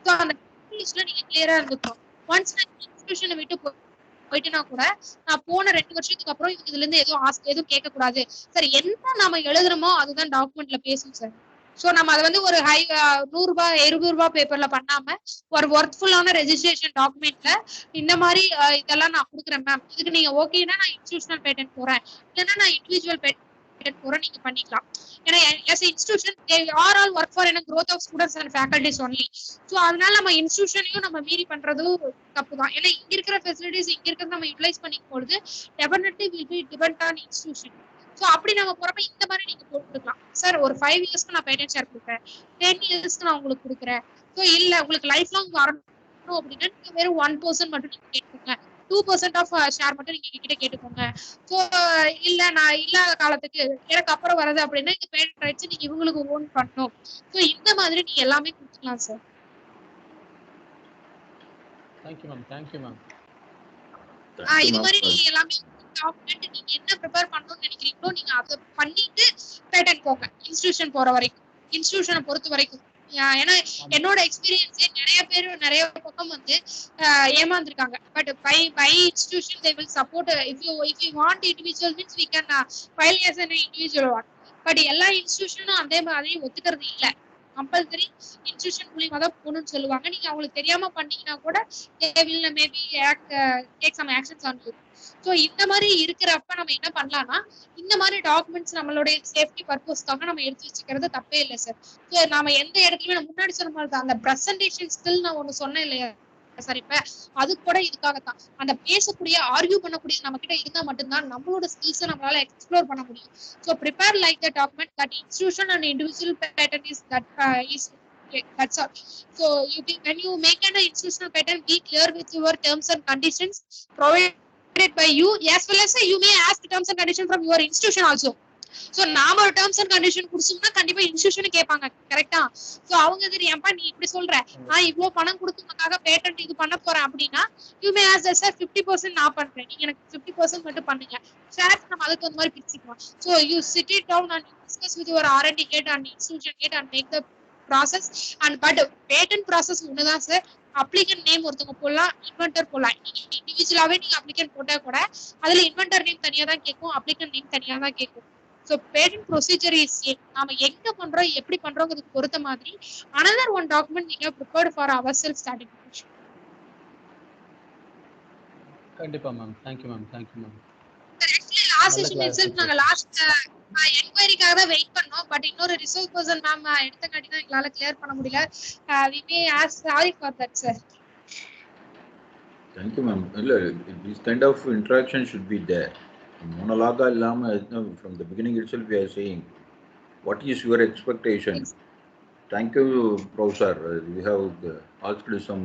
So அந்த லிஸ்ட்ல நீங்க கிளியரா இருந்துக்கணும். ஒன்ஸ் நான் இன்ஸ்டிடியூஷனை விட்டு போயிட்டுனா கூட, நான் போன 2 வருஷத்துக்கு அப்புறம் இதுல இருந்து எதுவும் கேட்க கூடாது சார். என்ன நாம எழுதுறோமோ அதுதான் டாக்குமெண்ட்ல பேசும் சார். சோ நம்ம அதை வந்து ஒரு ₹100 ₹20 பேப்பர்ல பண்ணாம ஒரு ஒர்த்ஃபுல்லான ரெஜிஸ்ட்ரேஷன் டாக்குமெண்ட்ல இந்த மாதிரி இதெல்லாம் நான் கொடுக்குறேன் மேம், இதுக்கு நீங்க ஓகேனா நான் இன்ஸ்டிடியூஷனல் பேட்டன்ட் போறேன், இல்லைன்னா நான் இண்டிவிஜுவல் பேட்டன்ட் போறேன், நீங்க பண்ணிக்கலாம். ஏன்னா as a institution they are all work for growth of students and faculties only. So அதனால நம்ம இன்ஸ்டிடியூஷனையும் நம்ம மீறி பண்றது தப்புதான். ஏன்னா இங்க இருக்கிற ஃபெசிலிட்டிஸ் இங்க இருக்கிறத நம்ம யூட்டிலைஸ் பண்ணிக்கும் பொழுது definitely will be depend on institution. So அப்படி நம்ம போறப்ப இந்த மாதிரி நீங்க போட்டுக்கலாம் சார். ஒரு 5 இயர்ஸ்க்கு நான் பேட்டன்ட் ஷேர் கொடுக்குறேன், 10 இயர்ஸ்க்கு நான் உங்களுக்கு கொடுக்குறேன். சோ இல்ல உங்களுக்கு லைஃப் லாங் வரணும் அப்படின்னா நீங்க வெறும் 1% மட்டும் நீங்க கேட்டுக்கோங்க, 2% ஆஃப் ஷேர் மட்டும் நீங்க கிட்ட கேட்டுக்கோங்க. சோ இல்ல நான் இல்லாத காலத்துக்கு எனக்கு அப்புறம் வருது அப்படின்னா இந்த பேட்டன்ட் ரைட்ஸ் நீங்க இவங்களுக்கு ஓன் பண்ணணும். சோ இந்த மாதிரி நீங்க எல்லாமே கொடுத்துக்கலாம் sir. Thank you ma'am. Thank you ma'am. இது மாதிரி நீங்க எல்லாமே டாக்குமெண்ட் நீங்க என்ன ப்ரிப்பேர் பண்ணணும்னு நினைக்கிறீங்களோ நீங்க அதை பண்ணிட்டு பேட்டன்ட் போங்க இன்ஸ்டிடியூஷன் போற வரைக்கும், இன்ஸ்டிடியூஷனை பொறுத்த வரைக்கும். ஏன்னா என்னோட எக்ஸ்பீரியன்ஸ் நிறைய பேர் நிறைய பக்கம் வந்து ஏமாந்துருக்காங்க. But by institution they will support if you want individual means we can file as an individual one. But எல்லா இன்ஸ்டிடியூஷனும் அதையும் ஒத்துக்கிறது இல்ல. கம்பல்சரி இன்ஸ்டிடியூஷன் மூலியமா தான் போகணும்னு சொல்லுவாங்க. நீங்க அவங்களுக்கு தெரியாம பண்ணீங்கன்னா கூட they will maybe take some actions on you. So இந்த மாதிரி இருக்கிறப்ப நம்ம என்ன பண்ணலாம்னா, இந்த மாதிரி டாக்குமெண்ட்ஸ் நம்மளுடைய சேஃப்டி பர்பஸ்க்காக நம்ம எடுத்து வச்சுக்கிறது தப்பே இல்லை சார். ஸோ நாம எந்த இடத்துலயுமே நான் முன்னாடி சொன்ன மாதிரி தான், அந்த பிரசன்டேஷன் ஸ்கில் நான் ஒண்ணு சொன்னேன் இல்லையா சார், இப்ப அது கூட இதுக்காகத்தான். அந்த பேசக்கூடிய ஆர்கியூ பண்ணக்கூடிய நம்ம கிட்ட இருந்தா மட்டும்தான் நம்மளோட ஸ்கில்ஸை நம்மளால எக்ஸ்ப்ளோர் பண்ண முடியும். So prepare like the document that institution and individual pattern is that is that's all. So when you make an institutional pattern, be clear with your terms and conditions provided by you, as well as you may ask terms and conditions from your institution also. So நாம ஒரு terms and condition குடுச்சோம்னா கண்டிப்பா institution கேட்பாங்க, கரெக்டா? So அவங்க தெரியாம நீ இப்படி சொல்ற, நான் இவ்வளவு பணம் கொடுத்ததுக்காக பேட்டன்ட் இது பண்ண போறேன் அப்படின்னா, யூ மே ஆஸ் சார் 50% நான் பண்றேன், நீங்க எனக்கு 50% மட்டும் பண்ணுங்க சார், நம்ம அதுக்கு அந்த மாதிரி பிரிச்சுக்கலாம். So you sit it down and discuss with your R&D head and institution head and make the process. And but patent process ஒண்ணுதான் சார். அப்ளிகன்ட் நேம் ஒருத்தவங்க போடலாம், இன்வென்டர் போடலாம். இண்டிவிஜுவலாவே நீங்க அப்ளிகன்ட் போட்டா கூட அதுல இன்வென்டர் நேம் தனியா தான் கேட்கும், அப்ளிகன்ட் நேம் தனியா தான் கேட்கும். ஸோ பேட்டன்ட் ப்ரொசீஜர் இஸ் நாம எங்க பண்றோம் எப்படி பண்றோங்கிறதுக்கு பொறுத்த மாதிரி another one document we have prepared for ourselves certification. கண்டிப்பா ma'am. Thank you ma'am. Thank you ma'am. Actually last session itself நாங்க லாஸ்ட் என்கொயரிக்காக தான் வெயிட் பண்ணோம். பட் இன்னொரு ரிசோர்ஸ் பர்சன் மேம் எடுத்தங்காட்டி தான் எங்களால கிளியர் பண்ண முடியல. we may ask sorry for that sir. Thank you ma'am. This kind of interaction should be there. Monologue illama, from the beginning itself we are saying what is your expectation. Thank you professor. We have asked some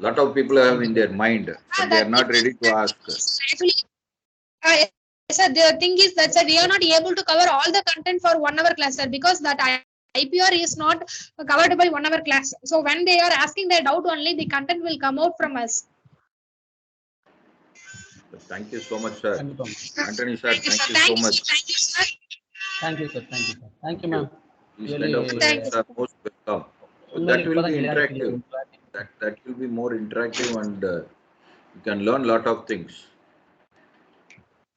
lot of people have in their mind but they are not ready to ask. Actually sir, the thing is that sir, we are not able to cover all the content for 1 hour class sir, because that IPR is not covered by 1 hour class. So when they are asking their doubt only, the content will come out from us. Thank you so much sir. Anthony sir, thank you so much. Thank you sir. Thank you sir. Thank you sir. Thank you ma'am. These kind of questions are most welcome. That will be interactive. That will be more interactive and you can learn lot of things.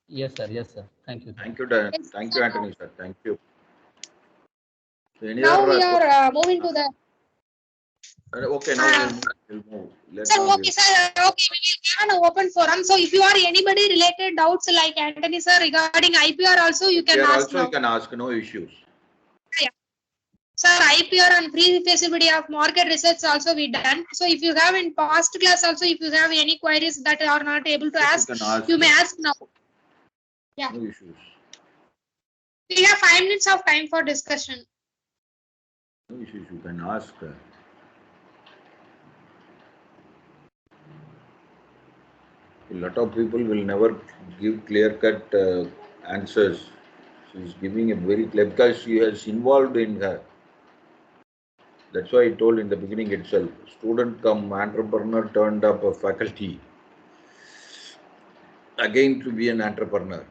Yes sir. Yes sir. Thank you. Thank you thank you Anthony sir. Thank you. So Now we are moving to the okay, now we'll move. Sir, okay sir, okay, we will have an open forum. So if you are anybody related doubts like Anthony sir regarding IPR also, you can ask also now. You can ask, no issues. Yeah. Sir, IPR and pre-feasibility of market research also we done. So if you have in past class also, if you have any queries that are not able to ask, you may ask now. Yeah. No issues. We have 5 minutes of time for discussion. No issues, you can ask. A lot of people will never give clear-cut answers. She is giving a very clear, because she has involved in her. That's why I told in the beginning itself, student come entrepreneur turned up a faculty. Again to be an entrepreneur.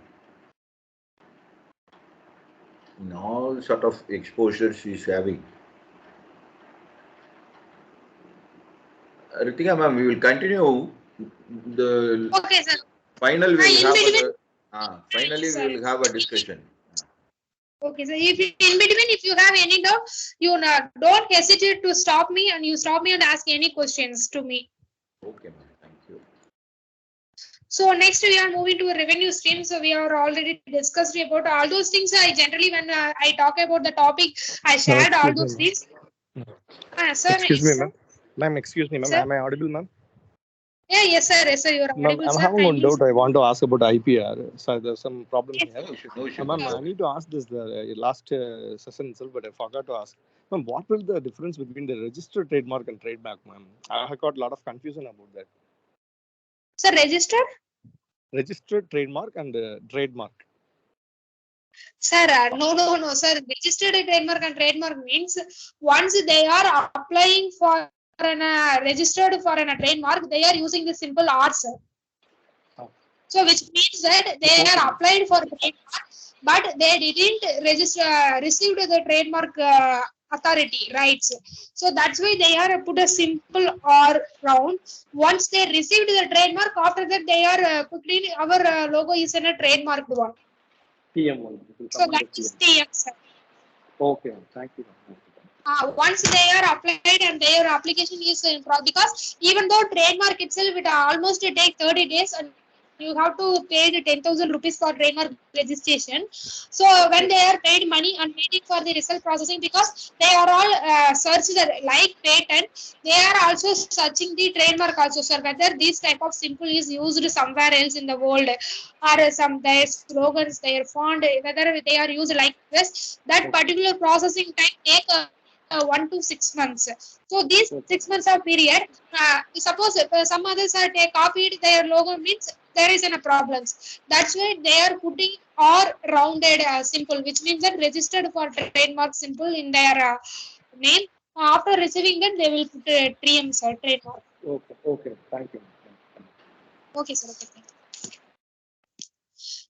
In all sort of exposure she is having. Ritika ma'am, we will continue the Okay sir. final finally we will have a discussion. Okay sir, if in between if you have any doubt, you don't hesitate to stop me, and you stop me and ask any questions to me. Okay ma'am, thank you. So next we are moving to a revenue stream. So we are already discussed about all those things. I generally when I talk about the topic, I shared all those things. Sir, excuse me ma'am. Ma'am, excuse me ma'am. Am I audible ma'am? Yeah, yes sir, you are audible. I'm having one doubt. I want to ask about IPR. So there's some problem here. No issue. Ma'am, I need to ask this last session itself, but I forgot to ask. Ma'am, what will the difference between the registered trademark and trademark, ma'am? I have got a lot of confusion about that. Sir, registered trademark and trademark. Sir, no, sir. Registered trademark and trademark means once they are applying for registered for a trademark, they are using the simple R, sir. So which means that they are applied for trademark, but they didn't received the trademark authority rights. So that's why they are put a simple R round. Once they received the trademark, after that they are put in our logo is in a trademarked one. TM only. It will So come under that is TM. TM, sir. Okay, thank you. Once they are applied and their application is in because even though trademark itself it almost take 30 days and you have to pay the 10,000 rupees for trademark registration. So when they are paid money and waiting for the result processing, because they are all searched like patent, they are also searching the trademark also, sir, whether this type of symbol is used somewhere else in the world, or some their slogans, their font, whether they are used like this. That particular processing time take 1 to 6 months. So these 6 months of period, suppose some others are take copied their logo, means there is a problems. That's why they are putting or rounded symbol, which means that registered for trademark symbol in their name. After receiving that, they will put a TM, sir, trademark. Okay, thank you. Okay, sir. Okay.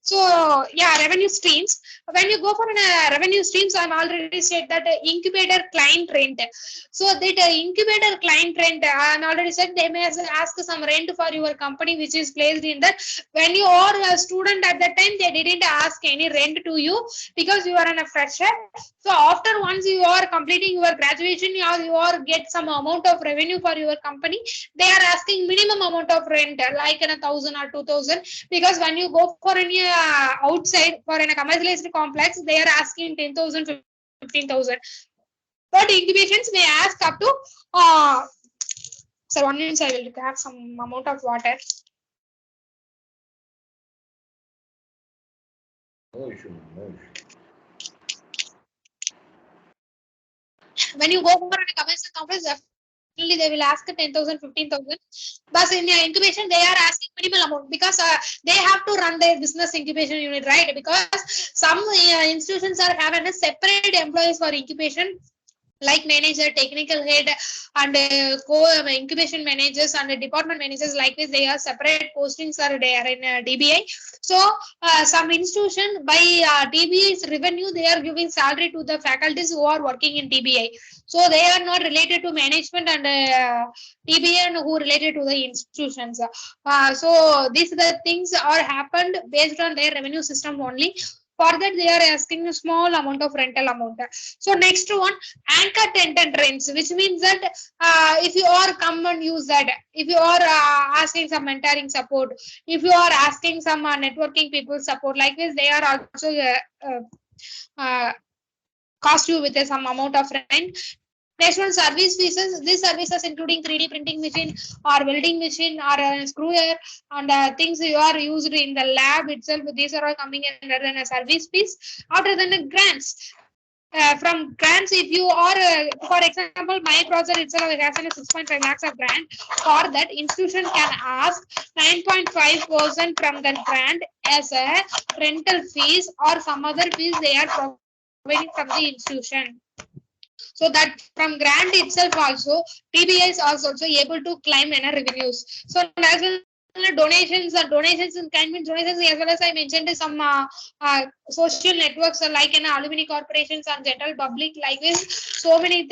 So yeah, revenue streams. When you go for revenue streams, I'm already said that incubator client rent. So that incubator client rent, I'm already said they may ask some rent for your company which is placed in that. When you are a student at that time, they didn't ask any rent to you because you are a fresher. So after once you are completing your graduation, you are get some amount of revenue for your company. They are asking minimum amount of rent like 1,000 or 2,000, because when you go for any outside for a commercialized complex, they are asking 10,000, 15,000. But incubations may ask up to sir, 1 minute, I will have some amount of water. No issue, no issue. When you go for a commercial complex, definitely they will ask 10,000, 15,000. But in incubation, they are asking minimal amount because they have to run their business incubation unit, right? Because some institutions are having a separate employees for incubation, like manager, technical head, and incubation managers and department managers. Like this, they are separate postings are there in DBI. So some institution by DBI's revenue, they are giving salary to the faculties who are working in DBI. So they are not related to management and DBI and who related to the institutions. So these the things are happened based on their revenue system only. For that, they are asking a small amount of rental amount. So next one, anchor tenant rents, which means that if you are come and use that, if you are asking some mentoring support, if you are asking some networking people support, like this, they are also uh, cost you with some amount of rent. Next one, service fees. These services including 3D printing machine or welding machine or screwer and things you are used in the lab itself. These are all coming under a service fees. After then, grants. From grants, if you are, for example, my project itself has a 6.5 lakhs of grant. For that, institution can ask 9.5% from the grant as a rental fees or some other fees they are providing from the institution. So that from grant itself also, PBI is also able to claim any revenues. So as well donations in kind means donations, as well as I mentioned some social networks like an alumni corporations and general public, like this. So many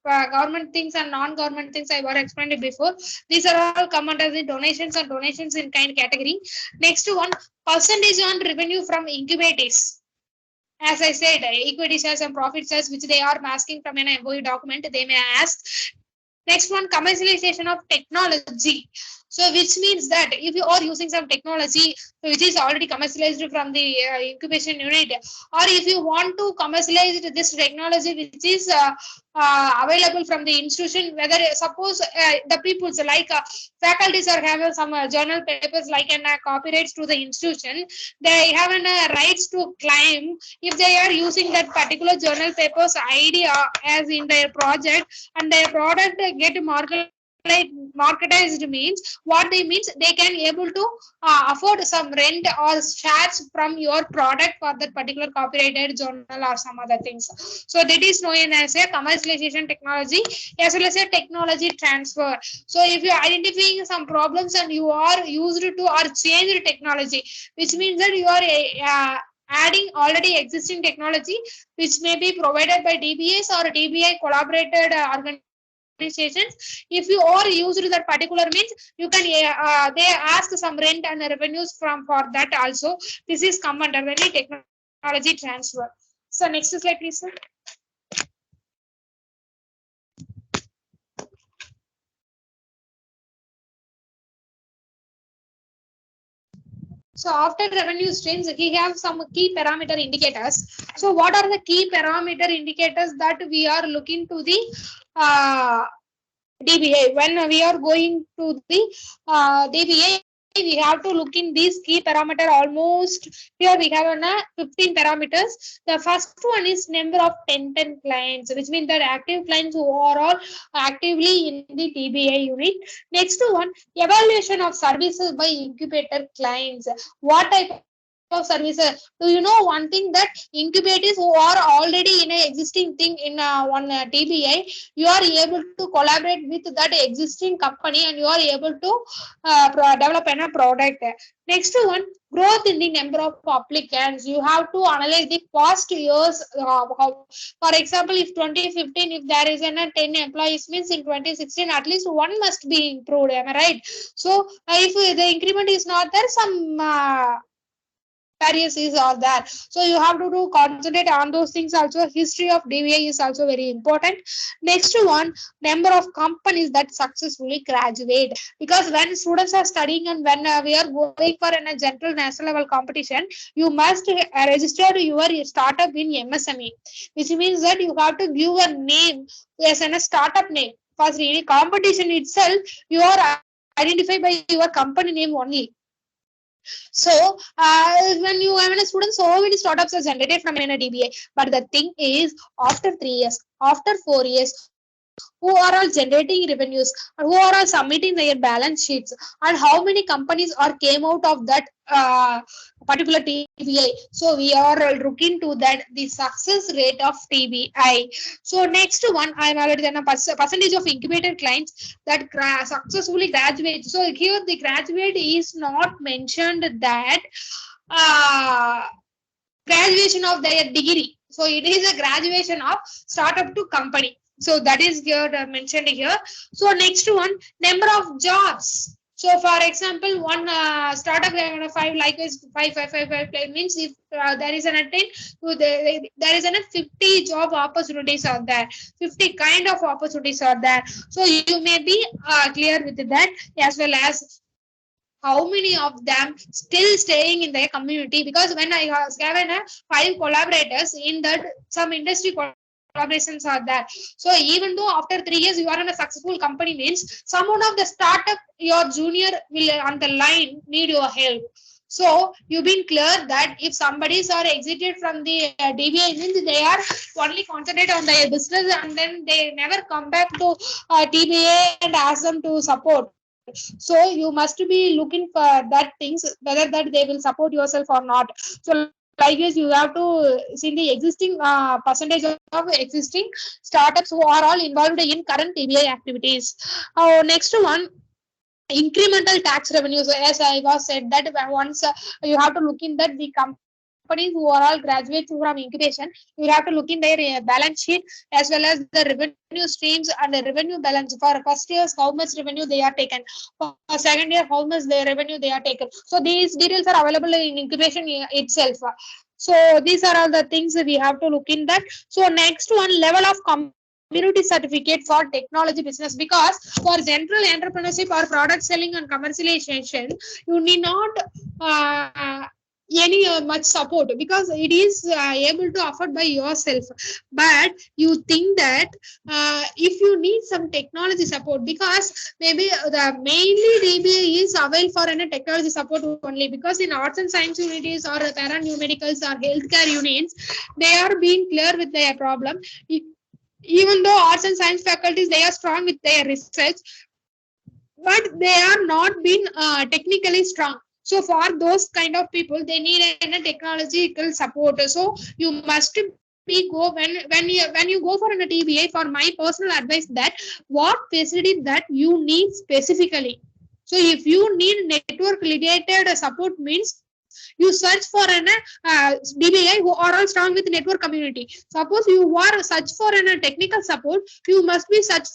government things and non-government things I were explained before. These are all come under the donations and donations in kind category. Next one, percentage on revenue from incubators. As I said, equity shares and profit shares, which they are masking from an MOU document, they may ask. Next one, commercialization of technology. So which means that if you are using some technology which is already commercialized from the incubation unit, or if you want to commercialize this technology which is available from the institution, whether suppose the people like faculties are having some journal papers like an copyrights to the institution, they have an rights to claim if they are using that particular journal paper's idea as in their project, and their product get marketized, means what they means they can able to afford some rent or shares from your product for that particular copyrighted journal or some other things. So that is known as a commercialization technology as well as a technology transfer. So if you are identifying some problems and you are used to or change technology, which means that you are adding already existing technology which may be provided by DBS or DBI collaborated organizations. If you are used that particular means, you can they ask some rent and revenues from for that also. This is come under the technology technology transfer. So next slide, please, sir. So after revenue streams, we have some key parameter indicators. So what are the key parameter indicators that we are looking to the DBA? When we are going to the DBA, we have to look in these key parameter almost. Here we have 15 parameters. The first one is number of 10 clients, which means that active clients who are all actively in the DBA unit. Next one, evaluation of services by incubator clients. What type of services? Do you know one thing that incubators who are already in an existing thing in one DBA, you are able to collaborate with that existing company and you are able to develop a product. Next one, growth in the number of applicants. You have to analyze the past years. For example, if 2015, if there is 10 employees, means in 2016 at least one must be improved. Am I right? So if the increment is not there, some variances are there. So you have to do concentrate on those things also. History of DBA is also very important. Next one, number of companies that successfully graduate. Because when students are studying and when we are going for a general national level competition, you must register your startup in MSME, which means that you have to give a name as a startup name. For any competition itself, you are identified by your company name only. So when you have a student, so many startups are generated from in a DBA. But the thing is, after 3 years, after 4 years, who are all generating revenues and who are all submitting their balance sheets, and how many companies are came out of that particular TBI. So we are looking to that the success rate of TBI. So next one, I am already done a percentage of incubator clients that successfully graduate. So here the graduate is not mentioned that graduation of their degree. So it is a graduation of startup to company. So that is here mentioned here. So next one, number of jobs. So for example, one startup five, likewise five means if there is an 10, so there is an 50 job opportunities are there, 50 kind of opportunities are there. So you may be clear with that, as well as how many of them still staying in their community. Because when I have 5 collaborators in that, some industry collaborations are there. So even though after 3 years you are in a successful company, means someone of the startup, your junior will on the line need your help. So you've been clear that if somebody's are exited from the DBA, means they are only concentrate on their business and then they never come back to TBA and ask them to support. So you must be looking for that things, whether that they will support yourself or not. So like this, you have to see the existing percentage of existing startups who are all involved in current TBA activities. Next one, incremental tax revenues. As I was said that once you have to look in that the companies who are all graduates from incubation, you have to look in their balance sheet, as well as the revenue streams and the revenue balance. For first years, how much revenue they are taken, for second year, how much their revenue they are taken. So these details are available in incubation itself. So these are all the things we have to look in that. So next one, level of community certificate for technology business. Because for general entrepreneurship or product selling and commercialization, you need not any much support, because it is able to afford by yourself. But you think that if you need some technology support, because maybe the mainly DBA is available for any technology support only, because in arts and science unities or paranumericals or healthcare units, they are being clear with their problem. Even though arts and science faculties, they are strong with their research, but they are not being technically strong. So for those kind of people, they need a technological support. So you must be go when you go for an TBA. For my personal advice, that what facility that you need specifically. So if you need network related support, means you search for an DBA who are all strong with network community. Suppose you are search for an technical support, you must be search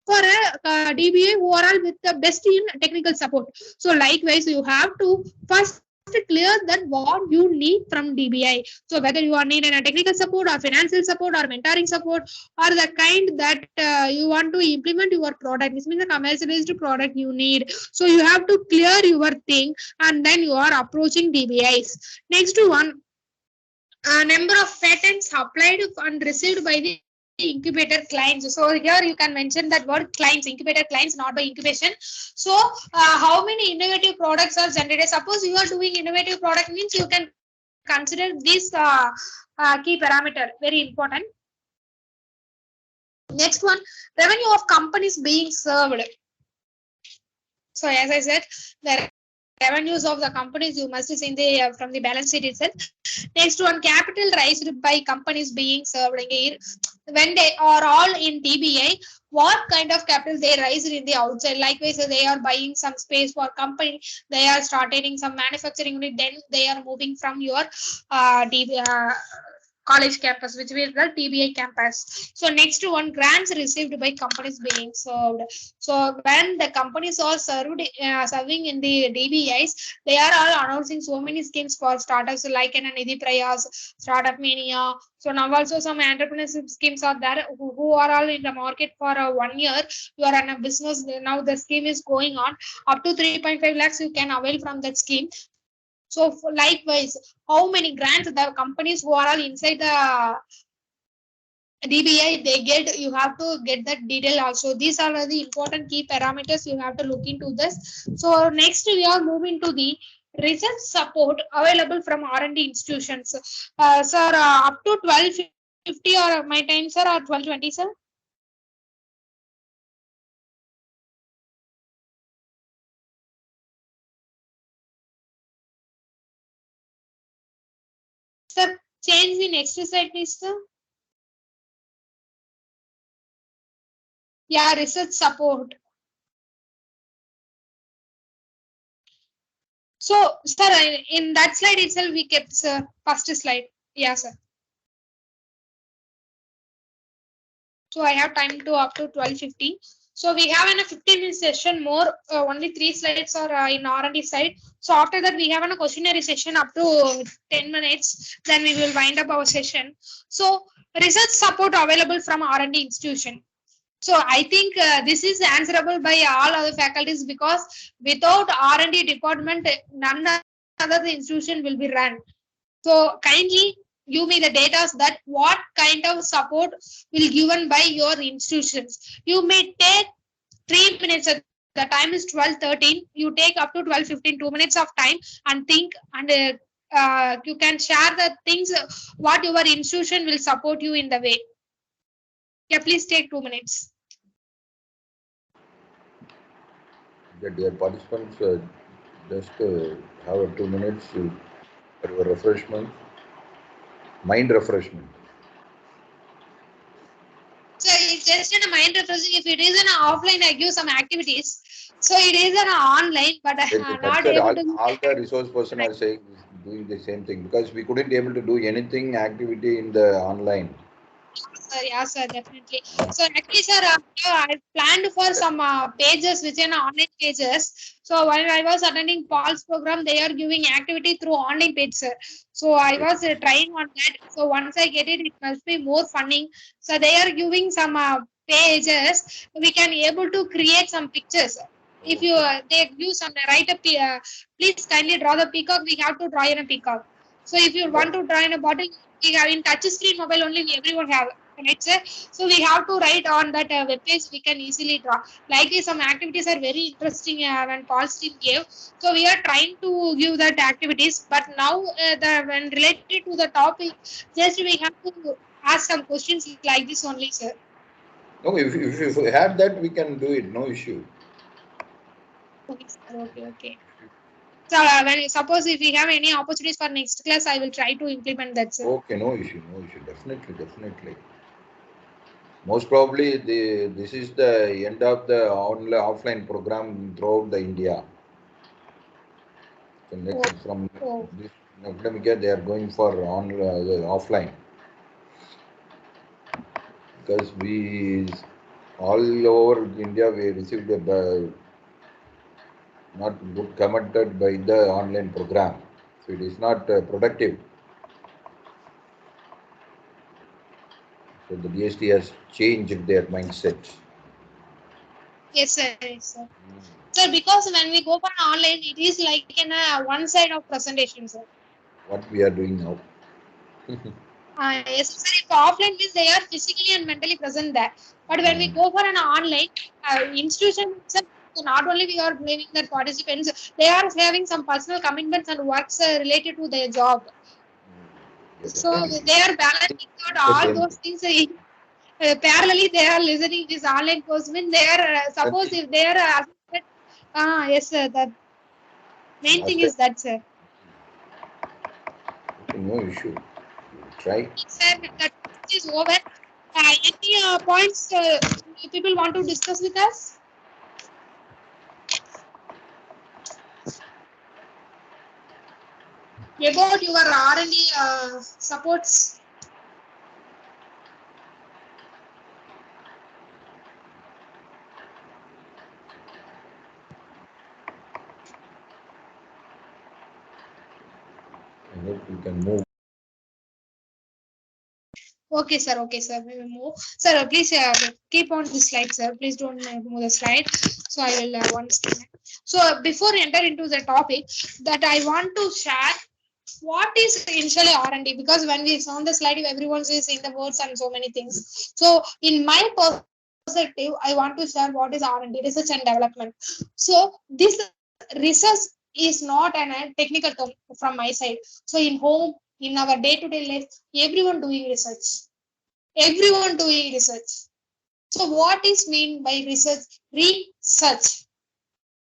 for a DBA who are all with the best in technical support. So likewise, you have to first to clear that what you need from DBI. So whether you are needing a technical support or financial support or mentoring support or the kind that you want to implement your product. This means a commercialized product you need. So you have to clear your thing and then you are approaching DBIs. Next one, number of patents applied and received by the incubator clients. So here you can mention that word clients, incubator clients, not by incubation. So how many innovative products are generated? Suppose you are doing innovative product means you can consider this key parameter, very important. Next one, revenue of companies being served. So as I said, the revenues of the companies you must see in the from the balance sheet itself. Next one, capital raised by companies being served. When they are all in TBI, what kind of capital they raised in the outside? Likewise, they are buying some space for company. They are starting some manufacturing unit. Then they are moving from your college campus, which is the TBI campus. So next one, grants received by companies being served. So when the companies are serving in the DBIs, they are all announcing so many schemes for startups like an Nidhi Prayas, Startup Mania. So now also some entrepreneurship schemes are there who are all in the market for 1 year. You are in a business, now the scheme is going on. Up to 3.5 lakhs you can avail from that scheme. So likewise, how many grants the companies who are all inside the DBI they get, you have to get that detail also. These are the important key parameters you have to look into this. So next we are moving to the research support available from R&D institutions. Sir, up to 1250 or my time, sir, or 1220, sir? Sir, change the next slide, please, sir. Yeah, research support. So, sir, in that slide itself, we kept first slide. Yeah, sir. So I have time to up to 12:50. So we have in a 15-minute session more. Only 3 slides are in R&D side. So after that, we have a questionnaire session up to 10 minutes. Then we will wind up our session. So research support available from R&D institution. So I think this is answerable by all other faculties because without R&D department, none other institution will be run. So kindly give me the data that what kind of support will given by your institutions. You may take 3 minutes. The time is 12:13. You take up to 12:15, 2 minutes of time and think and you can share the things what your institution will support you in the way. Yeah, please take 2 minutes. The dear participants, just have a 2 minutes for your refreshment, mind refreshment. So it's just in a mind refreshing. If it is an offline, I give some activities. So it is an online, but I'm not able to. All the resource person are saying doing the same thing because we couldn't able to do anything activity in the online. Yeah, sir, definitely. So actually, sir, I planned for some pages within online pages. So while I was attending Paul's program, they are giving activity through online page, sir. So I was trying on that. So once I get it, it must be more funny. So they are giving some pages. We can able to create some pictures. If you they give some write a please kindly draw the peacock. We have to draw in a peacock. So if you want to draw in a bottle, we have in touch screen mobile only. Everyone have. Right, sir? So we have to write on that web page. We can easily draw. Likely, some activities are very interesting when Paul's team gave. So we are trying to give that activities. But now, when related to the topic, just we have to ask some questions like this only, sir. No, if you have that, we can do it. No issue. Okay, sir. Okay. So when suppose if we have any opportunities for next class, I will try to implement that, sir. Okay, no issue. Definitely. Most probably, this is the end of the offline program throughout the India. So next from this academic year, they are going for offline because we all over India we received a not good commented by the online program. If it is not productive, so the DST has changed their mindset. Yes, sir. Yes, sir. Sir, because when we go for online, it is like in a one side of presentation, sir. What we are doing now. Yes, sir. If offline means they are physically and mentally present there. But when we go for an online institution itself, so not only we are blaming that participants, they are having some personal commitments and works related to their job. Yeah, So definitely. they are balancing out It's the all same those thing. things. Parallelly, they are listening this online course. When they are suppose if they are yes, sir. That main Last thing time, is that, sir. okay, no issue. Try. Sir, that is over. Any points people want to discuss with us? About your R&D supports. I hope we can move. Okay, sir. Okay, sir. We will move. Sir, please keep on the slide, sir. Please don't move the slide. So I will once. So before we enter into the topic, that I want to share what is initially R&D, because when we saw on the slide, everyone is saying the words and so many things. So in my perspective, I want to share what is R&D, research and development. So this research is not a technical term from my side. So in home, in our day-to-day life, everyone doing research. Everyone doing research. So what is mean by research? Research.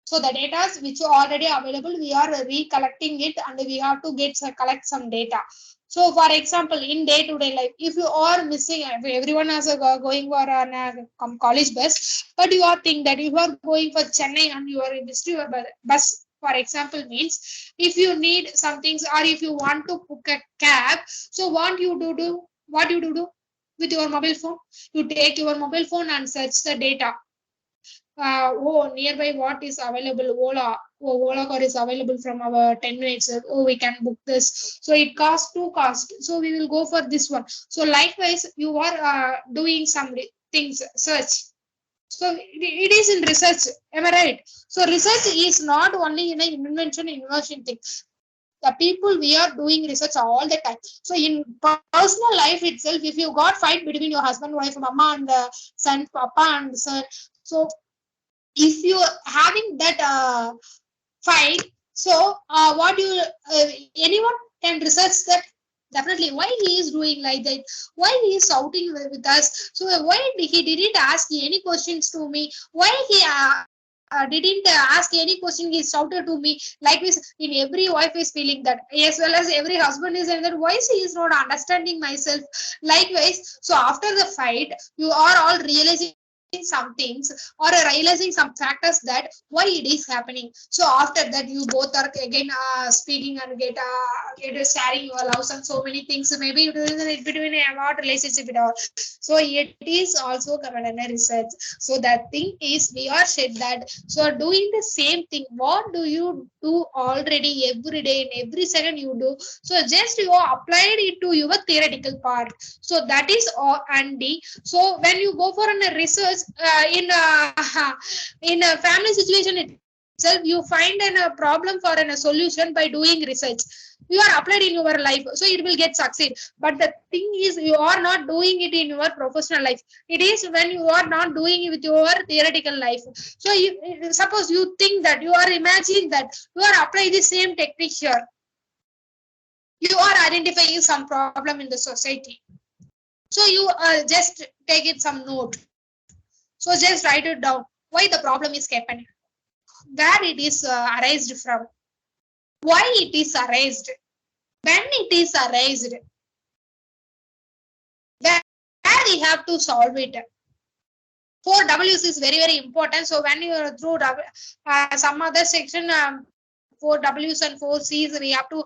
So the data which are already available, we are recollecting it and we have to collect some data. So for example, in day-to-day life, if you are missing, everyone is going for a college bus, but you are thinking that you are going for Chennai and you are in this bus, for example, means if you need some things or if you want to book a cab, so what you do with your mobile phone? You take your mobile phone and search the data. Nearby what is available, Ola car is available from our 10 minutes. We can book this. So it costs two cost. So we will go for this one. So likewise, you are doing some things, search. So it is in research. Am I right? So research is not only in an invention thing. The people, we are doing research all the time. So in personal life itself, if you got fight between your husband, wife, mama and son, papa and son, so if you having that fight, so what you anyone can research that definitely why he is doing like that, why he is shouting with us, so why he didn't ask any questions to me, why he didn't ask any question, he shouted to me like this. In every wife is feeling that, as well as every husband is saying that why he is not understanding myself. Likewise, so after the fight, you are all realizing some things or realizing some factors that why it is happening. So after that, you both are again speaking and get sharing your loves and so many things. Maybe it is between about relationship and all. So it is also covered in a research. So that thing is we are said that. So doing the same thing, what do you do already every day in every second you do? So just you applied it to your theoretical part. So that is O and D. So when you go for a research in a family situation itself, you find a problem for a solution by doing research. You are applied in your life, so it will get succeed. But the thing is, you are not doing it in your professional life. It is when you are not doing it with your theoretical life. So suppose you think that you are imagining that you are applying the same technique here. You are identifying some problem in the society. So you just take it some note. So just write it down. Why the problem is happening? Where it is arised from? Why it is arised? When it is arised? Where we have to solve it? 4Ws is very, very important. So when you are through some other section, 4Ws and 4Cs, we have to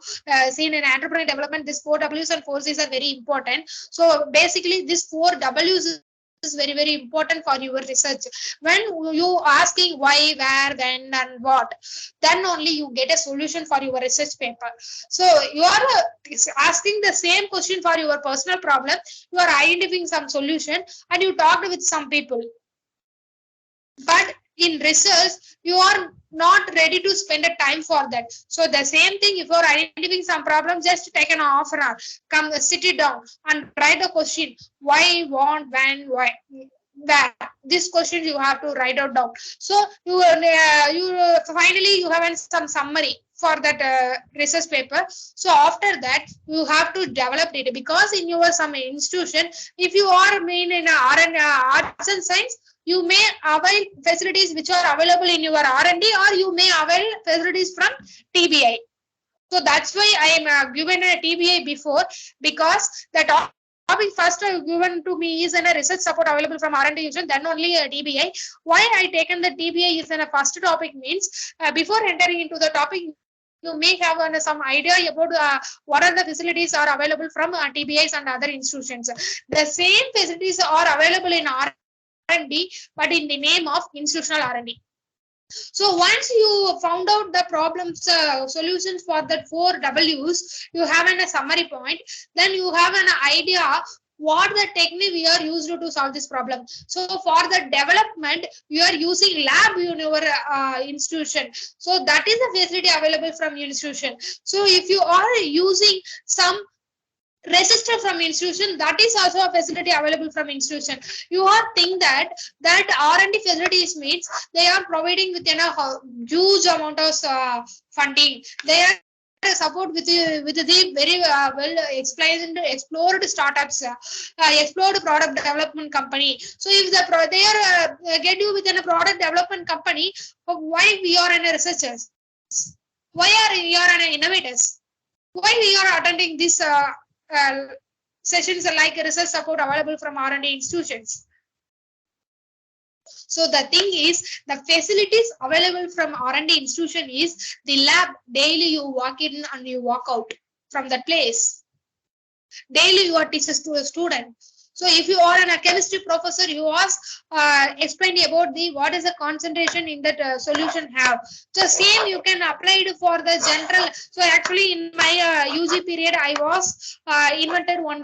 see in entrepreneur development, this 4Ws and 4Cs are very important. So basically, this 4Ws is is very, very important for your research. When you asking why, where, when, and what, then only you get a solution for your research paper. So you are asking the same question for your personal problem. You are identifying some solution and you talked with some people. But in research, you are not ready to spend a time for that. So the same thing, if you are identifying some problem, just take an half an hour, come sit it down and write the question: why, want, when, why, where. These questions you have to write out down. So you finally you have some summary for that research paper. So after that, you have to develop it, because in your some institution, if you are main in arts and science, you may avail facilities which are available in your R&D, or you may avail facilities from TBI. So that's why I am given a TBI before, because the topic first given to me is in a research support available from R&D institution, then only a TBI. Why I taken the TBI is in a first topic means, before entering into the topic, you may have some idea about what are the facilities are available from TBIs and other institutions. The same facilities are available in R&D, but in the name of institutional R&D. So once you found out the problems, solutions for that 4 W's, you have a summary point, then you have an idea what the technique we are used to solve this problem. So for the development, we are using lab in your institution. So that is the facility available from institution. So if you are using some register from institution, that is also a facility available from institution. You are think that R&D facilities means they are providing with a huge amount of funding. They are support with the very well explained explored startups, explored product development company. So if they are get you within a product development company, why we are in a researchers? Why are we are an innovators? Why we are attending this sessions like research support available from R&D institutions? So the thing is, the facilities available from R&D institution is the lab. Daily you walk in and you walk out from that place. Daily you are teachers to a student. So if you are a chemistry professor, you ask explain about the what is the concentration in that solution have. So same you can apply it for the general. So actually in my UG period, I was invented one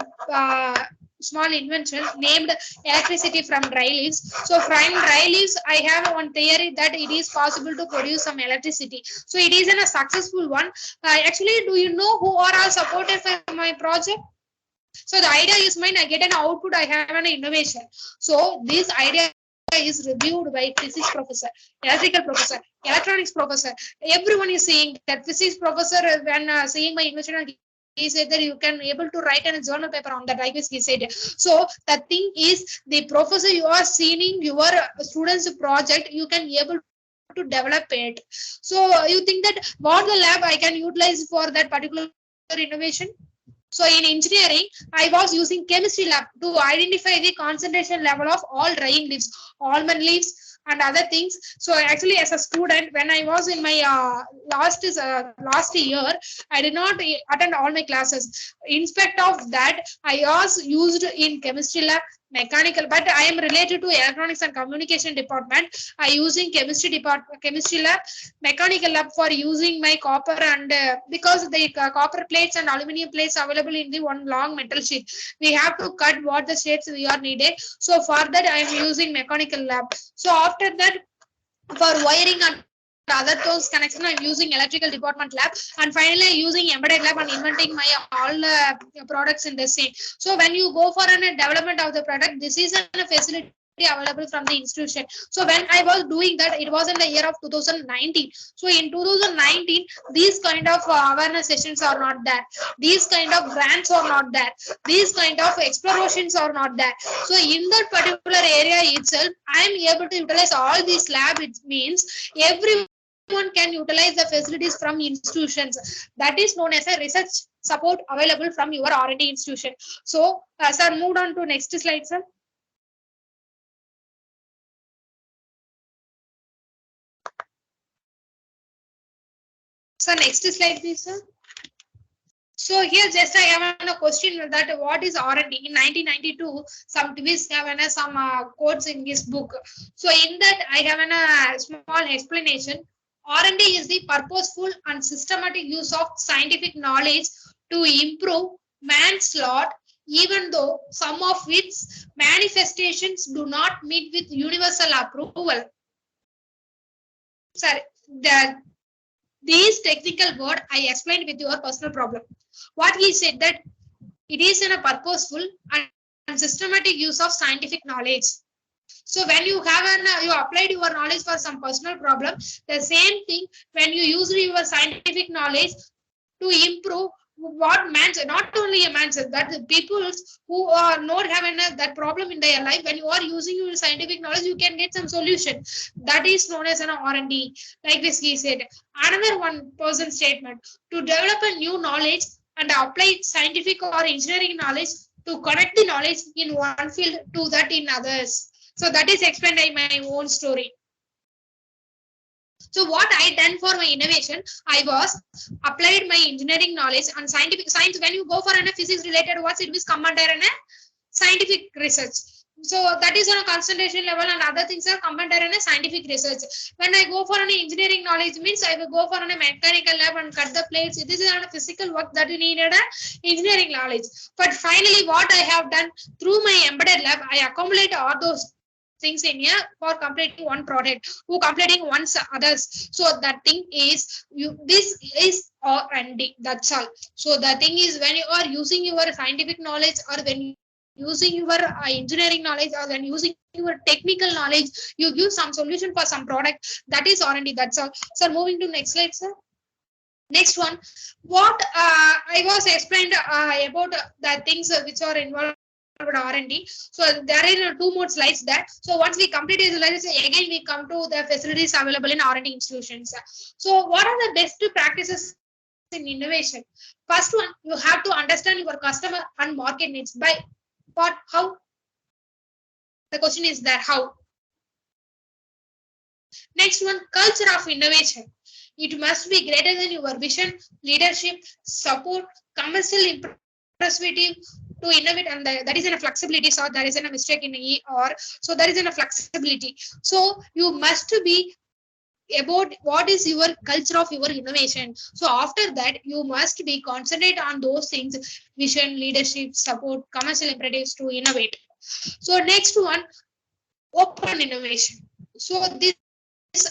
small invention named electricity from dry leaves. So from dry leaves, I have one theory that it is possible to produce some electricity. So it is a successful one. Actually, do you know who are all supported for my project? So the idea is mine, I get an output, I have an innovation. So this idea is reviewed by physics professor, electrical professor, electronics professor. Everyone is saying that physics professor, when seeing my invention, he said that you can able to write in a journal paper on that, like he said. So the thing is, the professor you are seeing your students project, you can able to develop it. So you think that what the lab I can utilize for that particular innovation? So in engineering, I was using chemistry lab to identify the concentration level of all drying leaves, almond leaves, and other things. So actually, as a student, when I was in my last year, I did not attend all my classes. Instead of that, I was used in chemistry lab, mechanical, but I am related to electronics and communication department. I using chemistry lab, mechanical lab for using my copper, and because the copper plates and aluminum plates available in the one long metal sheet, we have to cut what the shapes we are needed. So for that I am using mechanical lab. So after that, for wiring and other those connection, I'm using electrical department lab, and finally using embedded lab and inventing my all products in the same. So when you go for a development of the product, this is a facility available from the institution. So when I was doing that, it was in the year of 2019. So in 2019, these kind of awareness sessions are not there. These kind of grants are not there. These kind of explorations are not there. So in that particular area itself, I am able to utilize all these lab. It means everyone can utilize the facilities from institutions. That is known as a research support available from your R&D institution. So sir, moved on to next slide, sir. So next slide, please, sir. So here just I have a question that what is R&D? In 1992, some twist have some quotes in this book. So in that I have a small explanation. R&D is the purposeful and systematic use of scientific knowledge to improve man's lot, even though some of its manifestations do not meet with universal approval. Sorry, these technical word I explained with your personal problem. What he said that it is in a purposeful and systematic use of scientific knowledge. So when you have you applied your knowledge for some personal problem, the same thing when you use your scientific knowledge to improve what man's, not only a man's, that the people who are not having that problem in their life, when you are using your scientific knowledge, you can get some solution. That is known as an R&D. Like this he said. Another one person statement, to develop a new knowledge and apply scientific or engineering knowledge to connect the knowledge in one field to that in others. So that is explained in my own story. So what I done for my innovation, I was applied my engineering knowledge and scientific science. When you go for a physics related works, it will come under a scientific research. So that is on a concentration level, and other things are come under a scientific research. When I go for an engineering knowledge means I will go for a mechanical lab and cut the plates. This is a physical work that you needed a engineering knowledge. But finally, what I have done through my embedded lab, I accumulate all those things in here for completing one product, who completing once others. So that thing is this is R&D. That's all. So the thing is when you are using your scientific knowledge, or when using your engineering knowledge, or when using your technical knowledge, you give some solution for some product. That is R&D. That's all. So moving to next slide, sir. Next one, what I was explained about the things which are involved R&D. So there are two more slides there. So once we complete these slides, again we come to the facilities available in R&D institutions. So what are the best practices in innovation? First one, you have to understand your customer and market needs. By what? How? The question is there, how? Next one, culture of innovation. It must be greater than your vision, leadership, support, commercial impressive to innovate, and that is in a flexibility. So there is a mistake in E, or so there is in a flexibility. So you must be about what is your culture of your innovation. So after that, you must be concentrate on those things: vision, leadership, support, commercial imperatives to innovate. So next one, open innovation. So this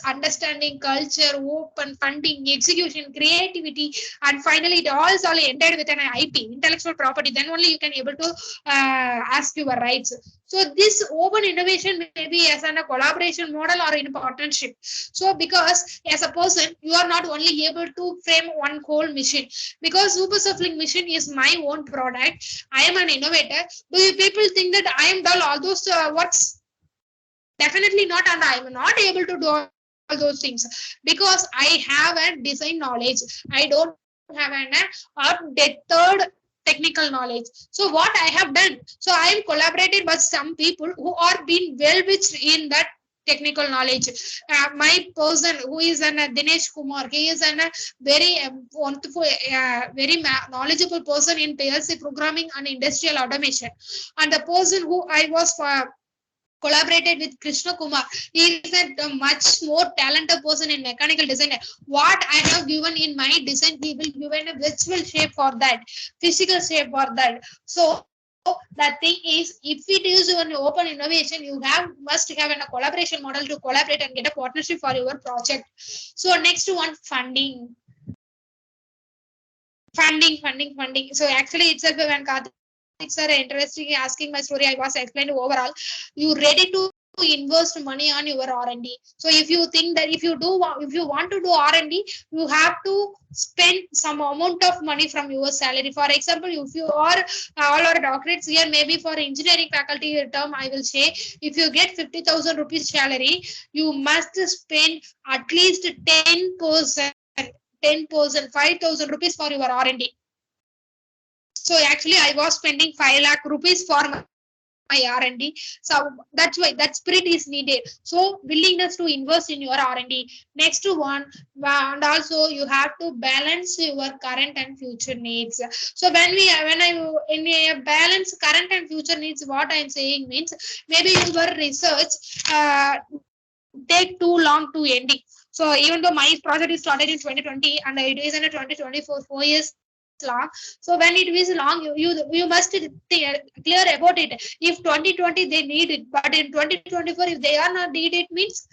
understanding, culture, open funding, execution, creativity, and finally it all ended with an IP, intellectual property. Then only you can able to ask your rights. So this open innovation may be as a collaboration model or in partnership. So because as a person, you are not only able to frame one whole mission, because super suffering mission is my own product. I am an innovator. Do you people think that I am done all those works? Definitely not, and I am not able to do all those things because I have a design knowledge. I don't have a third technical knowledge. So what I have done, so I am collaborated with some people who are being well witched in that technical knowledge. My person who is an Dinesh Kumar, he is a very wonderful, very knowledgeable person in PLC programming and industrial automation. And the person who I was collaborated with Krishna Kumar. He is a much more talented person in mechanical design. What I have given in my design, he will given a virtual shape for that, physical shape for that. So the thing is, if it is an open innovation, you must have a collaboration model to collaborate and get a partnership for your project. So next one, funding. Funding. So actually itself when Karthik sir interesting asking my story, I was explained overall. You ready to invest money on your R&D. So if you think that if you want to do R&D, you have to spend some amount of money from your salary. For example, if you are all our doctorates here, maybe for engineering faculty term, I will say, if you get 50,000 rupees salary, you must spend at least 10%. 5,000 rupees for your R&D. So actually, I was spending 5 lakh rupees for my my R&D. So that's why that spirit is needed. So willingness to invest in your R&D. Next one, and also you have to balance your current and future needs. So when I in a balance current and future needs, what I'm saying means maybe your research take too long to ending. So even though my project is started in 2020 and it is in a 2024, 4 years long. So when it is long, you must clear about it. If 2020 they need it, but in 2024 if they are not need it means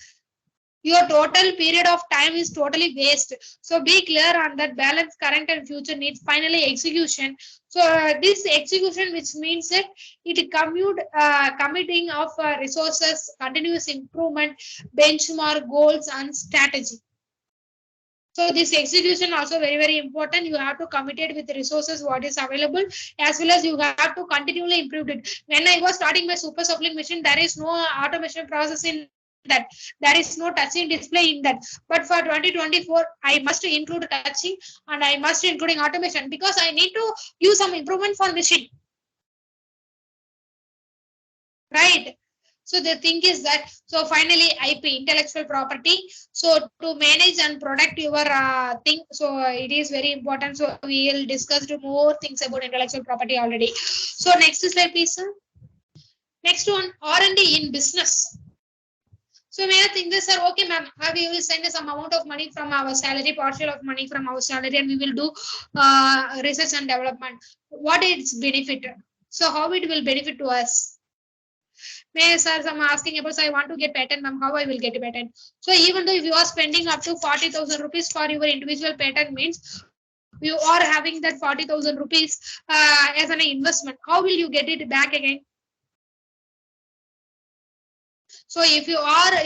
your total period of time is totally waste. So be clear on that balance current and future needs. Finally, execution. So this execution, which means that it committing of resources, continuous improvement, benchmark goals, and strategy. So this execution also very important. You have to commit it with resources what is available, as well as you have to continually improve it. When I was starting my super suppling machine, there is no automation process in that. There is no touching display in that. But for 2024, I must include touching and I must including automation because I need to use some improvement for machine. Right. So the thing is that, so finally IP, intellectual property. So to manage and protect your thing, so it is very important. So we will discuss more things about intellectual property already. So next slide please, sir. Next one, R&D in business. So may I think this, sir, okay ma'am, we will send some amount of money from our salary, partial of money from our salary, and we will do research and development. What is benefit? So how it will benefit to us? May sir, I'm asking about, so I want to get patent, ma'am, how I will get a patent? So even though if you are spending up to 40,000 rupees for your individual patent means, you are having that 40,000 rupees as an investment. How will you get it back again? So if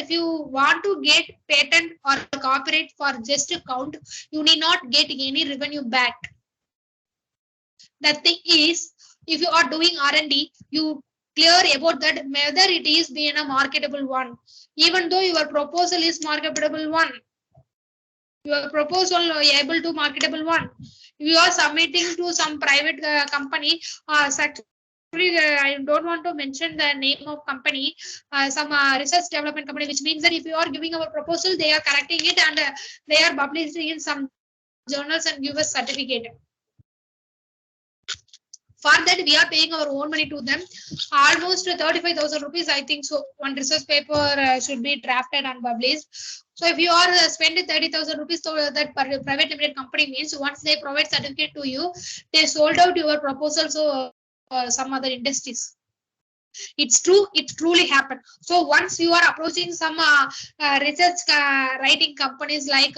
you want to get patent or copyright for just a count, you need not get any revenue back. The thing is, if you are doing R&D, you clear about that whether it is being a marketable one. Even though your proposal is marketable one, your proposal able to marketable one. If you are submitting to some private company, I don't want to mention the name of company, some research development company, which means that if you are giving our proposal, they are correcting it and they are publishing in some journals and give us certificate. For that, we are paying our own money to them, almost 35,000 rupees, I think so. One research paper should be drafted and published. So if you are spending 30,000 rupees to that private limited company means once they provide certificate to you, they sold out your proposal to some other industries. It's true, it truly happened. So once you are approaching some research writing companies like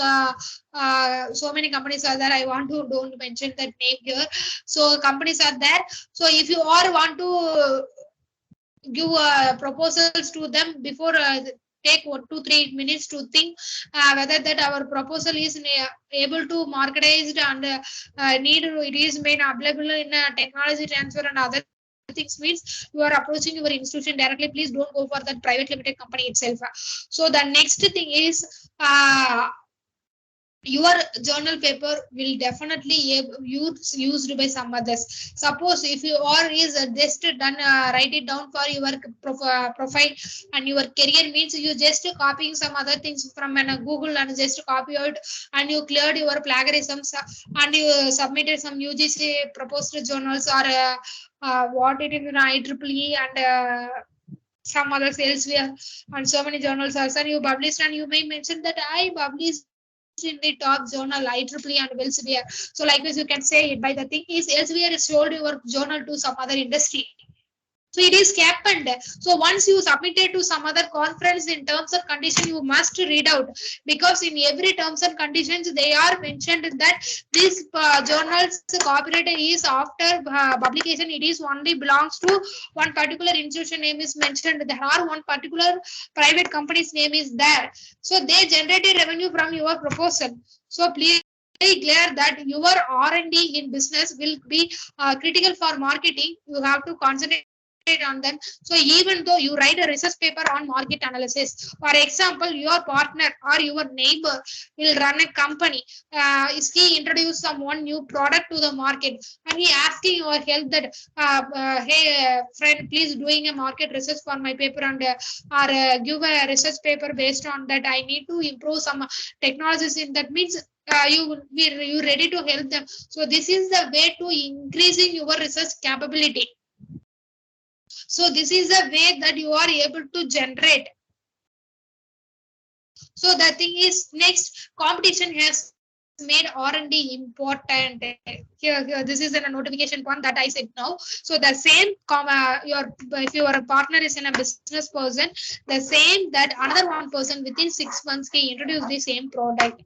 so many companies are there, I want to don't mention that name here. So companies are there. So if you are want to give proposals to them before take 1 to 3 minutes to think whether that our proposal is able to marketized and need it is made available in technology transfer and other things means you are approaching your institution directly. Please don't go for that private limited company itself. So the next thing is your journal paper will definitely used by some others. Suppose if you are is just done write it down for your profile and your career means you just copying some other things from Google and just copy out and you cleared your plagiarisms and you submitted some UGC proposed journals or what it is in IEEE and some others elsewhere and so many journals also you published and you may mention that I published in the top journal IEEE and Elsevier. So likewise you can say it. By the thing is Elsevier sold your journal to some other industry. So it is happened. So once you submitted to some other conference in terms and conditions, you must read out because in every terms and conditions they are mentioned that this journal's copyright is after publication. It is only belongs to one particular institution name is mentioned. There are one particular private company's name is there. So they generated revenue from your proposal. So please very clear that your R&D in business will be critical for marketing. You have to concentrate on them. So even though you write a research paper on market analysis, for example, your partner or your neighbor will run a company. Is he introduce some one new product to the market, and he asking your help that, hey friend, please doing a market research for my paper, and or give a research paper based on that. I need to improve some technologies in that means. You ready to help them. So this is the way to increasing your research capability. So this is the way that you are able to generate. So the thing is, next, competition has made R&D important. Here, this is a notification point that I said now. So the same, if your partner is in a business person, the same that another one person within 6 months he introduce the same product.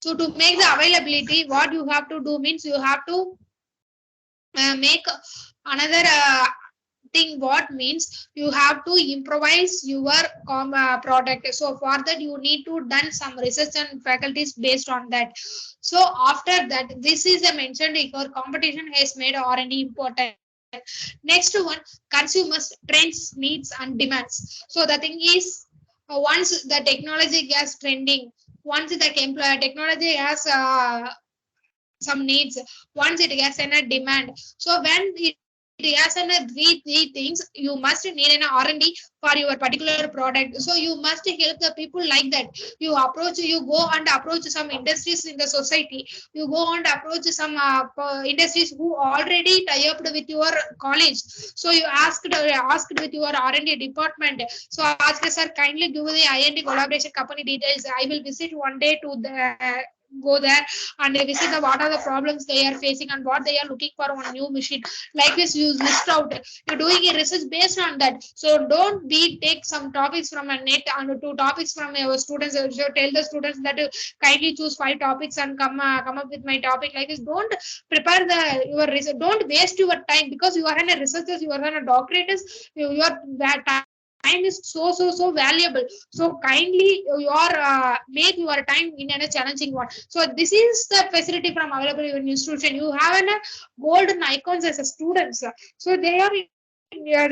So to make the availability, what you have to do means you have to make another thing. What means you have to improvise your product. So for that you need to done some research and faculties based on that. So after that, this is a mentioned your competition has made R&D important. Next one, consumers trends, needs and demands. So the thing is, once the technology gets trending, once the technology has some needs, once it gets in a demand. So when it has in a three things, you must need an R&D for your particular product. So you must help the people like that. You go and approach some industries in the society. You go and approach some industries who already tie up with your college. So you asked with your R&D department. So ask, sir, kindly give the I&D collaboration company details. I will visit one day to the go there and visit what are the problems they are facing and what they are looking for on a new machine. Like this, you list out. You're doing a research based on that. So don't take some topics from a net and 2 topics from your students. So tell the students that kindly choose 5 topics and come up with my topic. Like this, don't prepare your research. Don't waste your time, because you are a researcher, you are a doctorate. Your time is so valuable. So kindly make your time in a challenging one. So this is the facility from available in institution. You have a golden icons as a students. So they are in your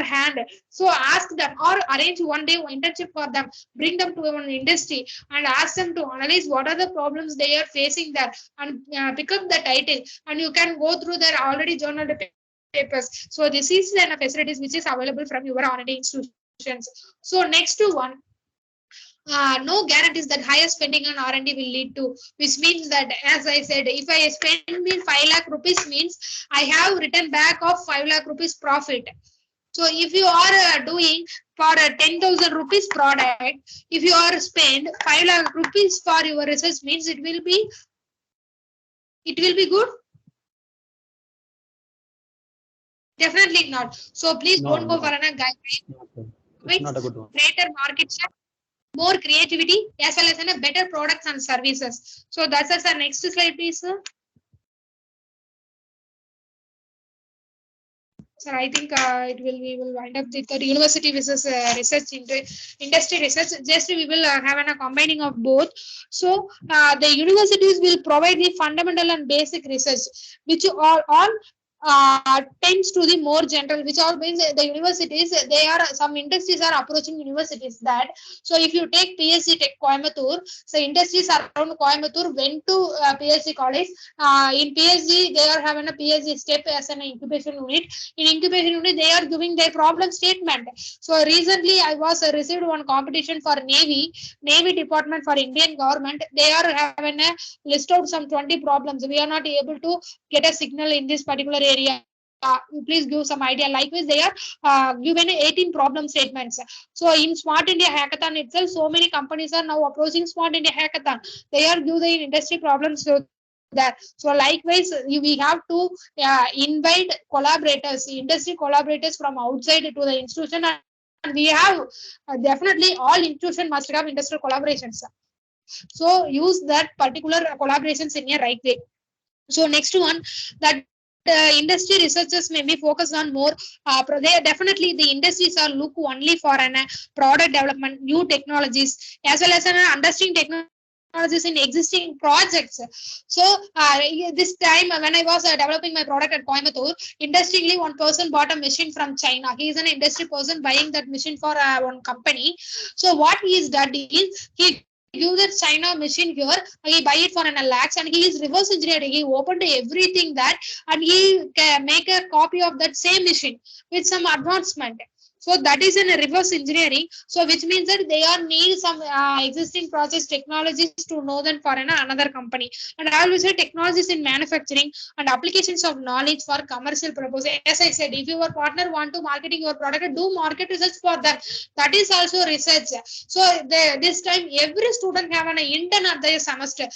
hand. So ask them or arrange one day internship for them. Bring them to an industry and ask them to analyze what are the problems they are facing there, and pick up the title, and you can go through their already journal papers. So this is the facilities which is available from your R&D institutions. So next one, no guarantees that higher spending on R&D will lead to, which means that, as I said, if I spend me 5 lakh rupees means I have written back of 5 lakh rupees profit. So if you are doing for a 10,000 rupees product, if you are spend 5 lakh rupees for your research means it will be good. Definitely not. So please don't go for a guideline. Not a good one. Greater market share, more creativity, as well as a better products and services. So that's the next slide, please, sir. Sir, I think we will wind up with the university versus research industry research. Just we will have a combining of both. So the universities will provide the fundamental and basic research, which are all tends to the more general, which all means the universities, they are some industries are approaching universities that. So if you take PhD Tech Coimbatore, so industries around Coimbatore went to PhD college. In PhD, they are having a PhD step as an incubation unit. In incubation unit, they are giving their problem statement. So recently, I was received one competition for Navy department for Indian government. They are having a list out some 20 problems. We are not able to get a signal in this particular area. Please give some idea. Likewise, they are given 18 problem statements. So in Smart India Hackathon itself, so many companies are now approaching Smart India Hackathon. They are giving the industry problems to that. So likewise, we have to invite collaborators, industry collaborators from outside to the institution, and we have definitely all institutions must have industrial collaborations. So use that particular collaborations in a right way. So next one, that industry researchers may be focused on more. They definitely the industries are look only for an product development, new technologies, as well as an understanding technology technologies in existing projects. So this time when I was developing my product at Coimbatore, interestingly, one person bought a machine from China. He is an industry person buying that machine for one company. So what he is done is he give that China machine here, he buy it for an lakhs, and he is reverse engineering. He opened everything that, and he can make a copy of that same machine with some advancement. So that is in a reverse engineering. So which means that they are need some existing process technologies to know them for another company. And I always say technologies in manufacturing and applications of knowledge for commercial purpose. As I said, if your partner want to marketing your product, do market research for them. That is also research. So this time every student have an intern at their semester.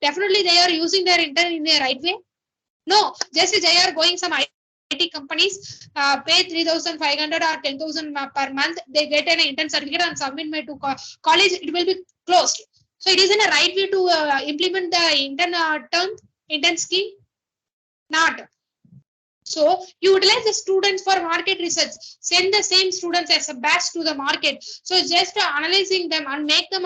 Definitely they are using their intern in the right way. No, just they are going some IT companies, pay 3,500 or 10,000 per month. They get an intern certificate and submit my to college. It will be closed. So it isn't a right way to implement the intern intern scheme. Not. So utilize the students for market research. Send the same students as a batch to the market. So just analyzing them and make them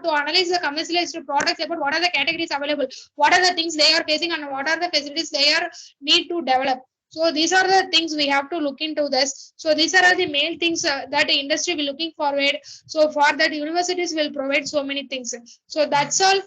to analyze the commercialized products about what are the categories available, what are the things they are facing, and what are the facilities they are need to develop. So these are the things we have to look into this. So these are the main things that the industry will looking forward. So for that, universities will provide so many things. So that's all.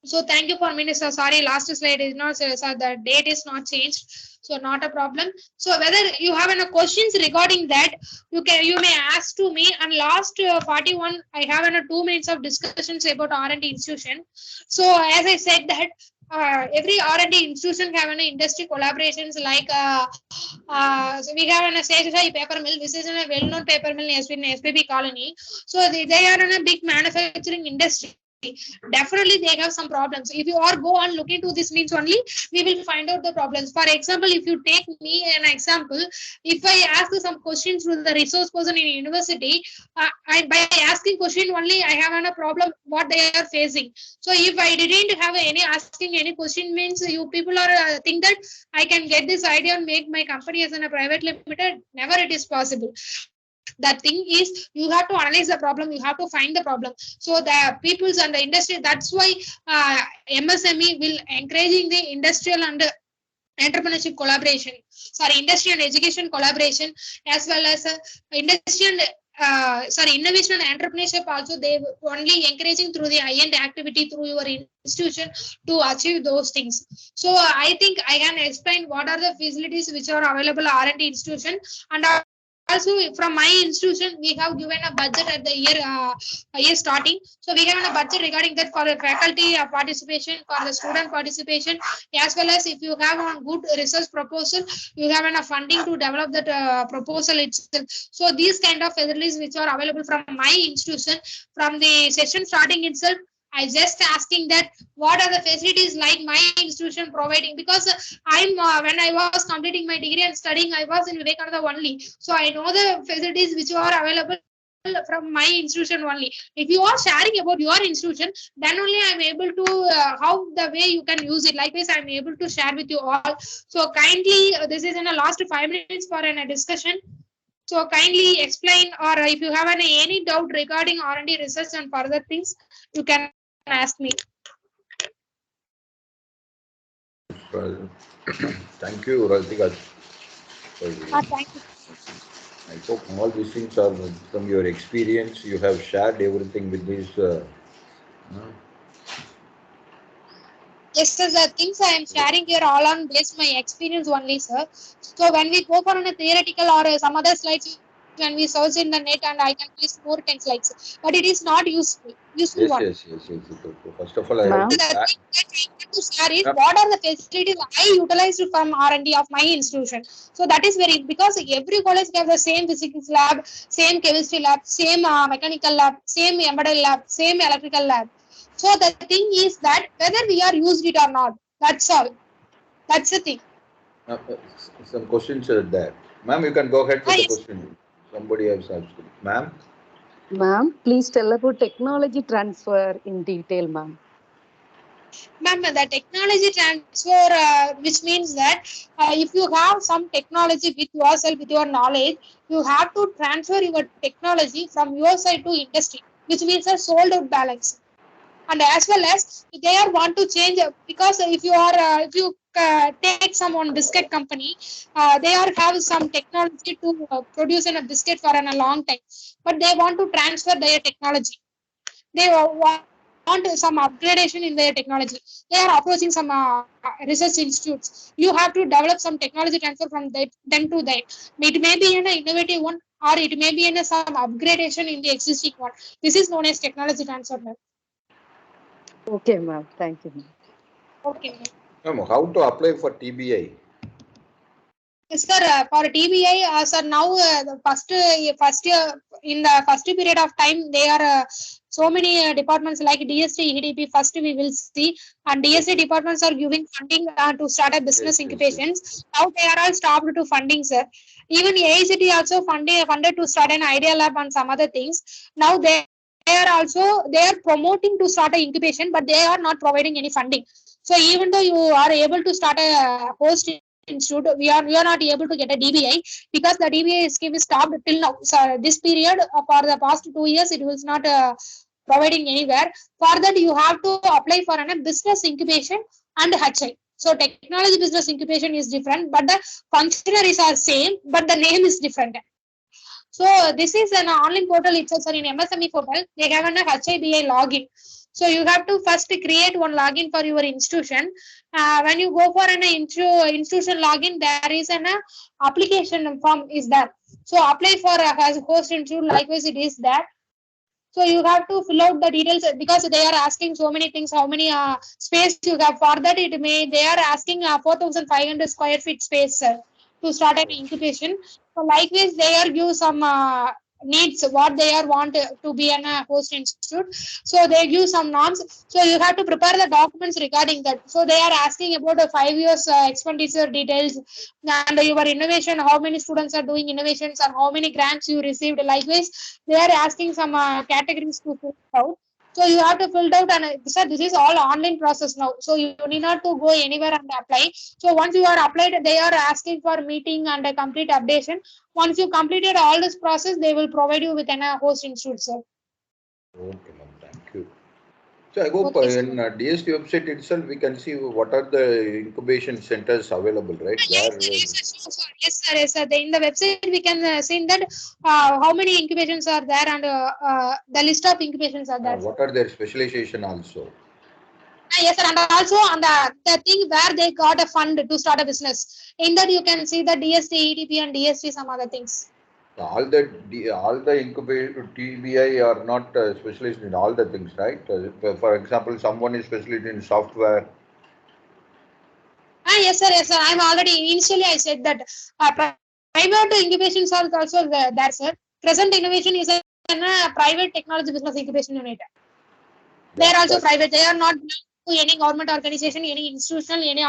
So thank you for minutes. Sorry, last slide is not, the date is not changed. So not a problem. So whether you have any questions regarding that, you may ask to me. And last 41, I have 2 minutes of discussions about R&D institution. So as I said that every R&D institution have an industry collaborations like so we have a Sejai paper mill. This is a well-known paper mill in SPB colony. So they are in a big manufacturing industry. Definitely they have some problems. If you are go and look into this means only, we will find out the problems. For example, if you take me an example, if I ask some questions to the resource person in university, I by asking question only I have a problem what they are facing. So if I didn't have any asking any question means you people are think that I can get this idea and make my company as a private limited. Never it is possible. The thing is you have to analyze the problem, you have to find the problem. So the peoples and the industry, that's why MSME will encouraging the industrial and entrepreneurship collaboration, sorry, industry and education collaboration, as well as industry and innovation and entrepreneurship also. They only encouraging through the high-end activity through your institution to achieve those things. So I think I can explain what are the facilities which are available R&D institution. And also from my institution we have given a budget at the year starting. So we have a budget regarding that for the faculty participation, for the student participation, as well as if you have a good research proposal, you have enough funding to develop that proposal itself. So these kind of facilities which are available from my institution, from the session starting itself, I just asking that what are the facilities like my institution providing, because I'm when I was completing my degree and studying, I was in Vivekananda only. So I know the facilities which are available from my institution only. If you are sharing about your institution, then only I'm able to how the way you can use it. Likewise, I'm able to share with you all. So kindly, this is in the last 5 minutes for a discussion. So kindly explain, or if you have any doubt regarding R&D research and further things, you can ask me. Well, thank you, Ratika. Thank you. I hope all these things are from your experience. You have shared everything with these. Yes, sir. The things I am sharing here all on based my experience only, sir. So when we go for a theoretical or some other slides, when we search in the net and I can list more 10 slides, but it is not useful one. Yes. First of all, I So have the to thing thank. that I want to share is what are the facilities I utilized from R&D of my institution. So that is very, because every college have the same physics lab, same chemistry lab, same mechanical lab, same embedded lab, same electrical lab. So the thing is that whether we are used it or not, that's all. That's the thing. Uh, uh, some questions are there. Ma'am, you can go ahead with the Yes. question. Somebody else asked. Ma'am? Ma'am, please tell about technology transfer in detail, ma'am. Ma'am, the technology transfer, which means that if you have some technology with yourself, with your knowledge, you have to transfer your technology from your side to industry, which means a sold out balance. And as well as they are want to change, because if you are if you take someone biscuit company, they are have some technology to produce a biscuit for a long time, but they want to transfer their technology. They want some upgradation in their technology. They are approaching some research institutes. You have to develop some technology transfer from them to that. It may be an innovative one, or it may be in some upgradation in the existing one. This is known as technology transfer. Okay, ma'am. Thank you, ma'am. Okay. How to apply for TBI? Yes, sir. For TBI, sir, now the first year, in the first period of time, there are so many departments like DST, EDP. First, we will see, and DST departments are giving funding to start a business incubations. Now they are all stopped to funding, sir. Even AICT also funded to start an idea lab and some other things. Now they are promoting to start an incubation, but they are not providing any funding. So even though you are able to start a host institute, we are not able to get a DBI, because the DBI scheme is stopped till now. So this period for the past 2 years, it was not providing anywhere. For that, you have to apply for a business incubation and HI. So technology business incubation is different, but the functionaries are same, but the name is different. So this is an online portal itself, sir. In MSME portal, they have an HIBI login. So you have to first create one login for your institution. When you go for an institution login, there is an application form is there. So apply for as host institute. Likewise, it is there. So you have to fill out the details, because they are asking so many things. How many space you have for that? They are asking 4,500 square feet space to start an incubation. So likewise, they are give some needs what they are want to be an host institute. So they give some norms. So you have to prepare the documents regarding that. So they are asking about the 5 years expenditure details and your innovation, how many students are doing innovations, and how many grants you received. Likewise, they are asking some categories to fill out. So you have to fill out, and sir, this is all online process now. So you need not to go anywhere and apply. So once you are applied, they are asking for meeting and a complete updation. Once you completed all this process, they will provide you with an host institute, sir. Okay, ma'am. Thank you. So I hope Okay, sir. in DST website itself we can see what are the incubation centers available, right? Where Yes, sir. Yes, sir. In the website, we can see that how many incubations are there, and the list of incubations are there, sir. what are their specialization also? Yes, sir. And also on the thing where they got a fund to start a business. In that, you can see the DST, EDP, and DST, some other things. All the incubator TBI are not specialized in all the things, right? For example, someone is specialized in software. Yes, sir. Yes, sir. I'm already initially I said that private incubations are also there, sir. Present innovation is a private technology business incubation unit. They are Yeah, also because private. They are not to any government organization, any institutional, any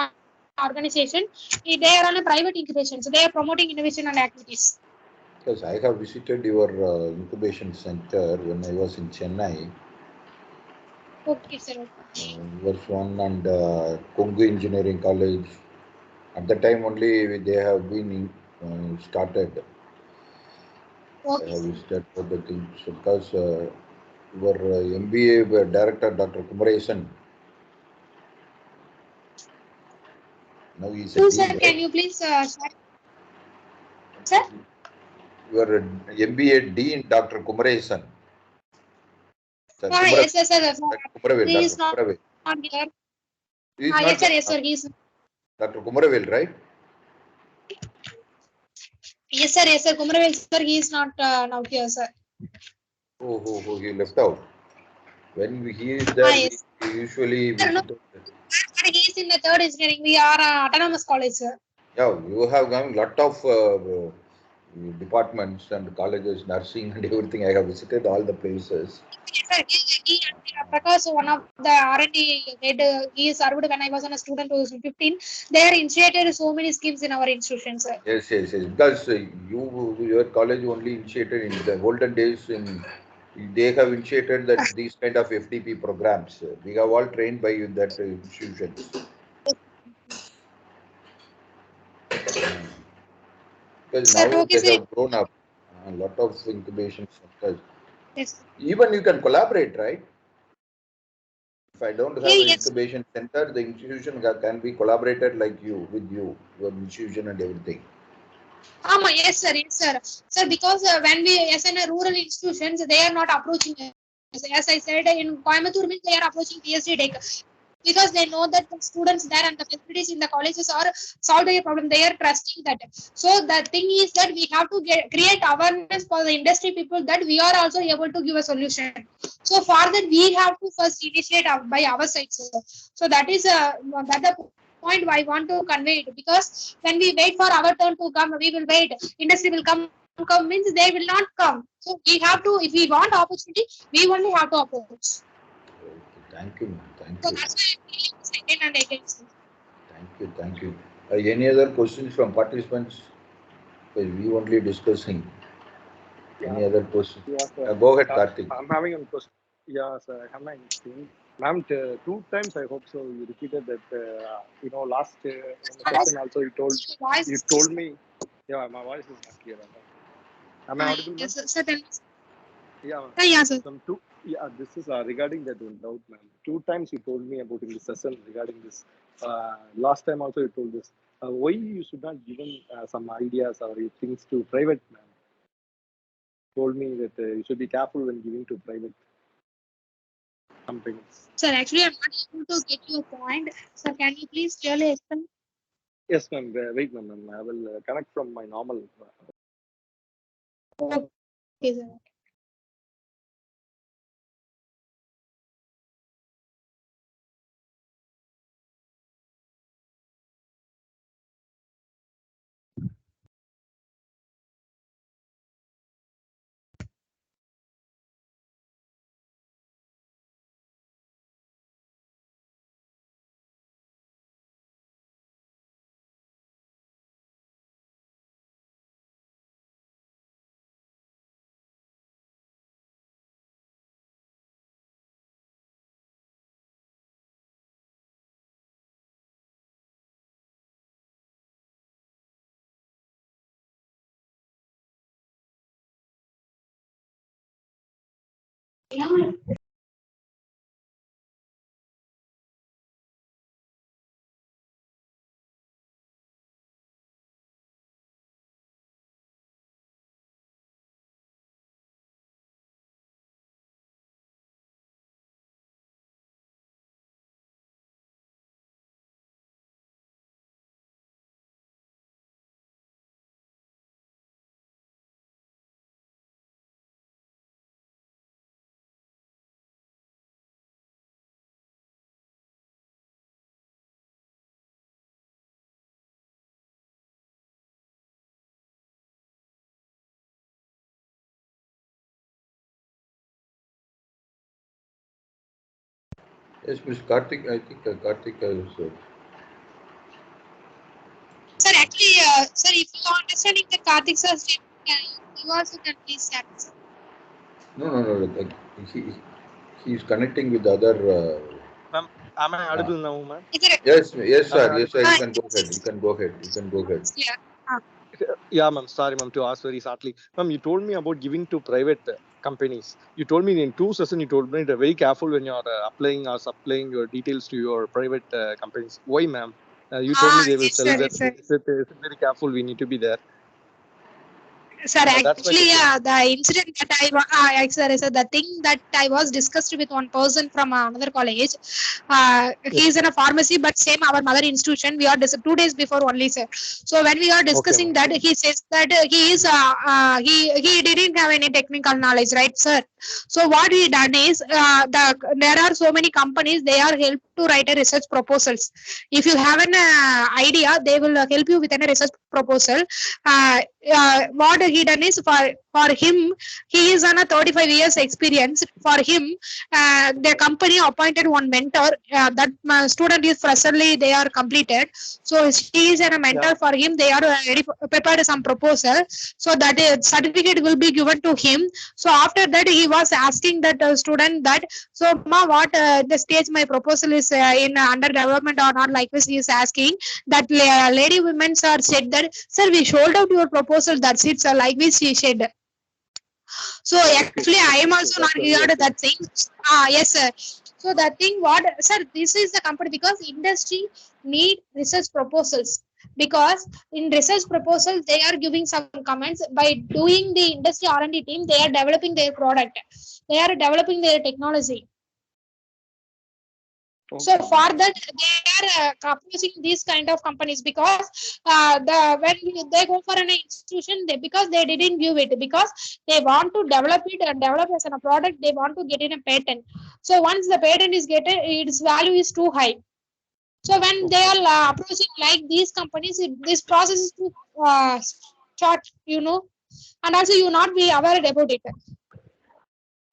organization. They are on a private incubation. So they are promoting innovation and activities. because I have visited your incubation center when I was in Chennai. Okay, sir. Was one and Kongu Engineering College. At the time only they have been started. I Okay, have sir. visited all the things because your MBA director Dr. Kumaresan, now he is a Who, sir? dean, Can right? you please share, sir? Your MBA dean Dr. Kumaresan, sir, Yes, yes, sir. Kumaravel, He Dr. is not Kumaravel. here. He is Yes, not sir. Yes, sir. He is. Dr. Kumaravel, right? Yes, sir. Yes, sir. Kumaravel, sir. He is not now here, sir. He left out. When he is there, we Yes. usually Sir, no, visit. sir, he is in the third engineering. We are autonomous college, sir. Yeah, you have gone lot of departments and colleges, nursing and everything. I have visited all the places. Yes, sir. He and Prakash, one of the R&D head, he served when I was a student 2015. They are initiated so many schemes in our institution, sir. Yes. Because your college only initiated in the olden days. They have initiated that these kind of FDP programs. We have all trained by that institutions. Because Sir, now okay, they sir. have grown up. A lot of incubation centers. Yes. Even you can collaborate, right? If I don't have Hey, an yes. incubation center, the institution can be collaborated like you, with you, your institution and everything. Yes, sir. Yes, sir. Sir, because when we, as in rural institutions, they are not approaching us. As I said, in Coimbatore, means they are approaching PhD Tech because they know that the students there and the facilities in the colleges are solve their problem. They are trusting that. So the thing is that we have to create awareness for the industry people that we are also able to give a solution. So for that, we have to first initiate by our side, sir. So that is that the point I want to convey it, because when we wait for our turn to come, we will wait. Industry will come means they will not come. So we have to, if we want opportunity, we only have to approach. Okay, thank you, ma'am. Thank So you. that's why I'm feeling second and again, sir. Thank you. Thank you. Any other questions from participants? Because we only discussing. Yeah, Any other questions? yeah, sir. Go ahead, Karthik. I'm having a question. Yeah, sir. I have my thing. Ma'am, two times I hope so. You repeated that. Last in the session also you told me. Yeah, my voice is not clear. Am I audible, ma'am? Yes, sir. Yeah, ma'am. Yeah, sir. This is regarding that doubt, ma'am. Two times you told me about in the session regarding this. Last time also you told this. Why you should not given some ideas or things to private, ma'am? Told me that you should be careful when giving to private companies. Sir, actually, I'm not able to get your point. Sir, can you please clearly explain? Yes, ma'am. Wait, ma'am. I will connect from my normal. Okay, sir. Yes, Mr. Karthik. I think Karthik has. Sir, actually, sir, if you are understanding the Karthik sir statement, you also can please share. No. He's connecting with other. Ma'am, am I audible now, ma'am? Yes, Am I sir. Yes, audible? sir. You can go ahead. You can go ahead. You can go ahead. Yeah. Yeah, ma'am. Sorry, ma'am, to ask very shortly. Ma'am, you told me about giving to private companies. You told me in two sessions, you told me that very careful when you are applying or supplying your details to your private companies. Why, ma'am? You told me they will Yes, sell sir. that. Yes, sir. Is it very careful? We need to be there. Sir, That's my actually, question. the incident that sir, the thing that I was discussed with one person from another college. He Yes, is in ma'am. a pharmacy, but same our mother institution. We are 2 days before only, sir. So when we are Okay, discussing ma'am. that, he says that he didn't have any technical knowledge, right, sir? So what he done is there are so many companies, they are help to write a research proposals. If you have an idea, they will help you with a research proposal. What he done is for him, he is on a 35 years experience. For him, the company appointed one mentor. That student is presently they are completed. So he is a mentor Yeah. for him. They are ready prepared some proposal. So that certificate will be given to him. So after that, he was asking that student that, so ma, what the stage my proposal is in under development or not, like this he is asking. That lady women sir said that, sir, we showed out your proposal, that's it, sir, like this she said. So actually, I am also not heard that thing. Yes, sir. So the thing, what, sir, this is the company because industry need research proposals. Because in research proposal, they are giving some comments by doing the industry R&D team. They are developing their product. They are developing their technology. So for that, they are approaching these kind of companies because they go for an institution, because they didn't give it, because they want to develop it and develop as a product, they want to get in a patent. So once the patent is getting, its value is too high. So when they are approaching like these companies, this process is too short, and also you not be aware about it.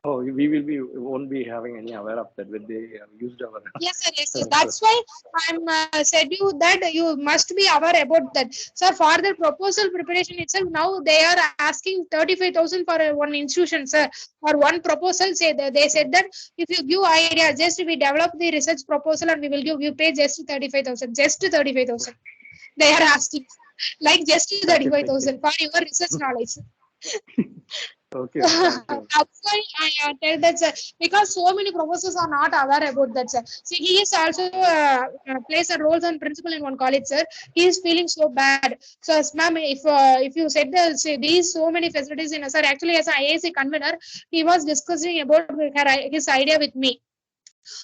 Oh, we won't be having any aware of that when they used our. Yes, sir. Yes, sir. That's why I'm said you that you must be aware about that. So for the proposal preparation itself, now they are asking 35,000 for one institution, sir, or one proposal. Say that they said that if you give idea, just we develop the research proposal and we will give you pay just 35,000, just 35,000. They are asking like just 35,000 for your research knowledge. Okay, thank you. That's why I tell that, sir, because so many professors are not aware about that, sir. See, he is also plays a role and principal in one college, sir. He is feeling so bad. So, ma'am, if you said that, say, these so many facilities in, sir, actually as an IAC convener, he was discussing about his idea with me.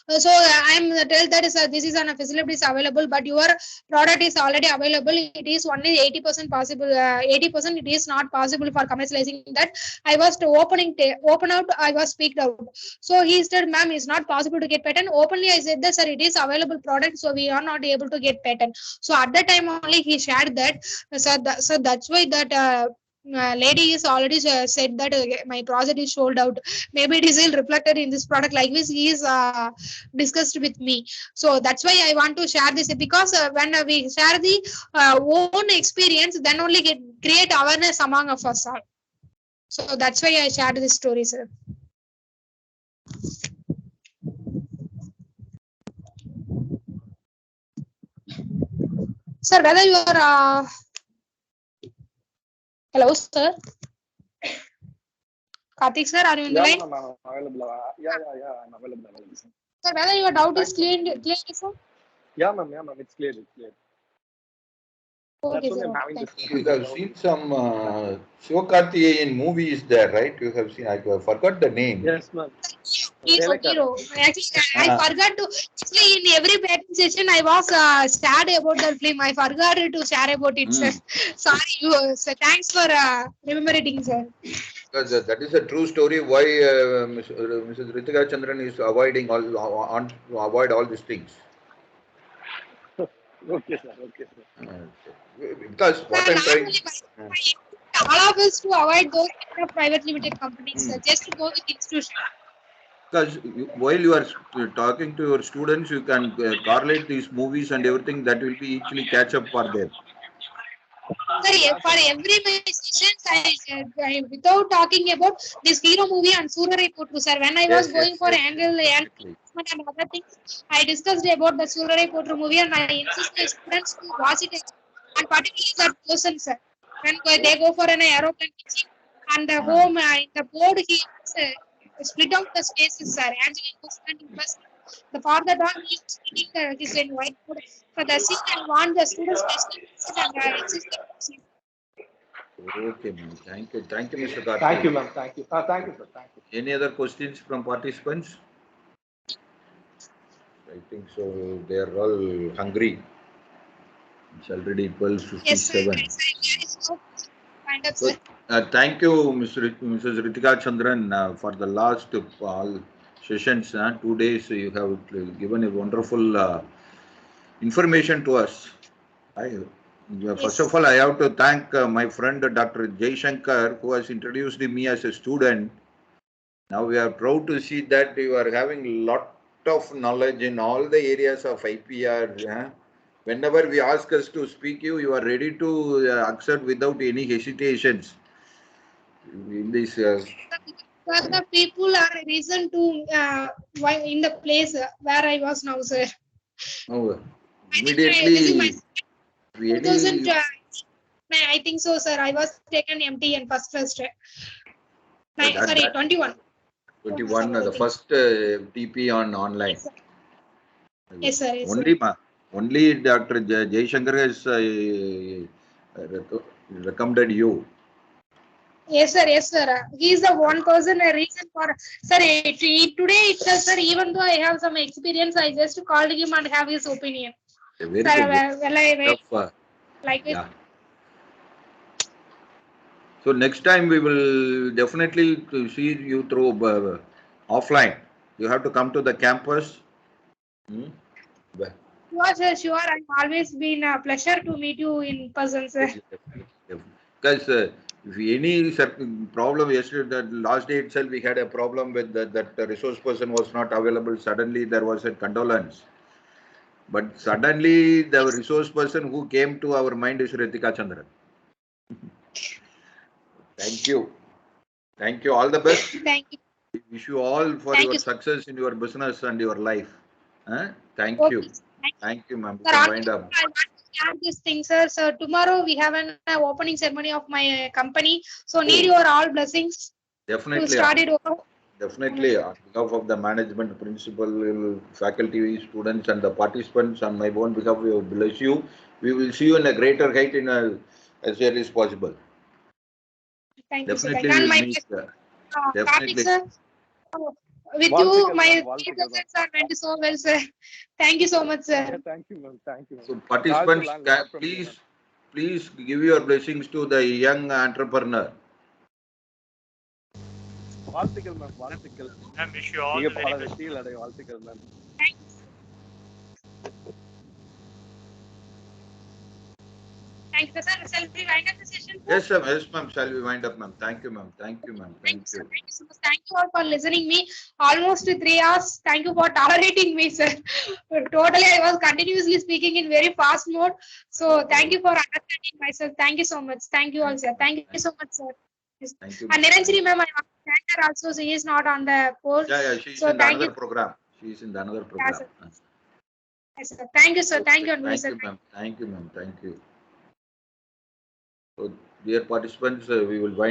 So I'm tell that is this is an facility is available, but your product is already available. It is only 80% possible. 80% it is not possible for commercializing that. I was to open out. I was speaked out. So he said, "Ma'am, it's not possible to get patent." Openly, I said that, sir, it is available product, so we are not able to get patent. So at that time only he shared that. So that's why that. Lady is already said that my project is sold out. Maybe it is still reflected in this product, like this he is discussed with me. So that's why I want to share this, because when we share the own experience, then only create awareness among of us all. So that's why I shared this story, sir. Sir, whether you are hello, sir. Karthik, sir, are you in the line? I'm available. Yeah, I'm available. Sir, whether your doubt is clear, sir? Yeah, ma'am, it's clear. Okay, That's sir. what I'm having this. You have seen some Sivakarthikeyan movies there, right? You have seen. I forgot the name. Yes, ma'am. Hero. Actually, I forgot to. Actually, in every patent session, I was sad about the film. I forgot to share about it, sir. Sorry, you. So thanks for remembering, sir. Because that is a true story. Why Mrs. Ritika Chandran is avoiding avoid all these things. Okay, sir. Because what I'm trying. All of us to avoid those kind of private limited companies, just to go with institution. Because while you are talking to your students, you can correlate these movies and everything that will be easily catch up for them. Sir, for every my sessions, I without talking about this hero movie and Surarai Potru, sir. When I was going for angle and other things, I discussed about the Surarai Potru movie and I insisted students to watch it. And particularly that person, sir. When they go for an aeroplane pitching and the home in the board, he split out the spaces, sir. Actually, it was not interesting. The father dog he is splitting his whiteboard. For the scene, I want the students to and insist. Okay, ma'am. Thank you, Mr. Karthik. Thank you, ma'am. Thank you, sir. Thank you. Any other questions from participants? I think so. They are all hungry. It's already 12:57. Yes, sir. So, thank you, Mrs. Ritika Chandran, for the last sessions. 2 days you have given a wonderful information to us. First of all, I have to thank my friend Dr. Jay Shankar, who has introduced me as a student. Now we are proud to see that you are having a lot of knowledge in all the areas of IPR. Whenever we ask us to speak you are ready to accept without any hesitations. In this, the people are reason to in the place where I was now, sir. Oh, immediately. I think so, sir. I was taken MT and first. Sorry, 21. 21, the first TP on online. Yes, sir. Yes, sir. Yes, Only, sir. only Dr. Jaishankar has recommended you. Yes, sir. Yes, sir. He is the one person, a reason for, sir, today itself, sir, even though I have some experience, I just called him and have his opinion. Very Sir, good. well, I Tough, like it. yeah. So next time we will definitely see you through offline. You have to come to the campus. Sure, sir. Sure. I've always been a pleasure to meet you in person, sir. Because if any certain problem yesterday, that last day itself, we had a problem with that the resource person was not available. Suddenly there was a condolence. But suddenly the resource person who came to our mind is Ritika Chandran. Thank you. Thank you. All the best. Thank you. Wish you all for Thank your you. success in your business and your life. Thank Okay. you. Thank you, ma'am. Sir, You can also, wind up. I want to add this thing, sir. So tomorrow we have an opening ceremony of my company. So need your all blessings to Definitely. start it over. Definitely, on behalf of the management, principal, faculty, students, and the participants, on my own behalf, we will bless you. We will see you in a greater height in as early as possible. Thank you, sir. Definitely, And we will my meet. topic, Definitely. sir. With you, my results are went so well, sir. Thank you so much, sir. Thank you, ma'am. Thank you, ma'am. So, participants, please give your blessings to the young entrepreneur. வாழ்த்துக்கள் ma'am, வாழ்த்துக்கள். Ma'am, wish you all நீங்க the பல very best. வெற்றிகள் அடைய வாழ்த்துக்கள் ma'am. Thank you, sir. Shall we wind up the session? Yes, sir. Yes, ma'am. Shall we wind up, ma'am? Thank you, ma'am. Thank you, ma'am. Thank you. Thank you so much. Thank you all for listening me. Almost 3 hours. Thank you for tolerating me, sir. Totally, I was continuously speaking in very fast mode. So thank you for understanding myself. Thank you so much. Thank you all, sir. Thank you so much, sir. Thank you. And Niranjani ma'am, I want to thank her also. She is not on the post. Yeah, she's so in the thank another you. program. She's in the another program. Yes, sir. Yes, sir. Thank you, sir. Thank you, Thank sir. you, ma'am. Thank you, ma'am. Thank you. So, dear participants, we will wind